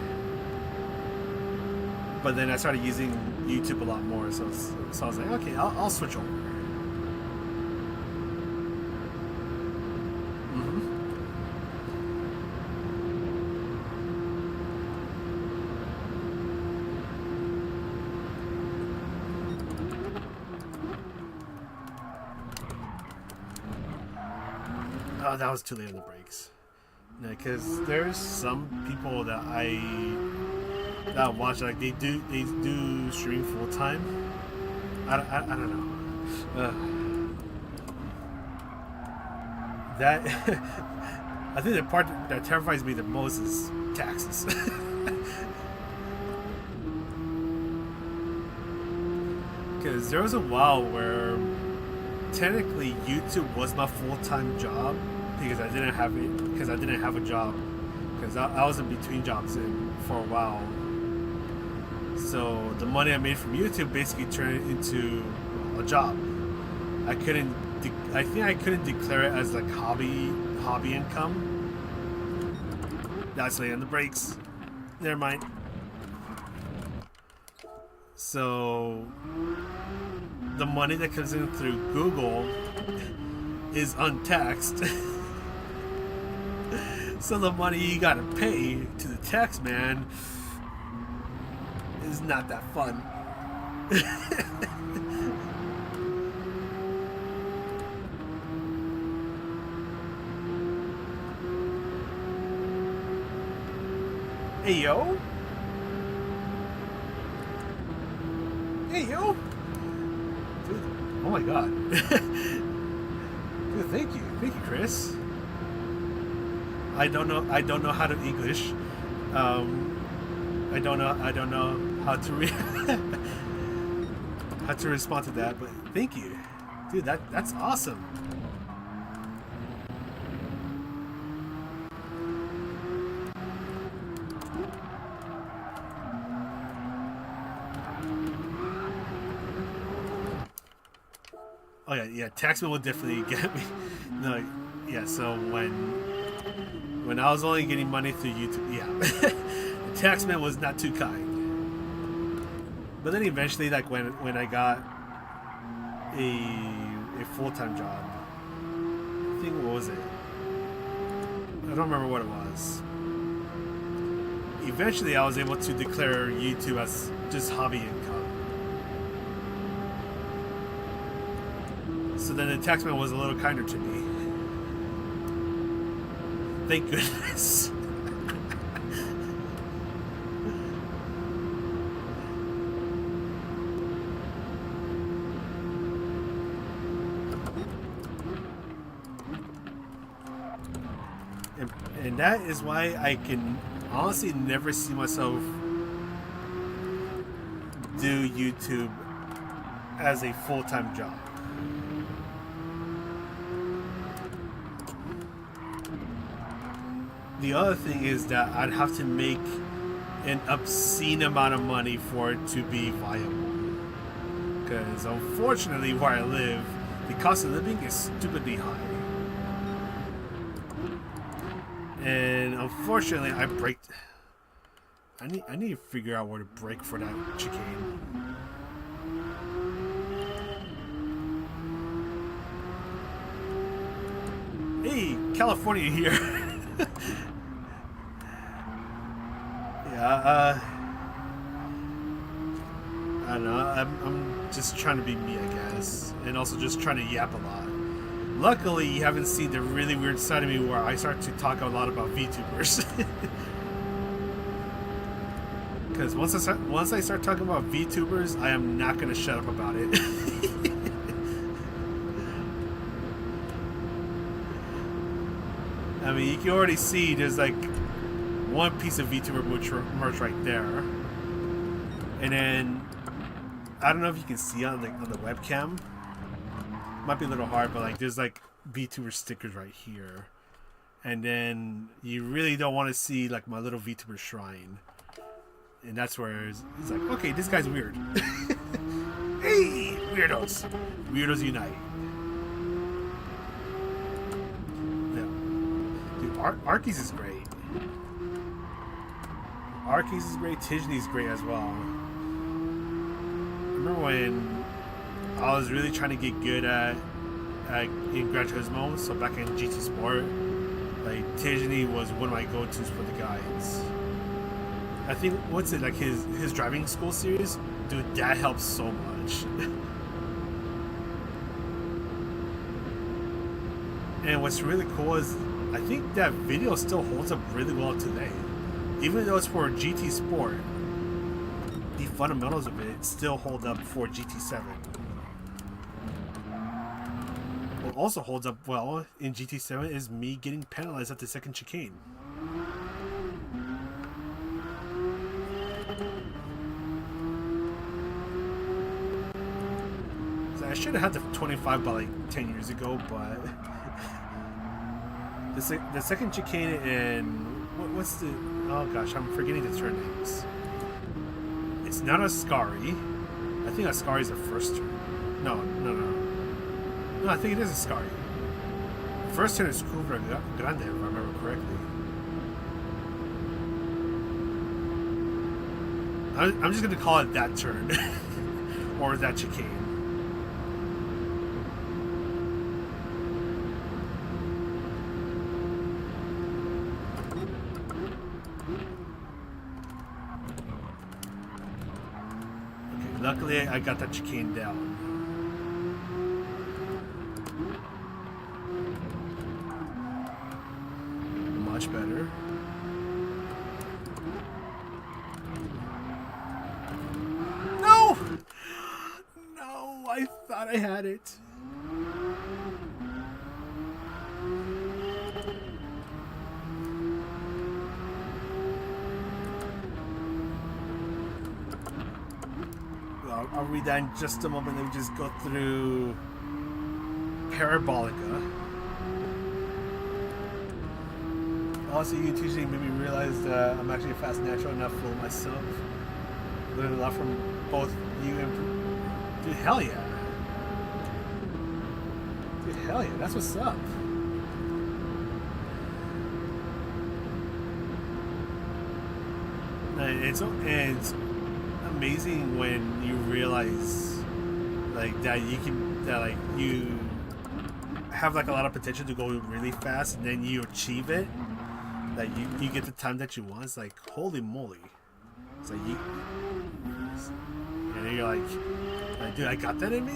but then I started using YouTube a lot more, so I was like, okay, I'll switch over. Oh, that was too late on the brakes. Yeah, because there's some people that I watch, like they do stream full time. I don't know. That I think the part that terrifies me the most is taxes. Because there was a while where technically YouTube was my full-time job because I didn't have a job because I was in between jobs for a while. So the money I made from YouTube basically turned into a job. I think I couldn't declare it as like hobby income. That's late on the brakes. Never mind. So the money that comes in through Google is untaxed. So the money you gotta pay to the tax man is not that fun. Hey yo. Hey yo. Dude, oh my god. Dude, thank you, Chris. I don't know how to English. I don't know how to how to respond to that, but thank you, dude. That's awesome. Oh yeah, Taxman will definitely get me. No, yeah. So when I was only getting money through YouTube, yeah, the Taxman was not too kind. But then eventually, like when I got a full-time job, I think, what was it? I don't remember what it was. Eventually, I was able to declare YouTube as just hobby income. So then the taxman was a little kinder to me. Thank goodness. And that is why I can honestly never see myself do YouTube as a full-time job. The other thing is that I'd have to make an obscene amount of money for it to be viable. Because unfortunately where I live, the cost of living is stupidly high. And unfortunately, I need to figure out where to brake for that chicane. Hey, California here. Yeah, I don't know. I'm just trying to be me, I guess, and also just trying to yap a lot. Luckily, you haven't seen the really weird side of me where I start to talk a lot about VTubers. Because once I start talking about VTubers, I am not going to shut up about it. I mean, you can already see there's like one piece of VTuber merch right there, and then I don't know if you can see on the webcam. Might be a little hard, but like there's like VTuber stickers right here, and then you really don't want to see like my little VTuber shrine, and that's where it's like, okay, this guy's weird. Hey, weirdos unite. Yeah, dude, Arkies is great. Arkies is great. Tijani's great as well. I remember when I was really trying to get good at in Gran Turismo, so back in GT Sport, like Tijani was one of my go-tos for the guides. I think, what's it, like his driving school series? Dude, that helps so much. And what's really cool is, I think that video still holds up really well today. Even though it's for GT Sport, the fundamentals of it still hold up for GT7. What also holds up well in GT7 is me getting penalized at the second chicane. So I should have had the 25 by like 10 years ago, but the second chicane in what's the, oh gosh, I'm forgetting the turn names. It's not Ascari. I think Ascari is the first turn. No, I think it is Ascari. First turn is Cubra Grande, if I remember correctly. I'm just going to call it that turn. Or that chicane. Okay, luckily I got that chicane down. Much better. No! No, I thought I had it. I'll read that in just a moment. Let me just go through Parabolica. Also, you teaching made me realize that I'm actually a fast natural and not full of myself. Learned a lot from both you and... Dude, hell yeah. Dude, hell yeah. That's what's up. And amazing when you realize like that you have like a lot of potential to go really fast, and then you achieve it. Like you get the time that you want. It's like, holy moly! It's like and then you're like, dude, I got that in me,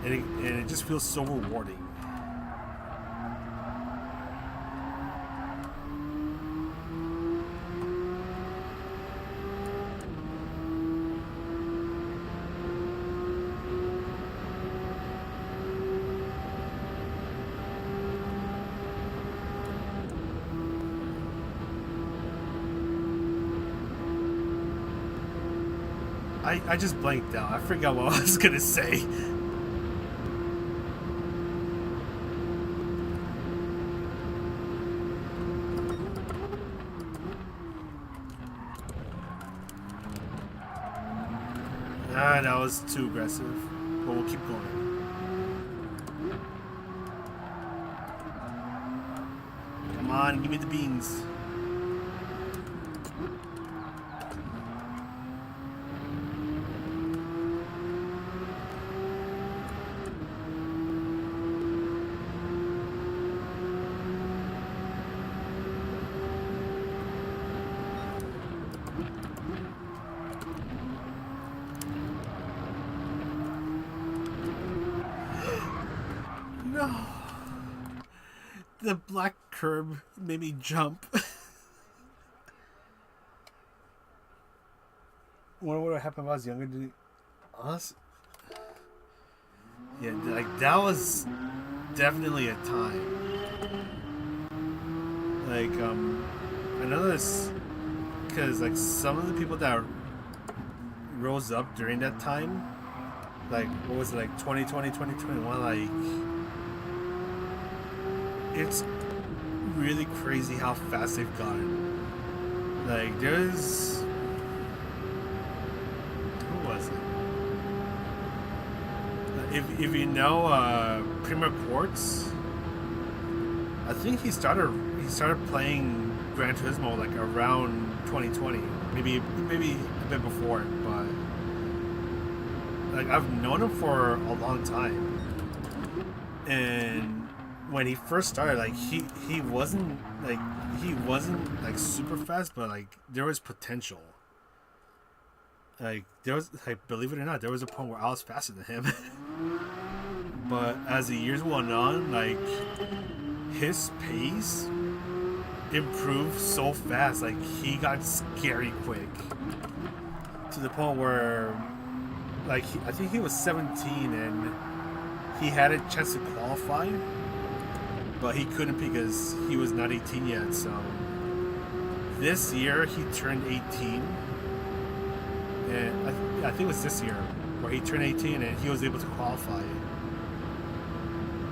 and it just feels so rewarding. I just blanked out. I forgot what I was gonna say. That was too aggressive. But we'll keep going. Come on, give me the beans. No. The black curb made me jump. Wonder what would happen if I was younger. Us? Yeah, like that was definitely a time. Like, I know this because like some of the people that rose up during that time, like what was it, like 2020, 2021, like it's really crazy how fast they've gotten. Like there's, who was it? If you know Premier Quartz, I think he started playing Gran Turismo like around 2020, maybe a bit before, but like I've known him for a long time, and when he first started, like he wasn't like super fast, but like there was potential. Like there was, like, believe it or not, there was a point where I was faster than him. But as the years went on, like his pace improved so fast. Like he got scary quick to the point where, like, I think he was 17 and he had a chance to qualify, but he couldn't because he was not 18 yet. So this year he turned 18, and I think it was this year where he turned 18 and he was able to qualify.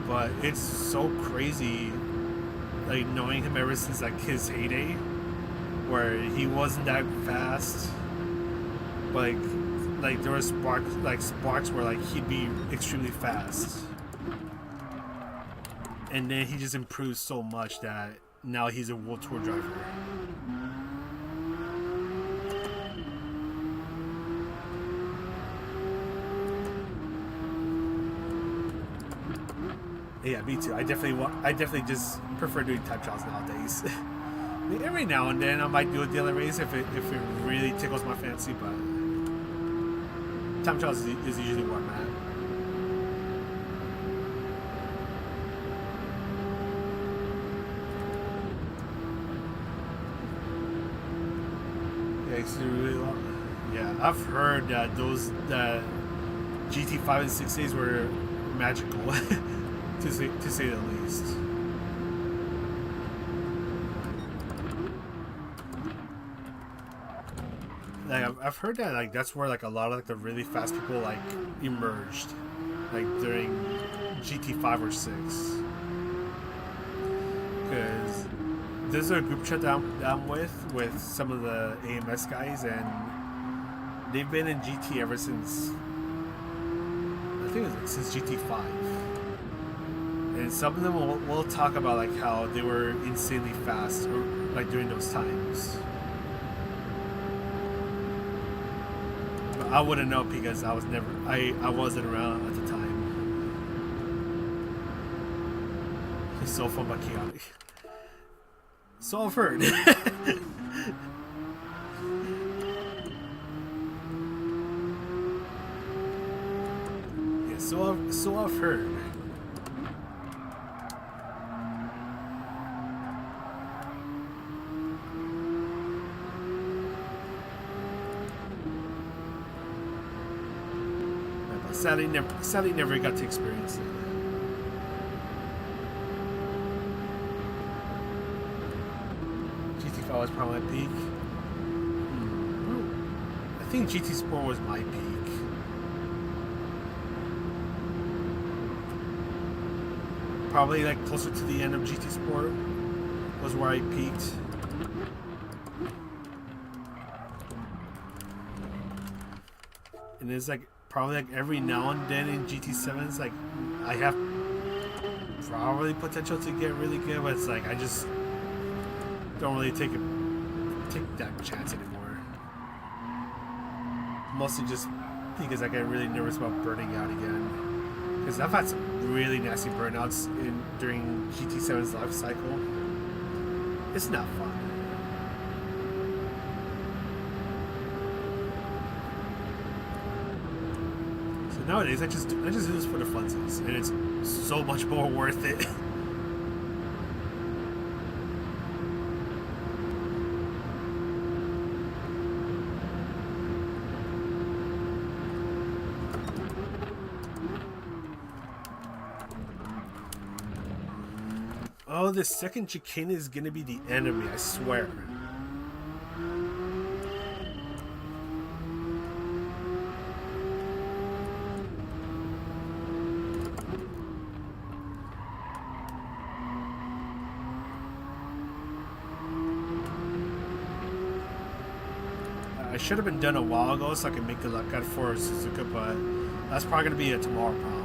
But it's so crazy, like knowing him ever since like his heyday, where he wasn't that fast, but like there were sparks where like he'd be extremely fast, and then he just improved so much that now he's a World Tour driver. Yeah, me too. I definitely just prefer doing time trials nowadays. I mean, every now and then I might do a daily race if it really tickles my fancy, but time trials is usually where I'm at. Yeah, it's really long. Yeah, I've heard that those GT5 and 6 days were magical. To say the least. Like I've heard that like that's where like a lot of like the really fast people like emerged, like during GT5 or 6. Because there's a group chat that I'm with some of the AMS guys, and they've been in GT ever since, I think it was like since GT5. And some of them will talk about like how they were insanely fast like during those times. But I wouldn't know because I wasn't around at the time. It's so fun but chaotic. So I've heard. So I've heard. But sadly never got to experience it. GT5 was probably my peak. I think GT Sport was my peak. Probably like closer to the end of GT Sport was where I peaked. And it's like probably like every now and then in GT7s, like I have probably potential to get really good, but it's like I just don't really take that chance anymore. Mostly just because I get really nervous about burning out again. Because I've had some really nasty burnouts during GT7's life cycle. It's not fun. So nowadays I just do this for the funsies, and it's so much more worth it. Oh, the second chicane is gonna be the enemy, I swear. I should have been done a while ago so I can make the luck out for Suzuka, but that's probably gonna be a tomorrow problem.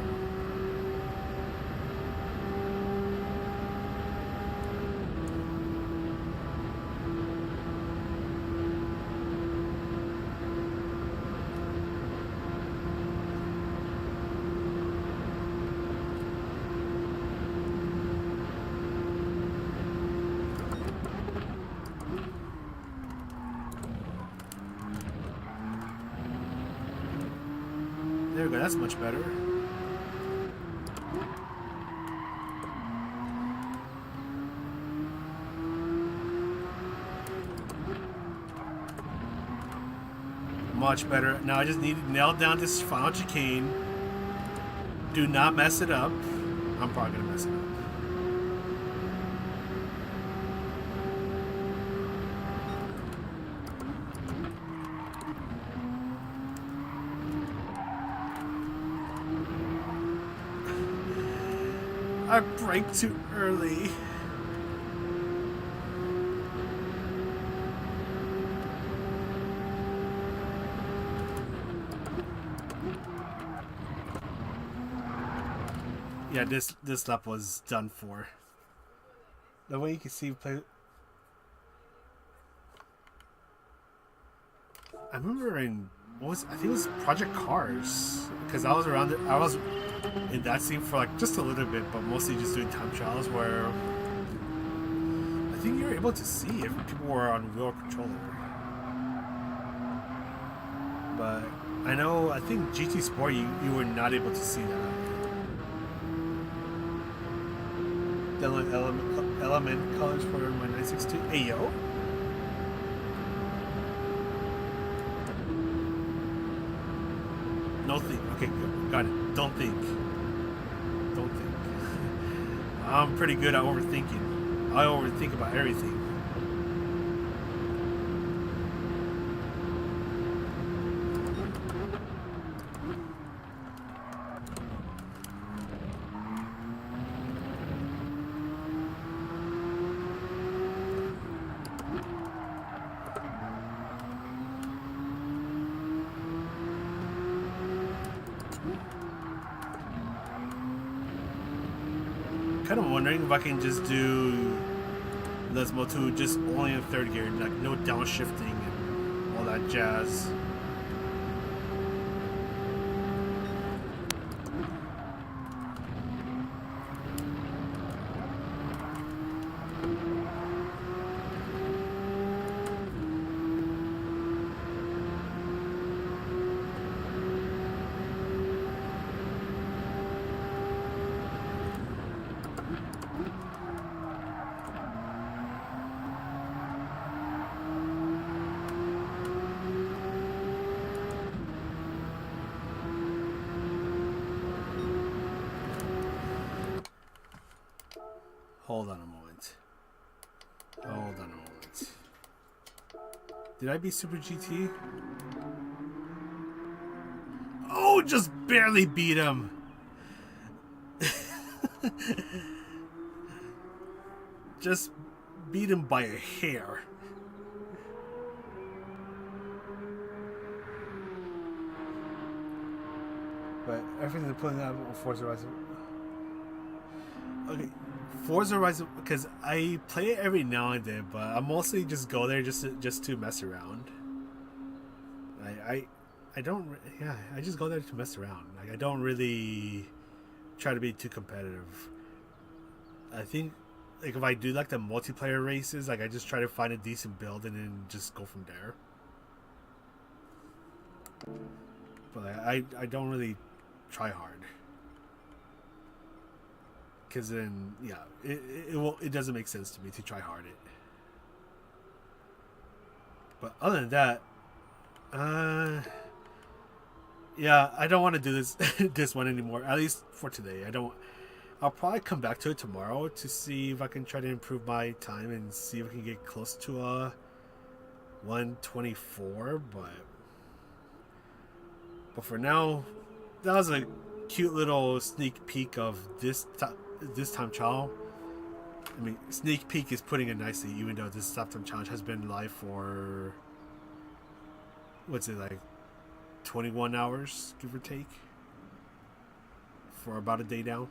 There we go, that's much better. Much better. Now I just need to nail down this final chicane. Do not mess it up. I'm probably gonna mess it up. I braked too early. Yeah, this lap was done for. The way you can see play. I remember in I think it was Project Cars, because I was around it. I was in that scene for like just a little bit, but mostly just doing time trials where I think you were able to see if people were on wheel controller. But I think GT Sport you were not able to see that. Element colors for my 962. Hey yo. No think. Okay, got it. Don't think. Don't think. I'm pretty good at overthinking. I overthink about everything. Kind of wondering if I can just do Lesmo 2 just only in third gear, like no downshifting and all that jazz. Hold on a moment. Hold on a moment. Did I beat Super GT? Oh, just barely beat him. Just beat him by a hair. But everything's pulling out of Forza Horizon. Okay, Forza Horizon, because I play it every now and then, but I mostly just go there just to mess around. I don't, yeah, I just go there to mess around. Like, I don't really try to be too competitive. I think, like, if I do like the multiplayer races, like, I just try to find a decent build and then just go from there. But I don't really try hard, because then, yeah, it doesn't make sense to me to try hard it. But other than that, yeah, I don't want to do this this one anymore. At least for today, I don't. I'll probably come back to it tomorrow to see if I can try to improve my time and see if we can get close to 124. But for now, that was a cute little sneak peek of this time trial. I mean, sneak peek is putting it nicely, even though this stop time challenge has been live for, what's it, like 21 hours, give or take, for about a day now.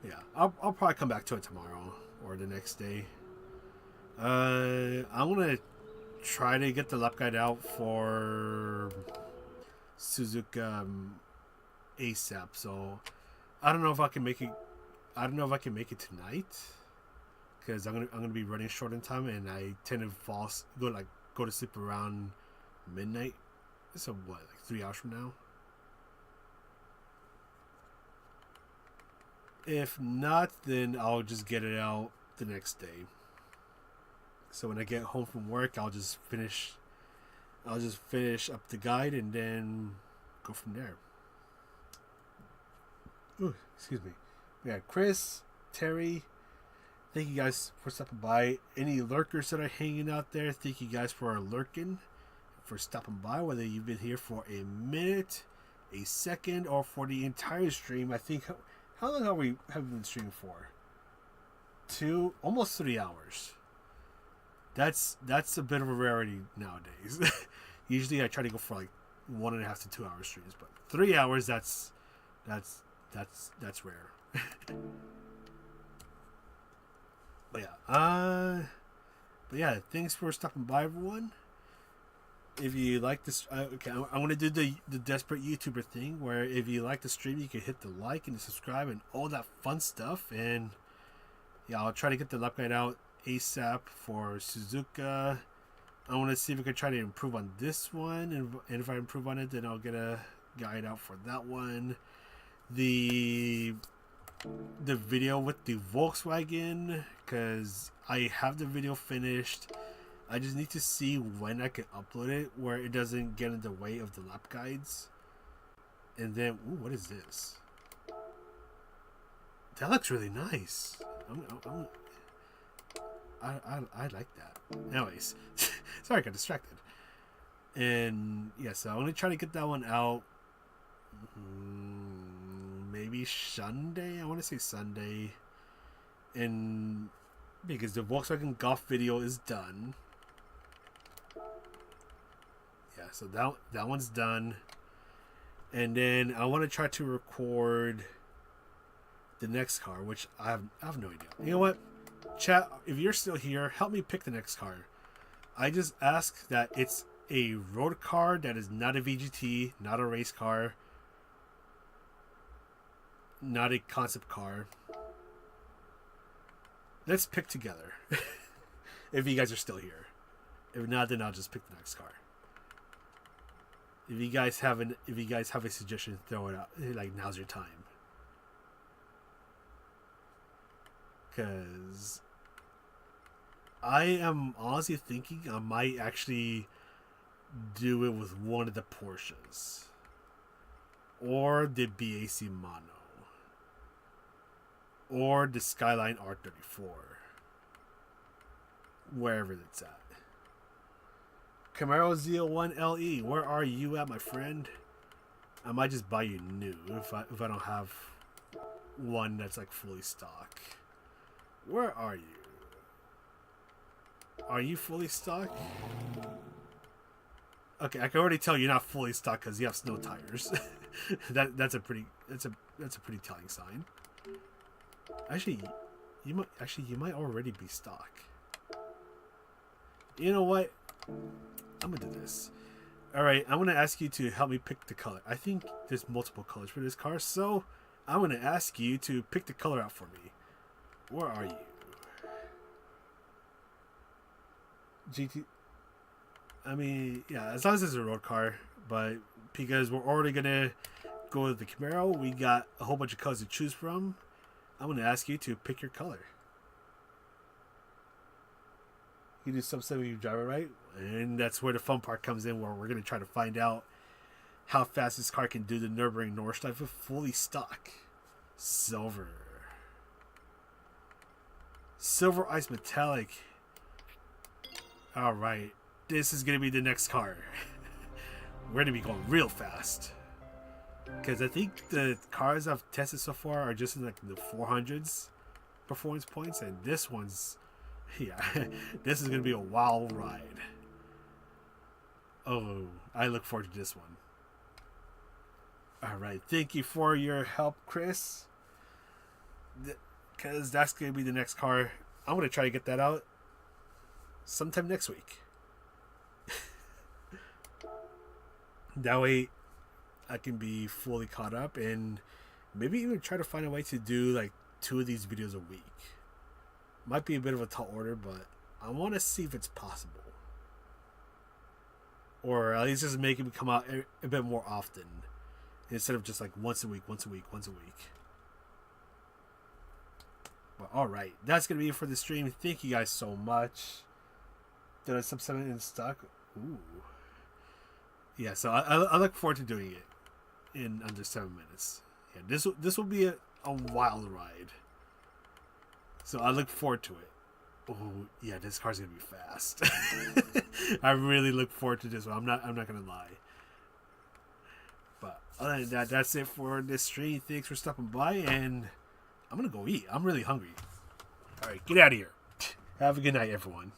Yeah, I'll probably come back to it tomorrow or the next day. I'm gonna try to get the lap guide out for Suzuka ASAP. So I don't know if I can make it. I don't know if I can make it tonight, because I'm gonna be running short in time, and I tend to go to sleep around midnight. So what, like 3 hours from now? If not, then I'll just get it out the next day. So when I get home from work, I'll just finish up the guide and then go from there. Ooh, excuse me. We got Chris, Terry. Thank you guys for stopping by. Any lurkers that are hanging out there, thank you guys for lurking, for stopping by, whether you've been here for a minute, a second, or for the entire stream. I think, how long have we been streaming for? Almost 3 hours. That's a bit of a rarity nowadays. Usually I try to go for like 1.5 to 2 hour streams, but 3 hours, that's rare. But yeah, thanks for stopping by, everyone. If you like this, okay, I'm going to do the desperate YouTuber thing, where if you like the stream, you can hit the like and the subscribe and all that fun stuff. And yeah, I'll try to get the lap guide out ASAP for Suzuka. I want to see if I can try to improve on this one, and if I improve on it, then I'll get a guide out for that one. The video with the Volkswagen, because I have the video finished. I just need to see when I can upload it where it doesn't get in the way of the lap guides. And then, ooh, what is this? That looks really nice. I like that. Anyways, sorry, I got distracted. And yeah, so I'm gonna try to get that one out. Maybe Sunday. I want to say Sunday. And because the Volkswagen Golf video is done. Yeah, so that one's done. And then I want to try to record the next car, which I have no idea. You know what? Chat, if you're still here, help me pick the next car. I just ask that it's a road car that is not a VGT, not a race car, not a concept car. Let's pick together. If you guys are still here. If not, then I'll just pick the next car. If you guys have a suggestion, throw it out. Like, now's your time. Because I am honestly thinking I might actually do it with one of the Porsches. Or the BAC Mono. Or the Skyline R34. Wherever it's at. Camaro Z01 LE, where are you at, my friend? I might just buy you new if I don't have one that's like fully stock. Where are you? Are you fully stock? Okay, I can already tell you're not fully stock because you have snow tires. that's a pretty telling sign. Actually, you might already be stock. You know what? I'm gonna do this. Alright, I'm gonna ask you to help me pick the color. I think there's multiple colors for this car, so I'm gonna ask you to pick the color out for me. Where are you? GT. I mean, yeah, as long as it's a road car, but because we're already gonna go with the Camaro, we got a whole bunch of colors to choose from. I'm gonna ask you to pick your color. You do some stuff when you drive it, right? And that's where the fun part comes in, where we're going to try to find out how fast this car can do the Nurburgring Nordschleife with fully stock. Silver. Silver Ice Metallic. Alright. This is going to be the next car. We're going to be going real fast. Because I think the cars I've tested so far are just in like the 400s performance points. And this one's... Yeah, this is going to be a wild ride. Oh, I look forward to this one. Alright, thank you for your help, Chris. Because that's going to be the next car. I'm going to try to get that out sometime next week. That way, I can be fully caught up and maybe even try to find a way to do like 2 of these videos a week. Might be a bit of a tall order, but I want to see if it's possible. Or at least just make it come out a bit more often. Instead of just like once a week. But alright, that's going to be it for the stream. Thank you guys so much. Did I sub 7 in stock? Ooh. Yeah, so I look forward to doing it in under 7 minutes. Yeah, this will be a wild ride. So I look forward to it. Oh yeah, this car's gonna be fast. I really look forward to this one. I'm not gonna lie. But other than that, that's it for this stream. Thanks for stopping by, and I'm gonna go eat. I'm really hungry. All right, get out of here. Have a good night, everyone.